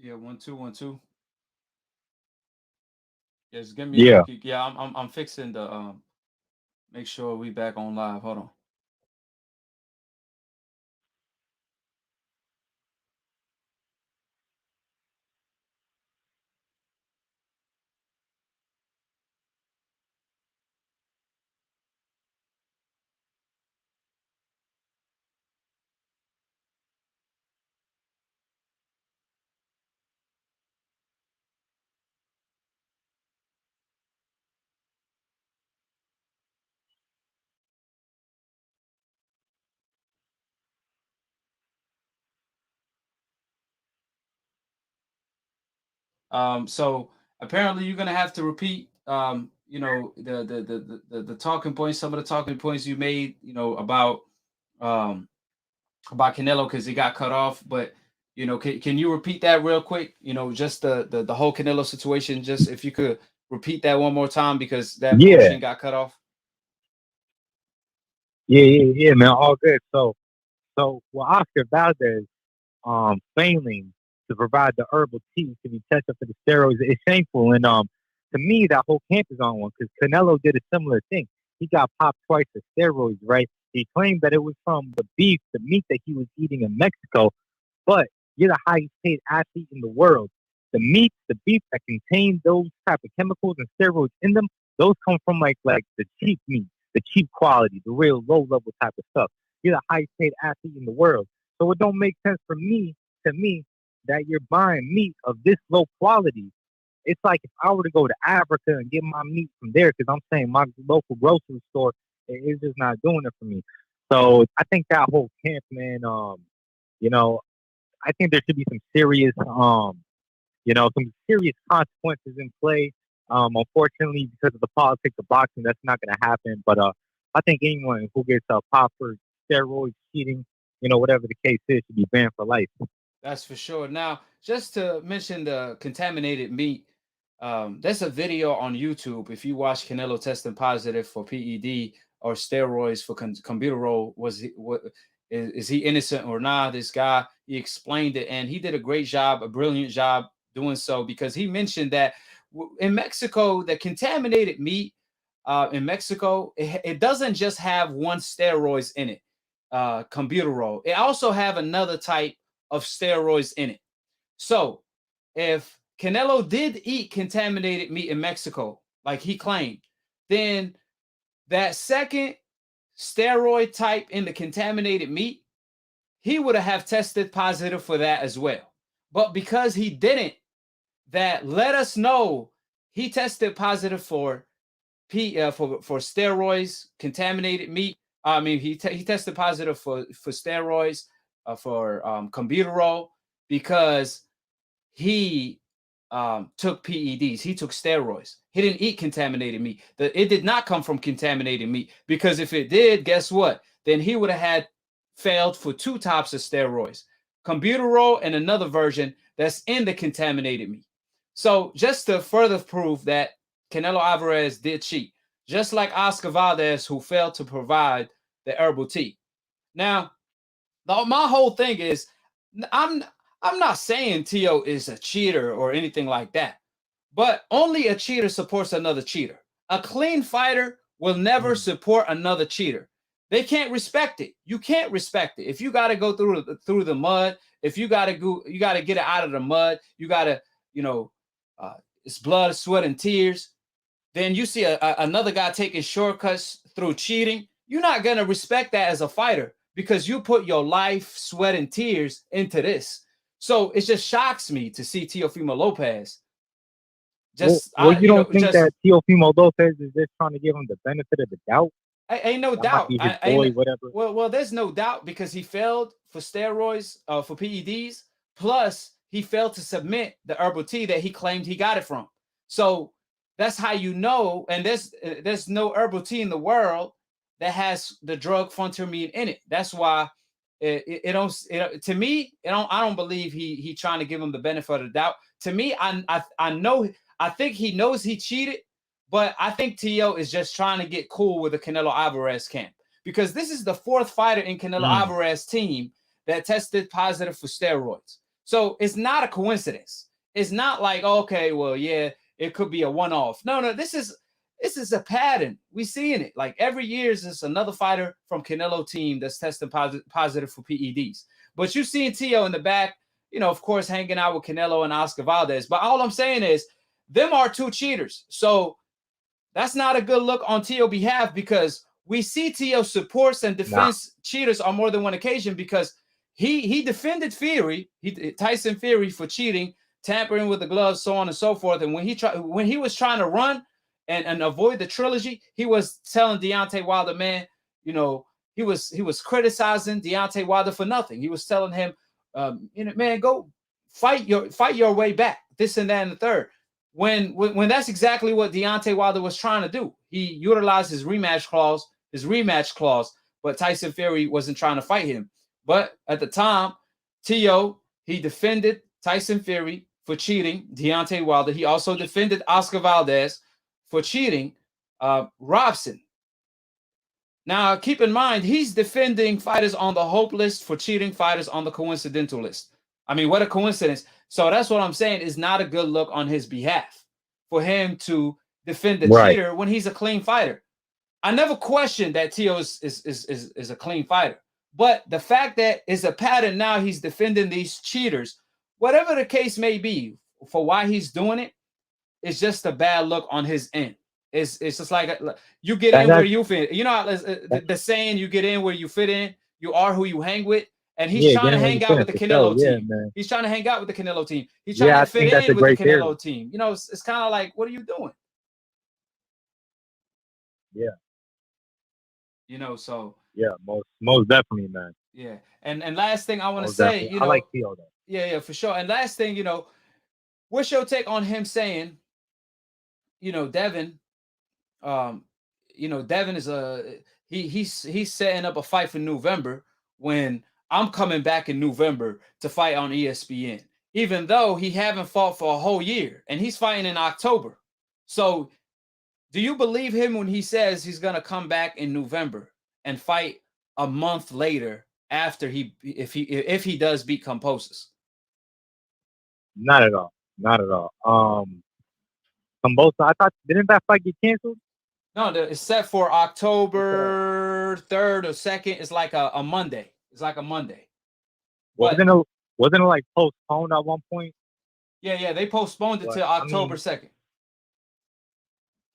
Yeah, 1 2 1 2. Yeah, just give me Yeah. yeah, I'm fixing the make sure we back on live. Hold on. So apparently you're gonna have to repeat, you know, the talking points, some of the talking points you made, you know, um, about Canelo because he got cut off. But you know, can you repeat that real quick? You know, just the whole Canelo situation. Just if you could repeat that one more time because that Yeah. portion got cut off. Yeah, man. All good. So well, Oscar Valdez failing to provide the herbal tea to be tested for the steroids is shameful. And to me, that whole camp is on one because Canelo did a similar thing. He got popped twice for steroids, right? He claimed that it was from the beef, the meat that he was eating in Mexico. But you're the highest paid athlete in the world. The meat, the beef that contain those type of chemicals and steroids in them, those come from like the cheap meat, the cheap quality, the real low level type of stuff. You're the highest paid athlete in the world. So it don't make sense for me to me that you're buying meat of this low quality. It's like if I were to go to Africa and get my meat from there, because I'm saying my local grocery store is just not doing it for me. So I think that whole camp, man, you know, I think there should be some serious, some serious consequences in play. Unfortunately, because of the politics of boxing, that's not going to happen. But I think anyone who gets popped for steroids, cheating, whatever the case is, should be banned for life. That's for sure. Now, just to mention the contaminated meat, there's a video on YouTube. If you watch Canelo testing positive for PED or steroids for Combuterol, is he innocent or not? This guy, he explained it, and he did a great job, a brilliant job doing so, because he mentioned that in Mexico, the contaminated meat in Mexico, it doesn't just have one steroids in it, Combuterol. It also have another type of steroids in it. So if Canelo did eat contaminated meat in Mexico, like he claimed, then that second steroid type in the contaminated meat, he would have tested positive for that as well. But because he didn't, that let us know he tested positive for for steroids, contaminated meat. I mean, he tested positive for steroids, for Combuterol, because he took PEDs. He took steroids. He didn't eat contaminated meat. It did not come from contaminated meat, because if it did, guess what? Then he would have had failed for two types of steroids, Combuterol and another version that's in the contaminated meat. So just to further prove that Canelo Alvarez did cheat, just like Oscar Valdez, who failed to provide the herbal tea. Now, my whole thing is, I'm not saying Tio is a cheater or anything like that, but only a cheater supports another cheater. A clean fighter will never support another cheater. They can't respect it. You can't respect it. If you got to go through the mud, if you got to go, you got to get it out of the mud. You got to, it's blood, sweat, and tears. Then you see another guy taking shortcuts through cheating. You're not gonna respect that as a fighter, because you put your life, sweat, and tears into this. So it just shocks me to see Teofimo Lopez. You don't think that Teofimo Lopez is just trying to give him the benefit of the doubt? Ain't no that doubt. Might be his boy, whatever. Well, there's no doubt, because he failed for steroids, for PEDs. Plus, he failed to submit the herbal tea that he claimed he got it from. So that's how you know. And there's no herbal tea in the world that has the drug phentermine in it. That's why I don't believe he trying to give him the benefit of the doubt. To me, I think he knows he cheated, but I think Tio is just trying to get cool with the Canelo Alvarez camp, because this is the fourth fighter in Canelo Alvarez team that tested positive for steroids. So it's not a coincidence. It's not like, okay, well, yeah, it could be a one-off. No, this is a pattern. We seeing it. Like every year is another fighter from Canelo team that's testing positive for PEDs. But you seeing Tio in the back, of course, hanging out with Canelo and Oscar Valdez. But all I'm saying is, them are two cheaters. So that's not a good look on Tio's behalf, because we see Tio supports and defends cheaters on more than one occasion, because he defended Tyson Fury for cheating, tampering with the gloves, so on and so forth. And when he was trying to run and avoid the trilogy, he was telling Deontay Wilder, man, he was criticizing Deontay Wilder for nothing. He was telling him, man, go fight your way back, this and that and the third. When that's exactly what Deontay Wilder was trying to do. He utilized his rematch clause, but Tyson Fury wasn't trying to fight him. But at the time, Tio, he defended Tyson Fury for cheating Deontay Wilder. He also defended Oscar Valdez for cheating Robson. Now, keep in mind, he's defending fighters on the hope list for cheating fighters on the coincidental list. I mean, what a coincidence. So that's what I'm saying, is not a good look on his behalf for him to defend the cheater when he's a clean fighter. I never questioned that Tio is a clean fighter. But the fact that it's a pattern now, he's defending these cheaters, whatever the case may be, for why he's doing it, it's just a bad look on his end. It's just like you get in where you fit. The saying, you get in where you fit in. You are who you hang with. And he's trying to hang out with the Canelo team. He's trying to hang out with the Canelo team. He's trying to fit in with the Canelo team. It's kind of like, what are you doing? Yeah. So. Yeah, most definitely, man. Yeah. And last thing I want to say, I like Tio though. Yeah, for sure. And last thing, what's your take on him saying, Devin, Devin is he's setting up a fight for November, when I'm coming back in November to fight on ESPN, even though he haven't fought for a whole year, and he's fighting in October. So do you believe him when he says he's going to come back in November and fight a month later after if he does beat Kambosos? Not at all. Kambosos, I thought, didn't that fight get canceled? No, it's set for October 3rd or 2nd. It's like a Monday. It's like a Monday. Wasn't it like postponed at one point? Yeah, they postponed it to October 2nd.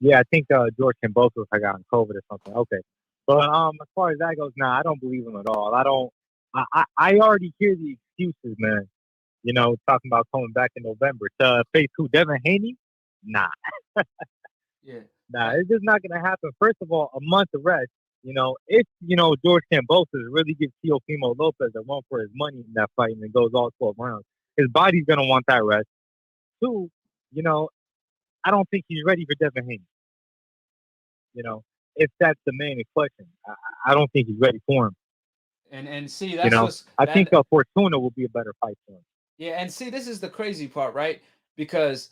Yeah, I think George Kambosos had gotten COVID or something. Okay. But as far as that goes, I don't believe him at all. I already hear the excuses, man. Talking about coming back in November to face who? Devin Haney? Nah. Yeah. Nah, it's just not gonna happen. First of all, a month of rest. If George Kambosos really gives Teofimo Lopez a run for his money in that fight and it goes all 12 rounds, his body's gonna want that rest. Two, I don't think he's ready for Devin Haney. If that's the main question, I don't think he's ready for him. And see, that's I think Fortuna will be a better fight for him. Yeah, and see, this is the crazy part, right? Because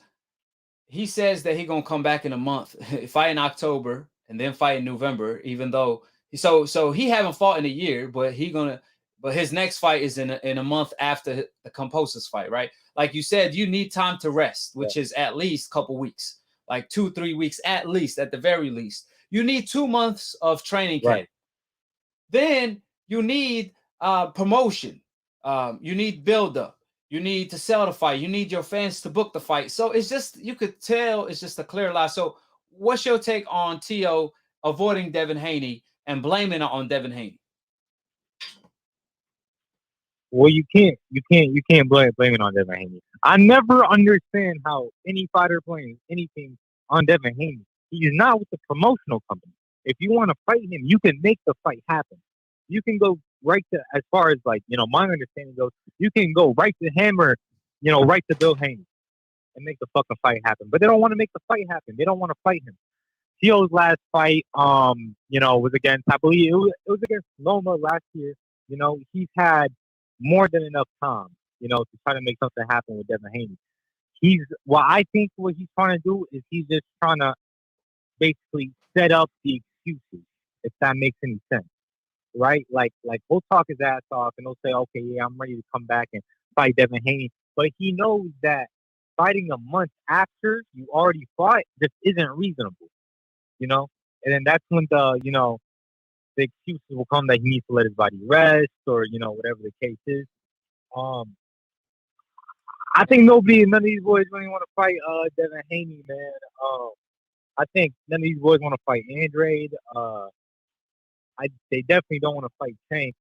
he says that he's gonna come back in a month, fight in October, and then fight in November. Even though so he haven't fought in a year, but his next fight is in a month after the Kambosos fight, right? Like you said, you need time to rest, which is at least a couple weeks, like 2-3 weeks at least, at the very least. You need 2 months of training camp. Right. Then you need promotion. You need build up. You need to sell the fight. You need your fans to book the fight. So it's just, you could tell it's just a clear lie. So what's your take on Tio avoiding Devin Haney and blaming it on Devin Haney? Well, you can't blame it on Devin Haney. I never understand how any fighter blames anything on Devin Haney. He's not with the promotional company. If you want to fight him, you can make the fight happen. You can go right to, as far as my understanding goes, you can go right to him or, right to Bill Haney and make the fucking fight happen. But they don't want to make the fight happen. They don't want to fight him. Tio's last fight, was against, I believe it was against Loma last year. He's had more than enough time, to try to make something happen with Devin Haney. I think what he's trying to do is he's just trying to basically set up the excuses, if that makes any sense. Right? Like he'll talk his ass off and he'll say, okay, yeah, I'm ready to come back and fight Devin Haney, but he knows that fighting a month after you already fought just isn't reasonable, you know. And then that's when the excuses will come that he needs to let his body rest or whatever the case is. Um, I think none of these boys really want to fight Devin Haney, man. I think none of these boys want to fight Andrade. They definitely don't want to fight Tank.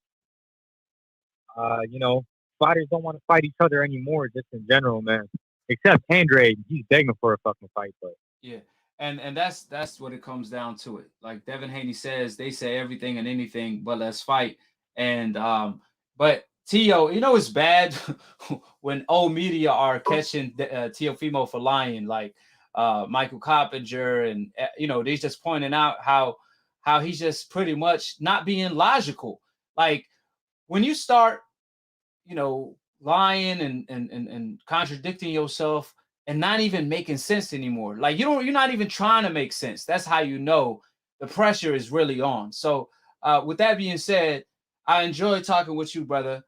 Fighters don't want to fight each other anymore, just in general, man. Except Andrade, he's begging for a fucking fight, but Yeah. And that's what it comes down to it. Like Devin Haney says, they say everything and anything, but let's fight. And but Tio, it's bad when old media are catching Teofimo for lying, like Michael Coppinger, and they just pointing out how he's just pretty much not being logical. Like when you start, lying and contradicting yourself and not even making sense anymore. Like you're not even trying to make sense. That's how the pressure is really on. So with that being said, I enjoyed talking with you, brother.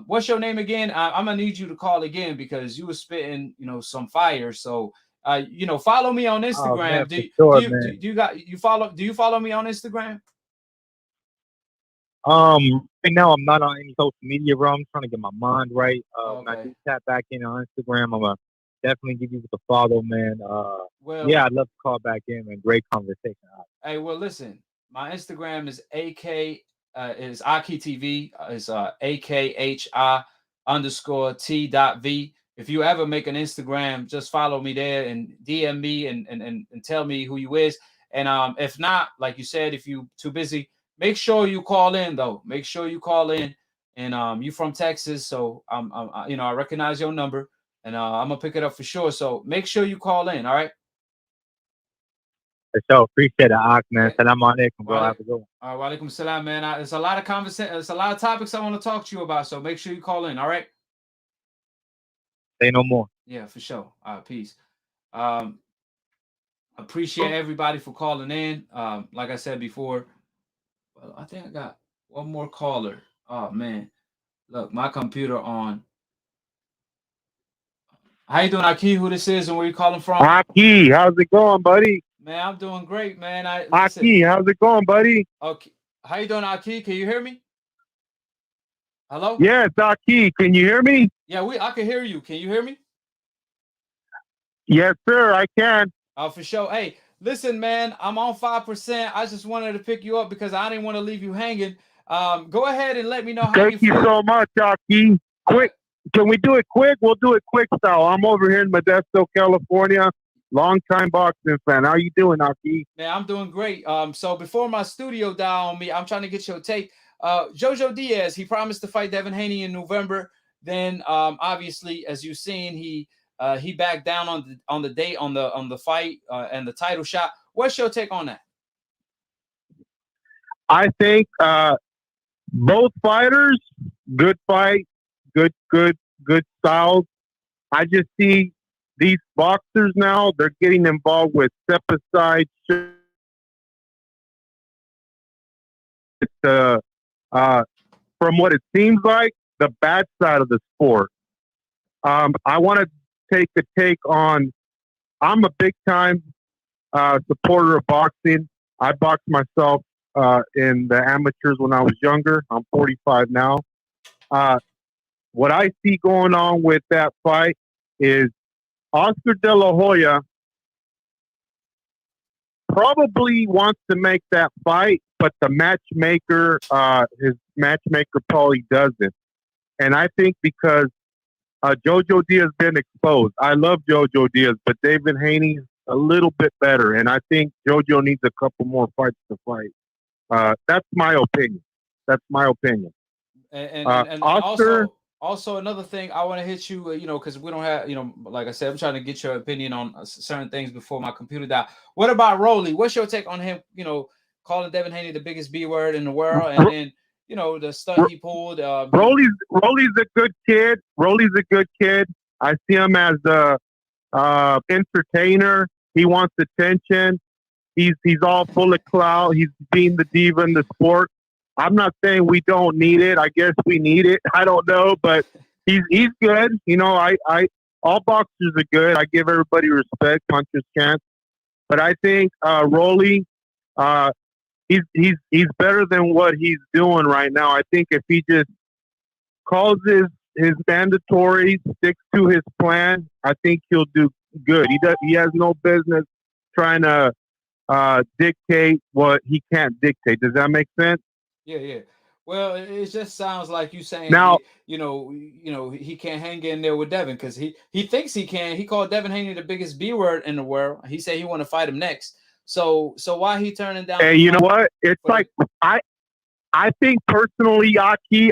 What's your name again? I'm gonna need you to call again because you were spitting, some fire. So follow me on Instagram. man, do you follow me on Instagram? Right now I'm not on any social media, bro. I'm trying to get my mind right. When I Okay. do tap back in on Instagram, I'm gonna definitely give you the follow, man. Well, Yeah, I'd love to call back in, man. Great conversation. hey, well, listen, my Instagram is is AKHi TV. Is AKHi _T.V. If you ever make an Instagram, just follow me there and DM me and tell me who you is. And if not, like you said, if you too busy, make sure you call in though. Make sure you call in. And you from Texas, so I recognize your number, and I'm gonna pick it up for sure. So make sure you call in. All right. For sure. Appreciate it, Ak, man. Yeah. Salam alaikum, bro. Have a good one. All right, walaikum salam, man. There's a lot of conversation. There's a lot of topics I want to talk to you about. So make sure you call in. All right. Say no more. Yeah, for sure. All right, peace. Appreciate everybody for calling in. Like I said before, well, I think I got one more caller. Oh man, look, my computer on. How you doing, Aki? Who this is and where you calling from? Aki, how's it going, buddy? Man, I'm doing great, man. Aki, how's it going, buddy? Okay, how you doing, Aki? Can you hear me? Hello? Yes, Aki, can you hear me? Yeah, I can hear you. Can you hear me? Yes, sir, I can. Oh, for sure. Hey, listen, man, I'm on 5%. I just wanted to pick you up because I didn't want to leave you hanging. Go ahead and let me know how Thank you feel. so much, Aki. Quick, can we do it quick? We'll do it quick style. I'm over here in Modesto, California. Long-time boxing fan. How you doing, Aki? Man, I'm doing great. So before my studio dial on me, I'm trying to get your take. JoJo Diaz, he promised to fight Devin Haney in November. Then, obviously, as you've seen, he backed down on the date on the fight and the title shot. What's your take on that? I think both fighters, good fight, good styles. I just see these boxers now, they're getting involved with step aside shit. From what it seems like, the bad side of the sport. I want to take a take on, I'm a big time supporter of boxing. I boxed myself in the amateurs when I was younger. I'm 45 now. What I see going on with that fight is Oscar De La Hoya probably wants to make that fight, but the matchmaker, his matchmaker probably doesn't. And I think because JoJo Diaz been exposed. I love JoJo Diaz, but Devin Haney's a little bit better. And I think JoJo needs a couple more fights to fight. That's my opinion. And Oscar, also another thing I want to hit you, because we don't have, like I said, I'm trying to get your opinion on certain things before my computer died. What about Rolly? What's your take on him? Calling Devin Haney the biggest B word in the world, and then the stunt he pulled. Rolly's a good kid. I see him as the entertainer. He wants attention. He's all full of clout. He's being the diva in the sport. I'm not saying we don't need it. I guess we need it. I don't know, but He's good. You know, I all boxers are good. I give everybody respect, puncher's chance. But I think Rolly, uh, he's better than what he's doing right now. I think if he just calls his mandatory, sticks to his plan, I think he'll do good. He has no business trying to dictate what he can't dictate. Does that make sense? Yeah, yeah. Well, it just sounds like you saying, Now, he can't hang in there with Devin because he thinks he can. He called Devin Haney the biggest B word in the world. He said he want to fight him next. So why he turning down? hey, you know what? It's like I think personally, Aki,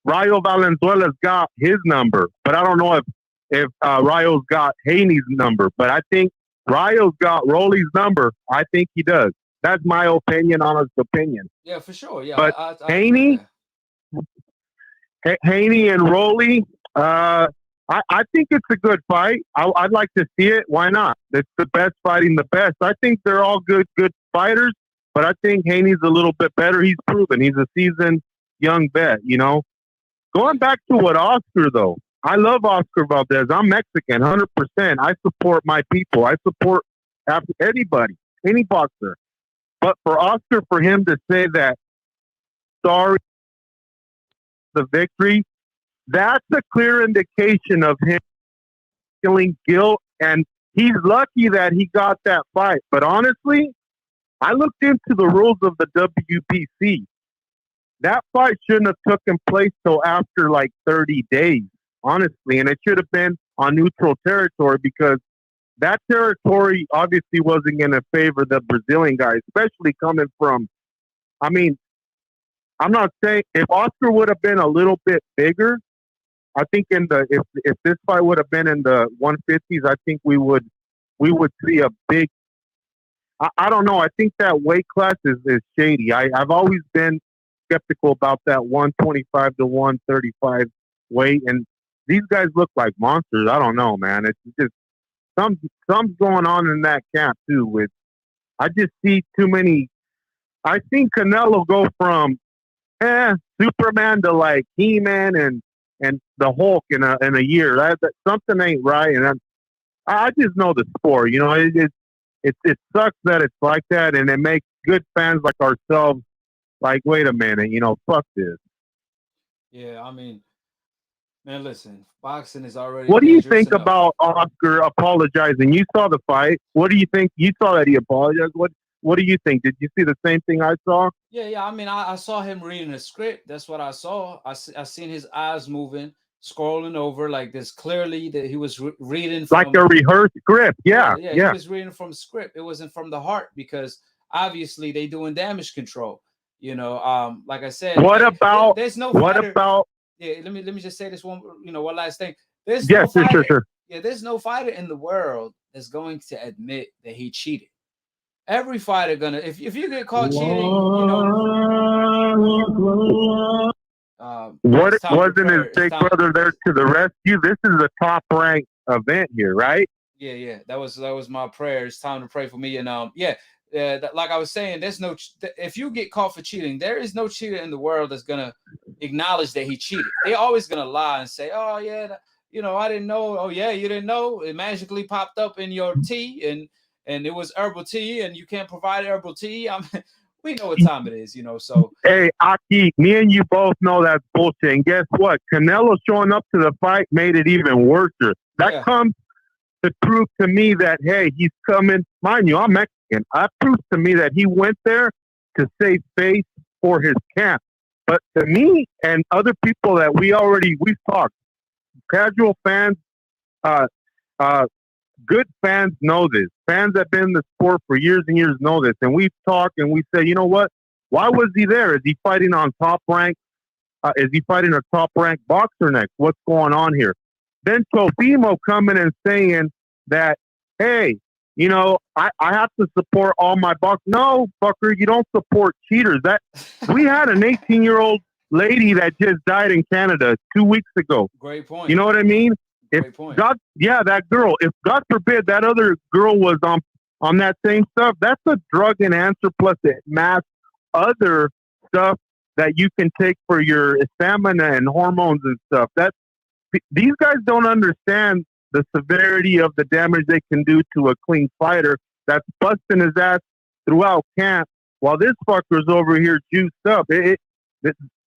Rayo Valenzuela's got his number, but I don't know if Rayo's got Haney's number. But I think Rayo's got Rolly's number. I think he does. That's my opinion, honest opinion. Yeah, for sure. Yeah, but Haney and Rolly, I think it's a good fight. I'd like to see it. Why not? It's the best fighting the best. I think they're all good fighters, but I think Haney's a little bit better. He's proven. He's a seasoned young vet, you know. Going back to what Oscar, though, I love Oscar Valdez. I'm Mexican, 100%. I support my people. I support anybody, any boxer. But for Oscar, for him to say that, sorry, the victory, that's a clear indication of him feeling guilt. And he's lucky that he got that fight. But honestly, I looked into the rules of the WPC. That fight shouldn't have taken place till after like 30 days, honestly. And it should have been on neutral territory because that territory obviously wasn't going to favor the Brazilian guy, especially coming from, I mean, I'm not saying if Oscar would have been a little bit bigger, I think if this fight would have been in the 150s, I think we would see a big, I don't know. I think that weight class is shady. I've always been skeptical about that 125 to 135 weight, and these guys look like monsters. I don't know, man. It's just something's going on in that camp too. I just see too many. I seen Canelo go from Superman to like He-Man and the Hulk in a year. That something ain't right, and I just know the sport. You know, it sucks that it's like that, and it makes good fans like ourselves like, wait a minute, you know, fuck this. Yeah, I mean, man, listen, boxing is already. What do you think about Oscar apologizing? You saw the fight. What do you think? You saw that he apologized. What do you think? Did you see the same thing I saw? Yeah. I mean, I saw him reading a script. That's what I saw. I seen his eyes moving, scrolling over like this. Clearly, that he was reading from, like a rehearsed script. Yeah. He was reading from script. It wasn't from the heart because obviously they doing damage control. You know, like I said, there's no fighter. Yeah, let me just say this one last thing. There's no fighter. Sure. Yeah, there's no fighter in the world that's going to admit that he cheated. Every fighter gonna if you get caught cheating, you know. What wasn't his big brother there to the rescue? This is a top ranked event here, right? Yeah. That was my prayer. It's time to pray for me. And like I was saying, if you get caught for cheating, there is no cheater in the world that's gonna acknowledge that he cheated. They're always gonna lie and say, "Oh yeah, I didn't know." "Oh yeah, you didn't know? It magically popped up in your tea, and it was herbal tea, and you can't provide herbal tea." We know what time it is, you know. So hey, Aki, me and you both know that's bullshit. And guess what? Canelo showing up to the fight made it even worse. That comes to prove to me that, hey, he's coming. Mind you, I'm Mexican. That proves to me that he went there to save face for his camp. But to me and other people that we've talked, casual fans, good fans know this. Fans that have been in the sport for years and years know this. And we've talked and we say, you know what? Why was he there? Is he fighting on top rank? Is he fighting a top ranked boxer next? What's going on here? Then Tofimo coming and saying that, hey, I have to support all my boxers. No, fucker, you don't support cheaters. We had an 18-year-old lady that just died in Canada 2 weeks ago. Great point. You know what I mean? Great point. That girl, if God forbid that other girl was on that same stuff, that's a drug enhancer plus it mass other stuff that you can take for your stamina and hormones and stuff. These guys don't understand the severity of the damage they can do to a clean fighter that's busting his ass throughout camp while this fucker's over here juiced up.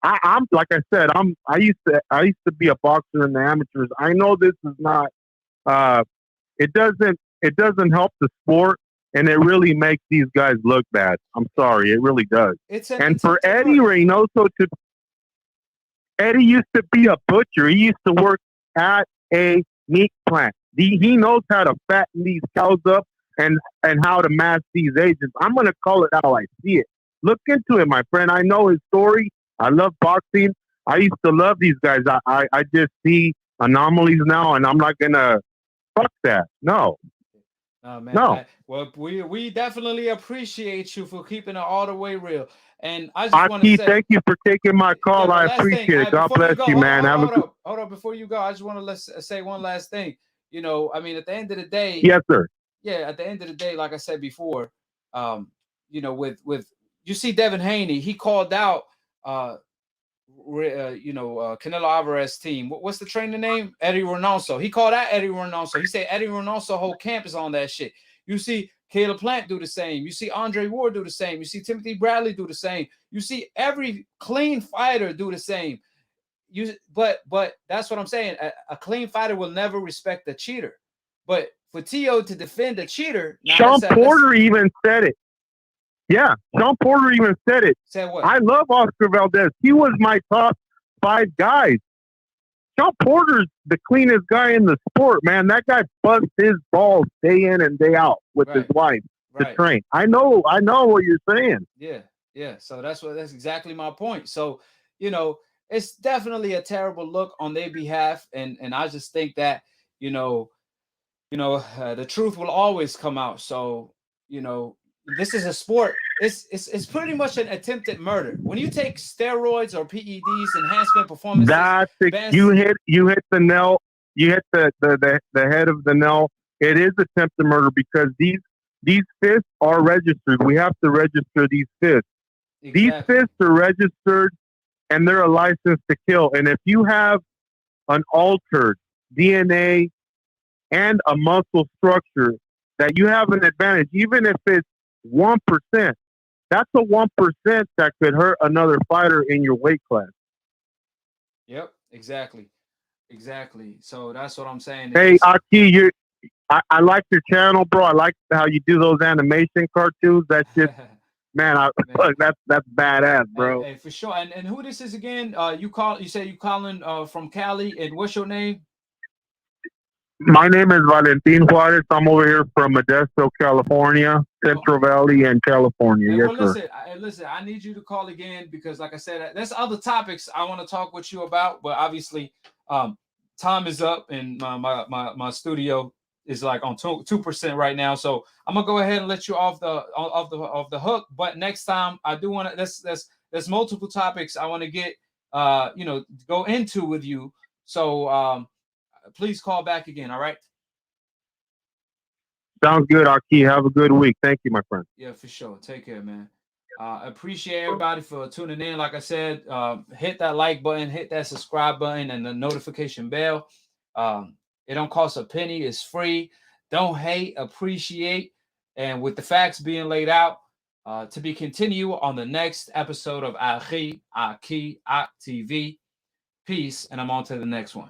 I'm like I said, I used to be a boxer in the amateurs. I know this is not it doesn't help the sport, and it really makes these guys look bad. I'm sorry, it really does. And for Eddie Reynoso Eddie used to be a butcher. He used to work at a meat plant. He knows how to fatten these cows up and how to mask these agents. I'm going to call it how I see it. Look into it, my friend. I know his story. I love boxing. I used to love these guys. I just see anomalies now, and I'm not going to fuck that. No. Oh, man. No. Well, we definitely appreciate you for keeping it all the way real. And I just want to say, thank you for taking my call. Yeah, I appreciate it. God bless you, man. Hold up. Before you go, I just want to say one last thing. You know, I mean, at the end of the day, yes, sir. Yeah, at the end of the day, like I said before, you know, with you see Devin Haney, he called out, Canelo Alvarez team. What's the trainer name? Eddie Reynoso. He called out Eddie Reynoso. He said Eddie Reynoso whole camp is on that shit. You see Caleb Plant do the same. You see Andre Ward do the same. You see Timothy Bradley do the same. You see every clean fighter do the same. But that's what I'm saying. A clean fighter will never respect a cheater. But for T.O. to defend a cheater, Sean Porter even said it. Yeah, Sean Porter even said it. Said what? I love Oscar Valdez. He was my top 5 guys. Sean Porter's the cleanest guy in the sport, man. That guy busts his balls day in and day out with his wife to train. I know what you're saying. Yeah. So that's exactly my point. So, you know, it's definitely a terrible look on their behalf, and I just think that the truth will always come out. So, you know, this is a sport. It's pretty much an attempted murder. When you take steroids or PEDs, enhancement performances, you hit the nail. You hit the head of the nail. It is attempted murder because these fists are registered. We have to register these fists. Exactly. These fists are registered, and they're a license to kill. And if you have an altered DNA and a muscle structure, that you have an advantage, even if it's 1%. That's a 1% that could hurt another fighter in your weight class. Yep, exactly. So that's what I'm saying. Hey, AKHi, I like your channel, bro. I like how you do those animation cartoons. That's just, man, that's badass, bro. Hey, for sure. And who this is again? You say you calling from Cali, and what's your name? My name is Valentin Juarez. I'm over here from Modesto, California, Central Valley, and California. Yes, well, sir. Listen, I need you to call again because, like I said, there's other topics I want to talk with you about, but obviously, time is up, and my studio is like on 2% right now. So I'm gonna go ahead and let you off the hook. But next time, I do want to. There's multiple topics I want to get go into with you. So please call back again. All right. Sounds good, AKHi. Have a good week. Thank you, my friend. Yeah, for sure. Take care, man. Appreciate everybody for tuning in. Like I said, hit that like button, hit that subscribe button, and the notification bell. It don't cost a penny. It's free. Don't hate, appreciate. And with the facts being laid out, to be continued on the next episode of AKHi TV. Peace, and I'm on to the next one.